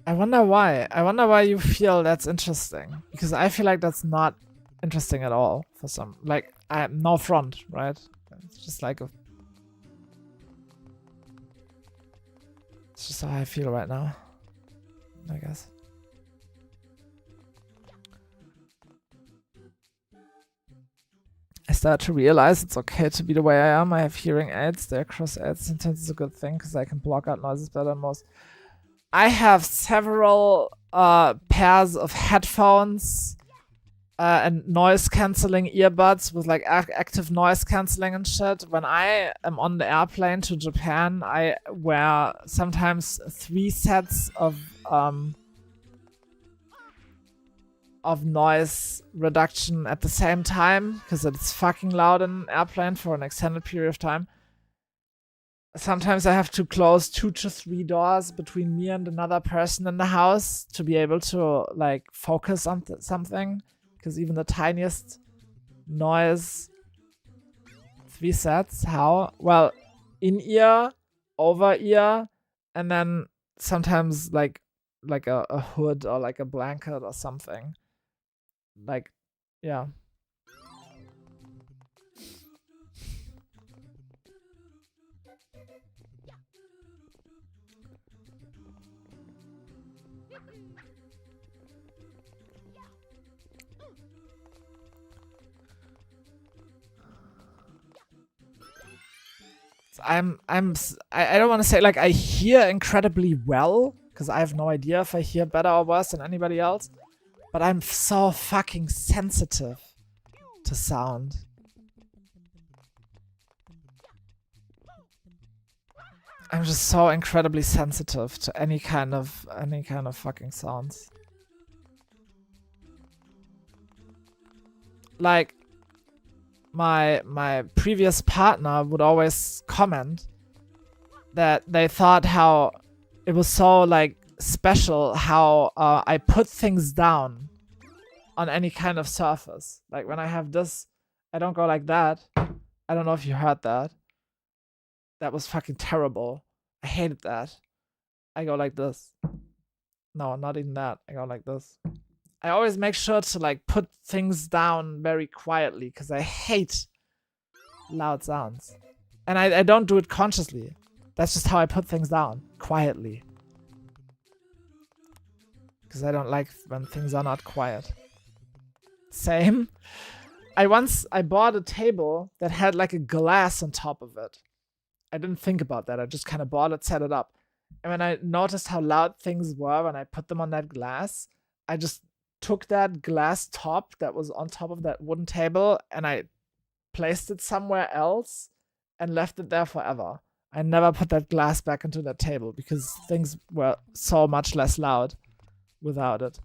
I wonder why. I wonder why you feel that's interesting. Because I feel like that's not interesting at all for some. Like, no front, right? It's just like a... It's just how I feel right now, I guess. I start to realize it's okay to be the way I am. I have hearing aids. They're cross aids. Sometimes it's a good thing because I can block out noises better than most. I have several pairs of headphones and noise cancelling earbuds with like active noise cancelling and shit. When I am on the airplane to Japan, I wear sometimes 3 sets of noise reduction at the same time because it's fucking loud in an airplane for an extended period of time. Sometimes I have to close 2 to 3 doors between me and another person in the house to be able to like focus on something, because even the tiniest noise. 3 sets. How? Well, in ear, over ear, and then sometimes like a hood or like a blanket or something. Like, yeah. I don't want to say like I hear incredibly well, because I have no idea if I hear better or worse than anybody else, but I'm so fucking sensitive to sound. I'm just so incredibly sensitive to any kind of fucking sounds. Like, my previous partner would always comment that they thought how it was so like special how I put things down on any kind of surface. Like when I have this, I don't go like that. I don't know if you heard that. That was fucking terrible. I hated that. I go like this. No, not even that. I go like this. I always make sure to like put things down very quietly because I hate loud sounds. And I don't do it consciously. That's just how I put things down. Quietly. Because I don't like when things are not quiet. Same. I bought a table that had like a glass on top of it. I didn't think about that. I just kind of bought it, set it up. And when I noticed how loud things were when I put them on that glass, I just took that glass top that was on top of that wooden table and I placed it somewhere else and left it there forever. I never put that glass back into that table because things were so much less loud without it.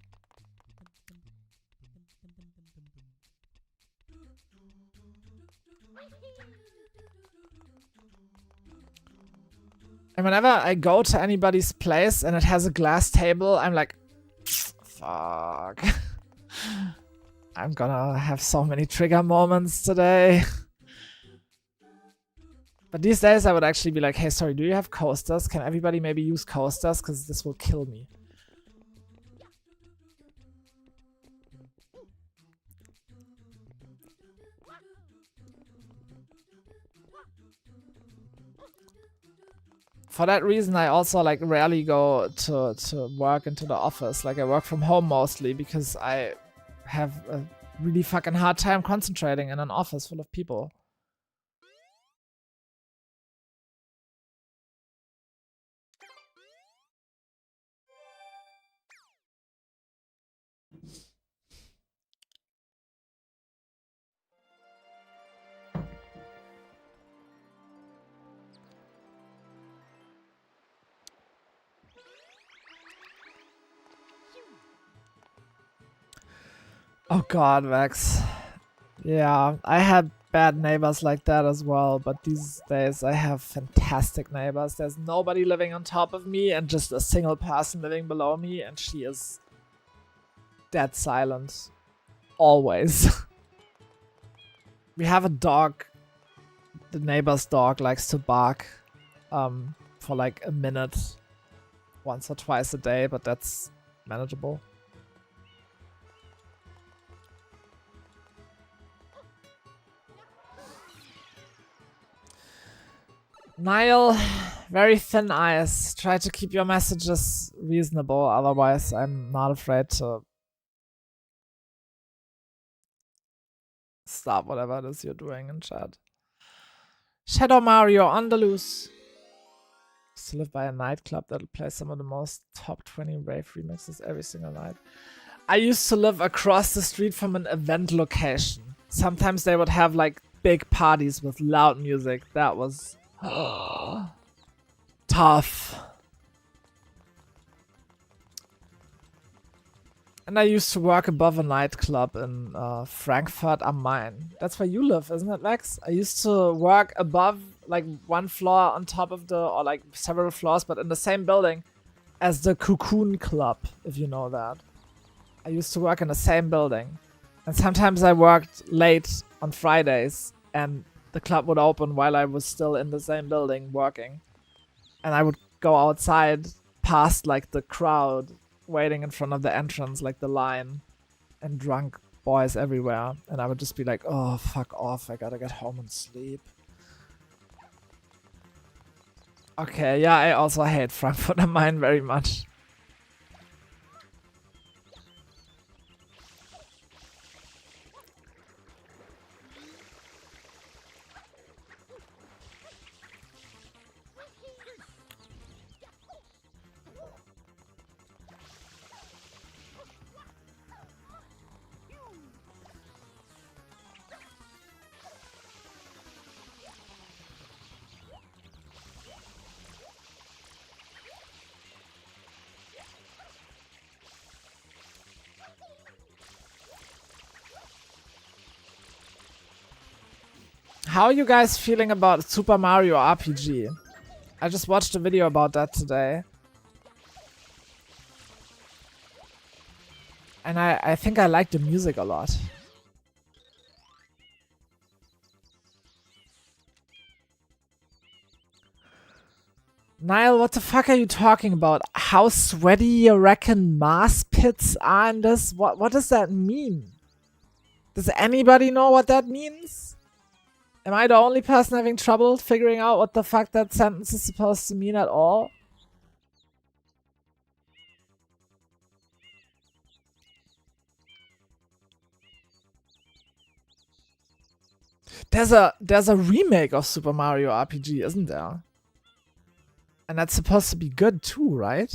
And whenever I go to anybody's place and it has a glass table, I'm like, fuck. I'm gonna have so many trigger moments today. But these days I would actually be like, hey, sorry, do you have coasters? Can everybody maybe use coasters? Because this will kill me. For that reason, I also like rarely go to work into the office. Like I work from home mostly because I have a really fucking hard time concentrating in an office full of people. Oh god, Vex. Yeah, I had bad neighbors like that as well, but these days I have fantastic neighbors. There's nobody living on top of me and just a single person living below me, and she is dead silent. Always. We have a dog. The neighbor's dog likes to bark for like a minute once or twice a day, but that's manageable. Niall, very thin ice. Try to keep your messages reasonable, otherwise I'm not afraid to stop whatever it is you're doing in chat. Shadow Mario on the loose. Used to live by a nightclub that'll play some of the most top 20 rave remixes every single night. I used to live across the street from an event location. Sometimes they would have like big parties with loud music. That was tough. And I used to work above a nightclub in Frankfurt am Main. That's where you live, isn't it, Lex? I used to work above, like one floor on top of or like several floors, but in the same building as the Cocoon Club, if you know that. I used to work in the same building. And sometimes I worked late on Fridays and the club would open while I was still in the same building working. And I would go outside past like the crowd waiting in front of the entrance, like the line, and drunk boys everywhere. And I would just be like, oh, fuck off. I gotta get home and sleep. Okay, yeah, I also hate Frankfurt am Main very much. How are you guys feeling about Super Mario RPG? I just watched a video about that today. And I think I like the music a lot. Niall, what the fuck are you talking about? How sweaty you reckon Mars pits are in this? What does that mean? Does anybody know what that means? Am I the only person having trouble figuring out what the fuck that sentence is supposed to mean at all? There's a remake of Super Mario RPG, isn't there? And that's supposed to be good too, right?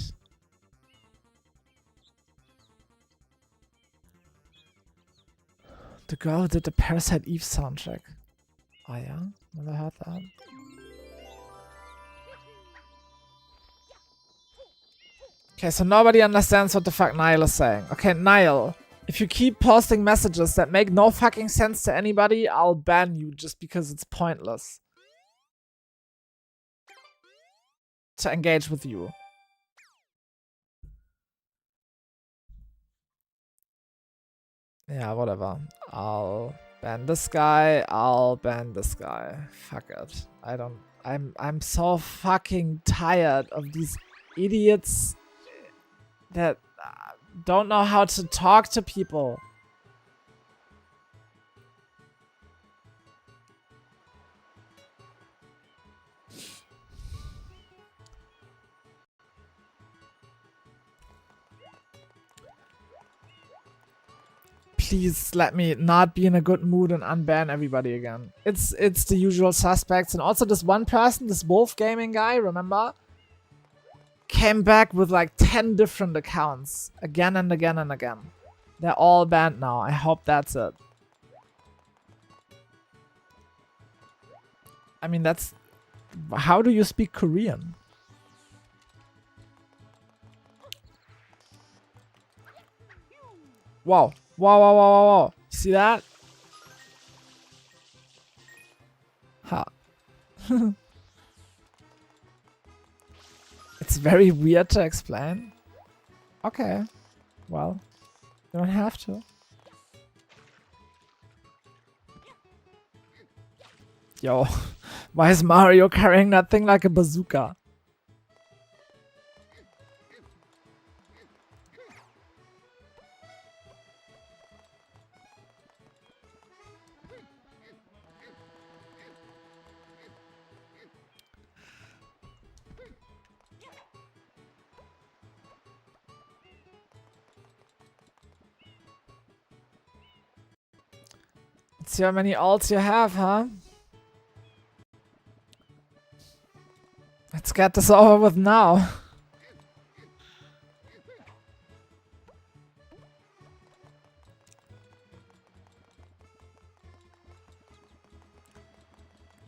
The girl who did the Parasite Eve soundtrack. Oh yeah? Never heard that. Okay, so nobody understands what the fuck Niall is saying. Okay, Niall, if you keep posting messages that make no fucking sense to anybody, I'll ban you just because it's pointless to engage with you. Yeah, whatever. I'll ban this guy. I'll ban this guy. Fuck it. I'm so fucking tired of these idiots that don't know how to talk to people. Please let me not be in a good mood and unban everybody again. It's the usual suspects, and also this one person, this Wolf Gaming guy, remember? Came back with like 10 different accounts again and again and again. They're all banned now. I hope that's it. I mean, that's... How do you speak Korean? Wow. Wow, wow, wow, wow, wow. See that? Ha. It's very weird to explain. Okay. Well, you don't have to. Yo, why is Mario carrying that thing like a bazooka? Let's see how many ults you have, huh? Let's get this over with now.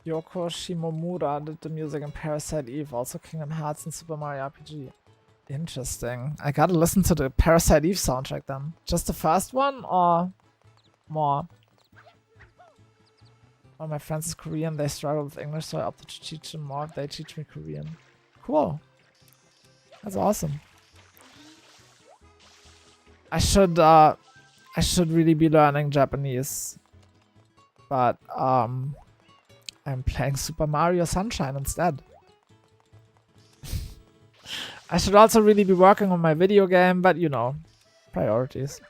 Yoko Shimomura did the music in Parasite Eve, also Kingdom Hearts and Super Mario RPG. Interesting. I gotta listen to the Parasite Eve soundtrack then. Just the first one or more? One of my friends is Korean, they struggle with English, so I opted to teach them more if they teach me Korean. Cool. That's awesome. I should really be learning Japanese. But I'm playing Super Mario Sunshine instead. I should also really be working on my video game, but you know, priorities.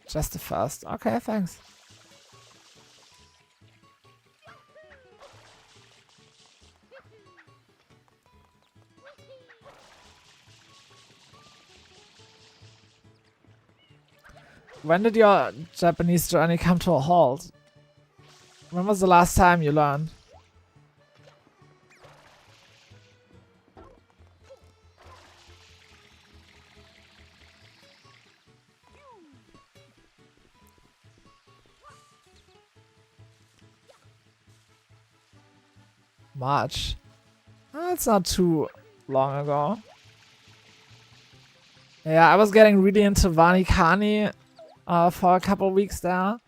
Just the first. Okay, thanks. When did your Japanese journey come to a halt? When was the last time you learned? March. That's not too long ago. Yeah, I was getting really into Vani Kani for a couple weeks there.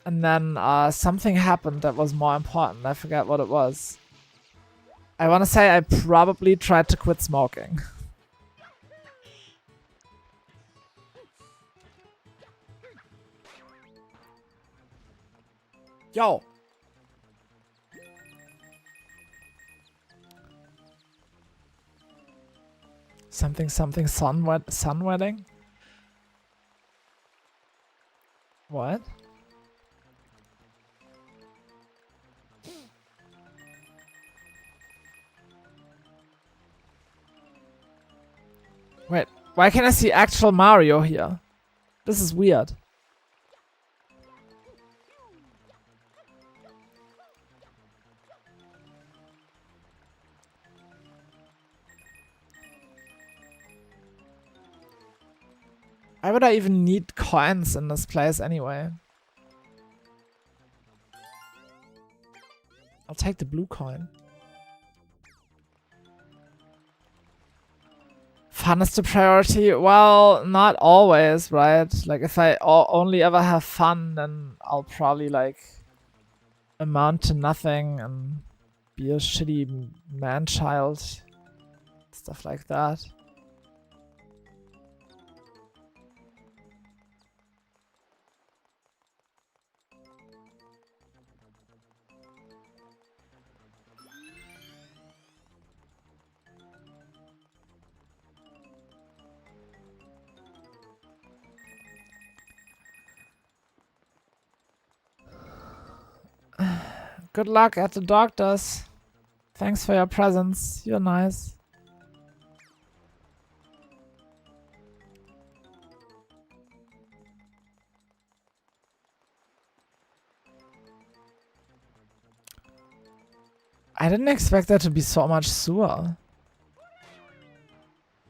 And then something happened that was more important. I forget what it was. I want to say I probably tried to quit smoking. Yo! Something sun wedding? What? Why can't I see actual Mario here? This is weird. Why would I even need coins in this place anyway? I'll take the blue coin. Fun is the priority. Well, not always, right? Like, if I only ever have fun, then I'll probably, like, amount to nothing and be a shitty man-child. Stuff like that. Good luck at the doctors. Thanks for your presence. You're nice. I didn't expect there to be so much sewer.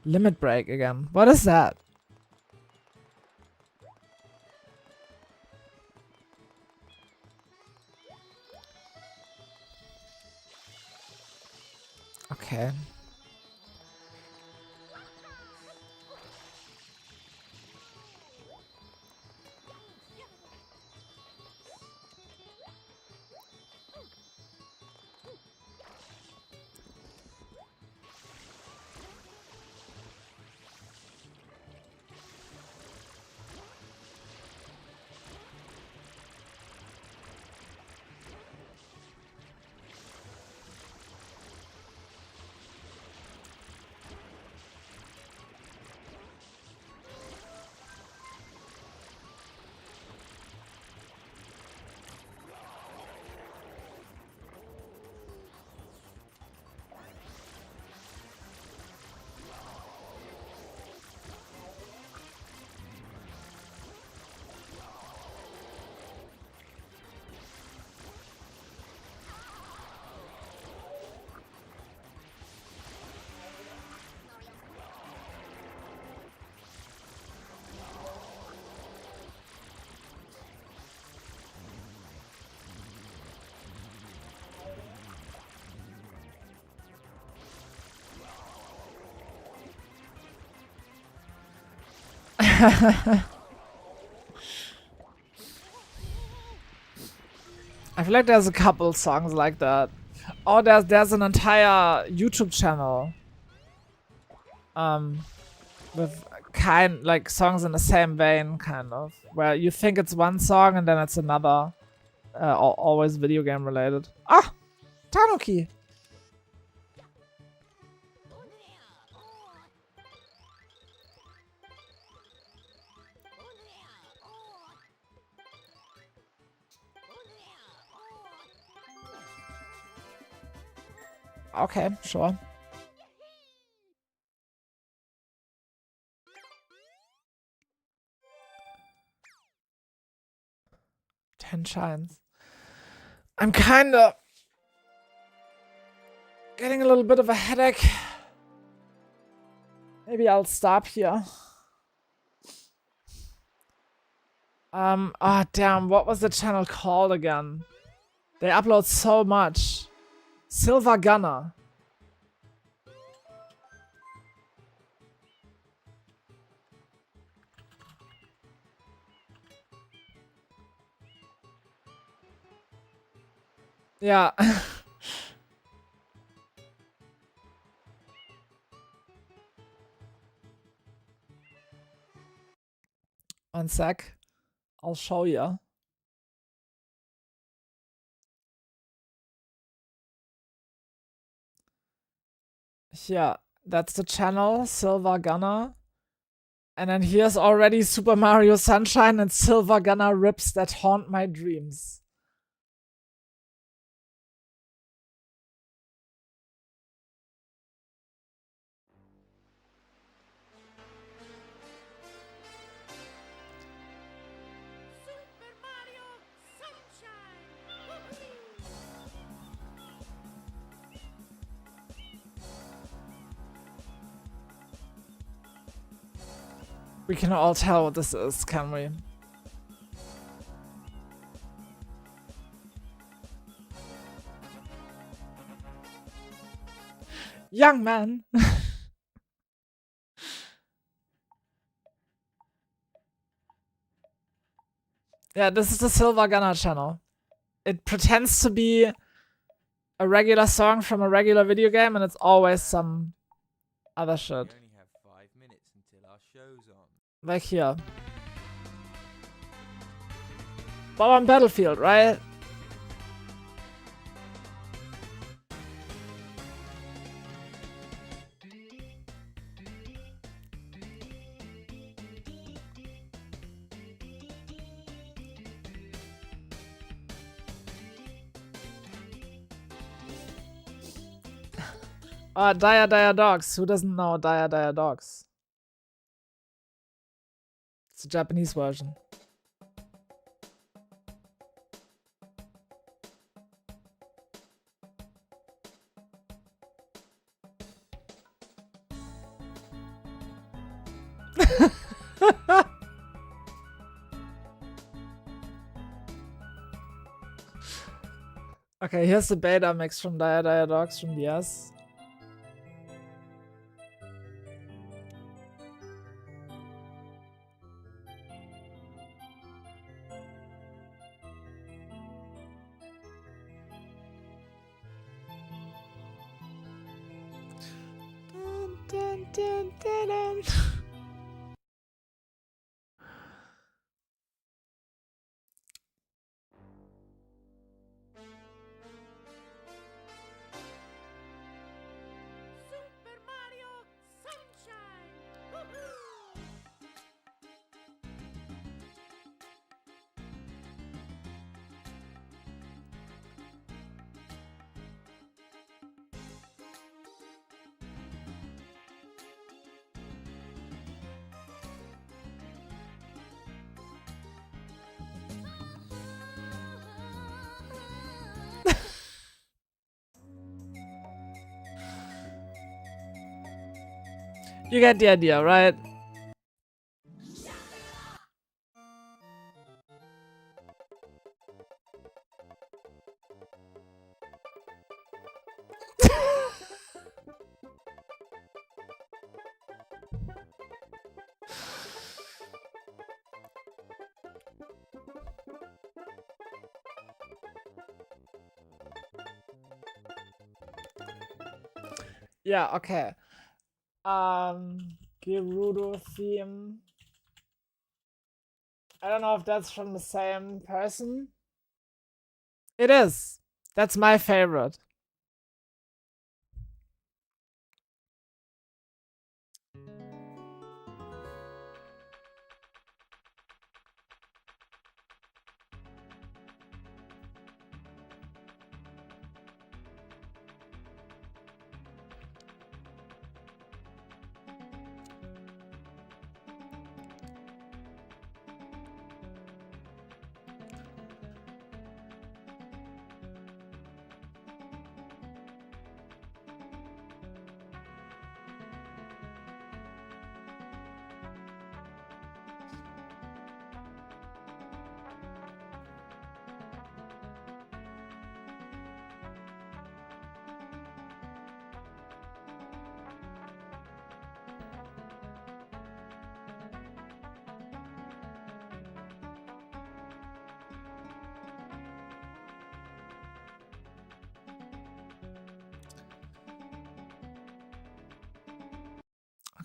Limit break again. What is that? Okay. I feel like there's a couple songs like that. Oh, there's an entire YouTube channel. With like songs in the same vein, kind of. Where you think it's one song and then it's another. Always video game related. Ah! Tanuki! Okay, sure. Ten shines. I'm kinda getting a little bit of a headache. Maybe I'll stop here. Ah, damn, what was the channel called again? They upload so much. Silver Gunner. Yeah. 1 sec. I'll show you. Here, that's the channel, Silver Gunner. And then here's already Super Mario Sunshine and Silver Gunner rips that haunt my dreams. We can all tell what this is, can we? Young man. Yeah, this is the Silver Gunner channel. It pretends to be a regular song from a regular video game, and it's always some other shit. We only have 5 minutes until our show's on. Like here. But on Battlefield, right? Dire Dire Dogs. Who doesn't know Dire Dire Dogs? It's a Japanese version. Okay, here's the beta mix from Dire Dire Dogs from DS. Dun, dun, dun, dun. Super Mario Sunshine! Woohoo! You get the idea, right? Yeah, okay. Gerudo theme. I don't know if that's from the same person. It is. That's my favorite.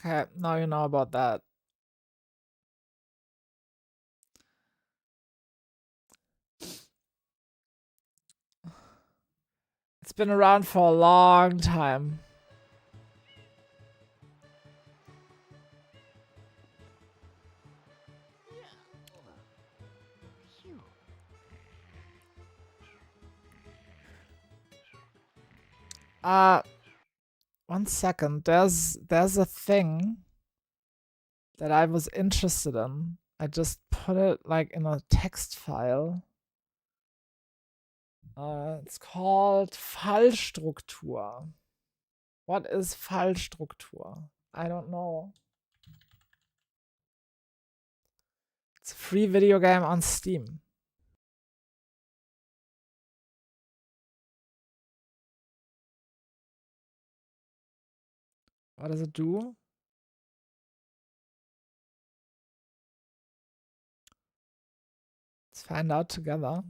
Okay, now you know about that. It's been around for a long time. One second. There's a thing that I was interested in. I just put it like in a text file. It's called Fallstruktur. What is Fallstruktur? I don't know. It's a free video game on Steam. What does it do? Let's find out together.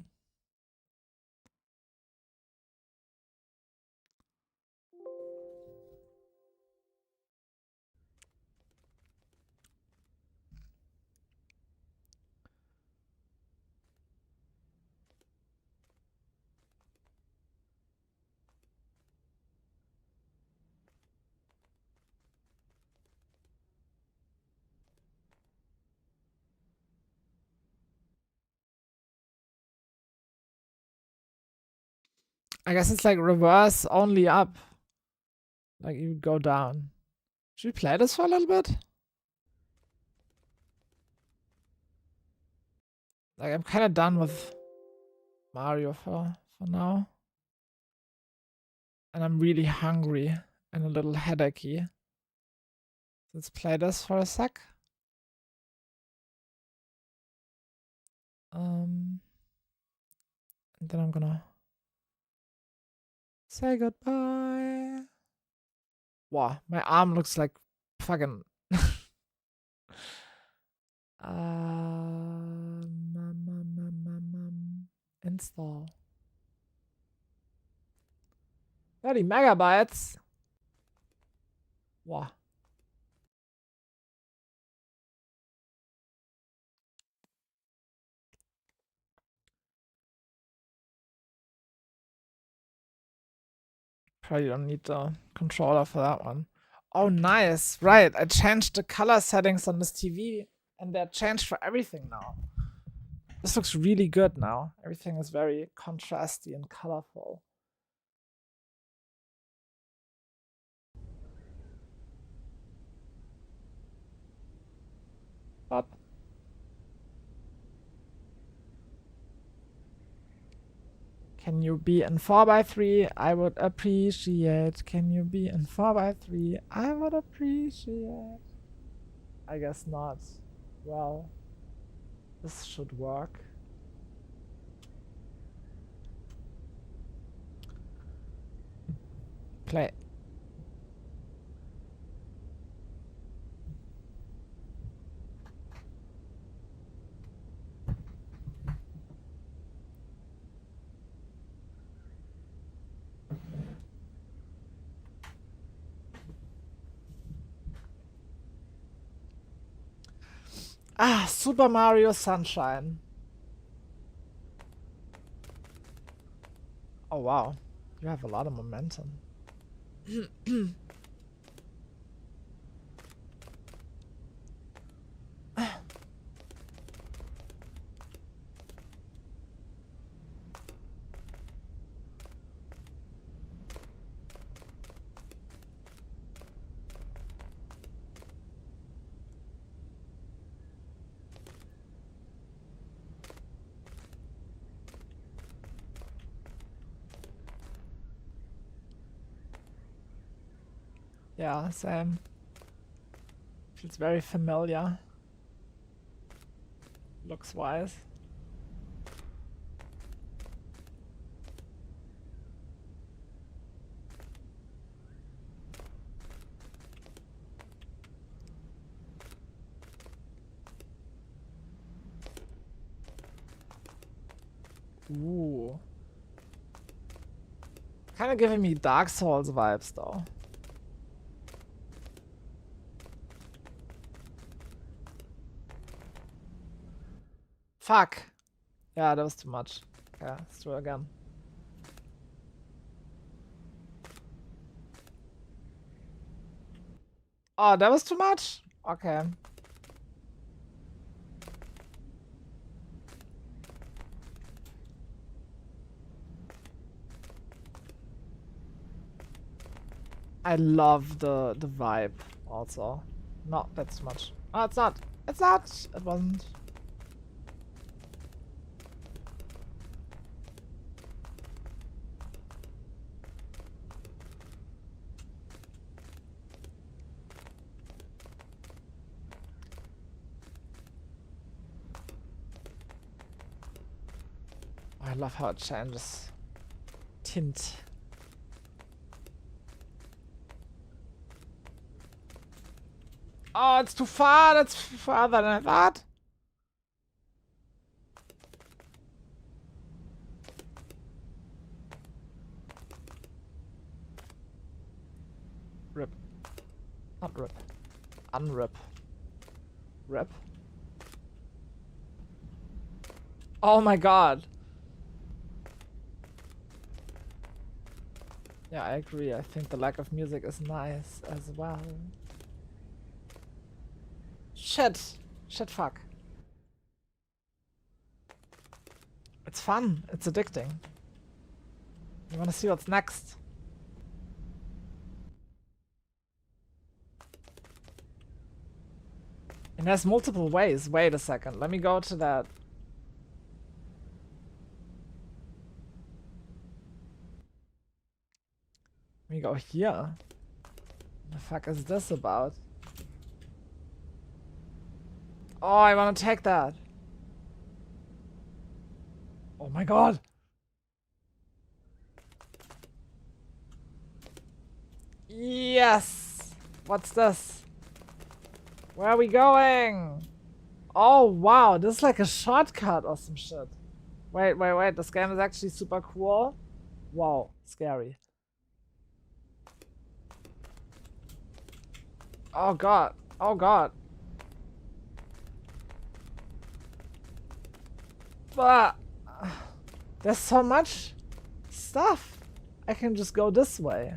I guess it's like reverse only up. Like you go down. Should we play this for a little bit? Like I'm kind of done with Mario for now. And I'm really hungry and a little headachy. Let's play this for a sec. And then I'm gonna say goodbye. Wow, my arm looks like fucking install 30 megabytes. Wow. Probably don't need the controller for that one. Oh, nice. Right, I changed the color settings on this TV and they're changed for everything now. This looks really good now. Everything is very contrasty and colorful. But can you be in 4x3? I would appreciate. Can you be in 4x3? I would appreciate. I guess not. Well, this should work. Play. Ah, Super Mario Sunshine. Oh wow, you have a lot of momentum. Yeah, same. Feels very familiar. Looks wise. Ooh. Kind of giving me Dark Souls vibes though. Fuck. Yeah, that was too much. Yeah, let's do it again. Oh, that was too much? Okay. I love the vibe also. Not that much. Oh, it's not. It's not. It wasn't. I love how it changes tint. Oh, it's too far. That's farther than I thought. Rip. Not rip. Unrip. Rip. Oh my god. Yeah, I agree. I think the lack of music is nice as well. Shit. Shit, fuck. It's fun. It's addicting. You wanna see what's next? And there's multiple ways. Wait a second. Let me go to that. Let me go here. What the fuck is this about? Oh, I want to take that. Oh my god. Yes. What's this? Where are we going? Oh wow, this is like a shortcut or some shit. Wait, wait, wait. This game is actually super cool. Wow, scary. Oh god. Oh god. But there's so much stuff. I can just go this way.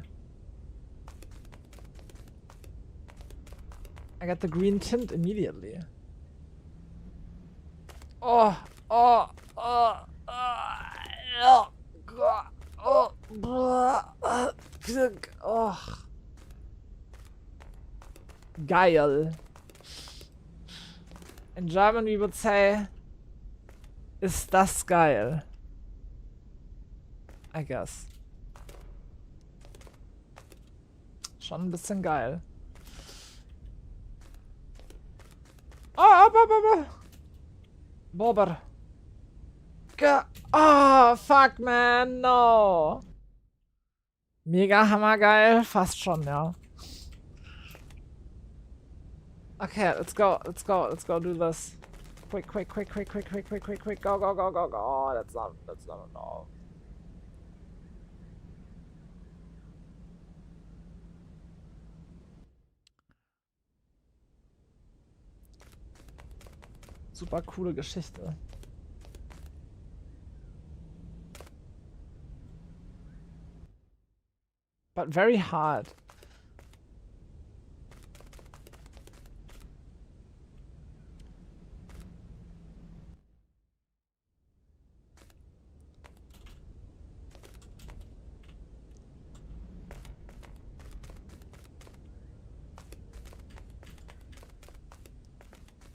I got the green tint immediately. Oh, oh, oh, oh, god, oh, oh. Geil. In German we would say, ist das geil? I guess. Schon ein bisschen geil. Oh, Bobber. Oh, fuck, man, no. Mega hammergeil, fast schon, ja. Okay, let's go do this. Quick, quick, quick, quick, quick, quick, quick, quick, quick, go, go, go, go, go. Oh, that's not enough. Super coole Geschichte. But very hard.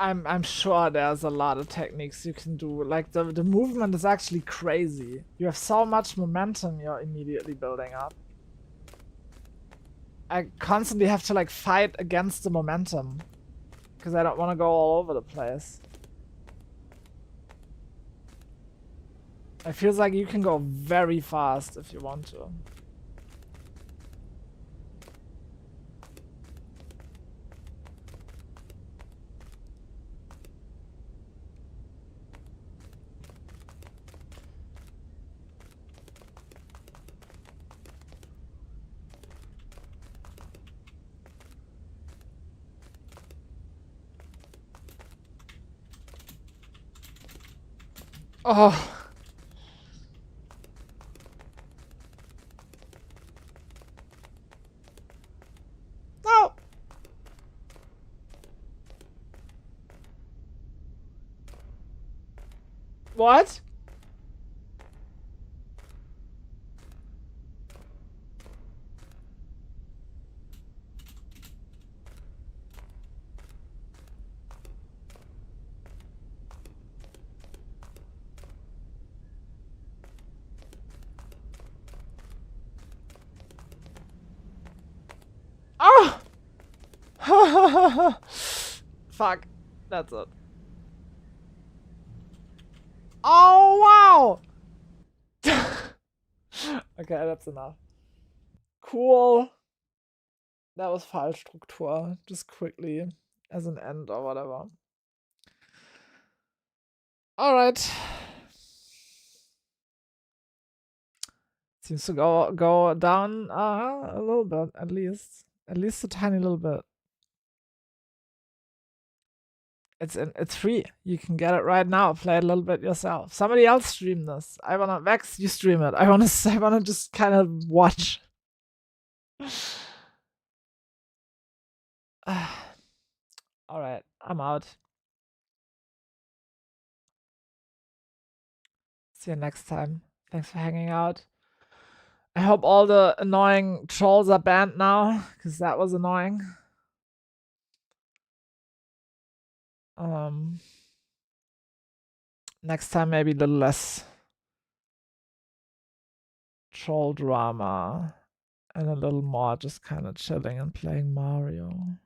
I'm sure there's a lot of techniques you can do. Like the movement is actually crazy. You have so much momentum you're immediately building up. I constantly have to like fight against the momentum because I don't want to go all over the place. It feels like you can go very fast if you want to. Oh. No. What? Oh! Fuck. That's it. Oh, wow! Okay, that's enough. Cool. That was Fallstruktur. Just quickly as an end or whatever. Alright. Seems to go down a little bit, at least. At least a tiny little bit. It's free. You can get it right now. Play it a little bit yourself. Somebody else stream this. I wanna Vex, you stream it. I wanna just kind of watch. Alright, I'm out. See you next time. Thanks for hanging out. I hope all the annoying trolls are banned now, because that was annoying. Next time maybe a little less troll drama and a little more just kind of chilling and playing Mario.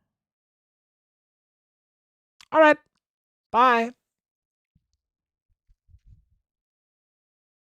Alright, bye.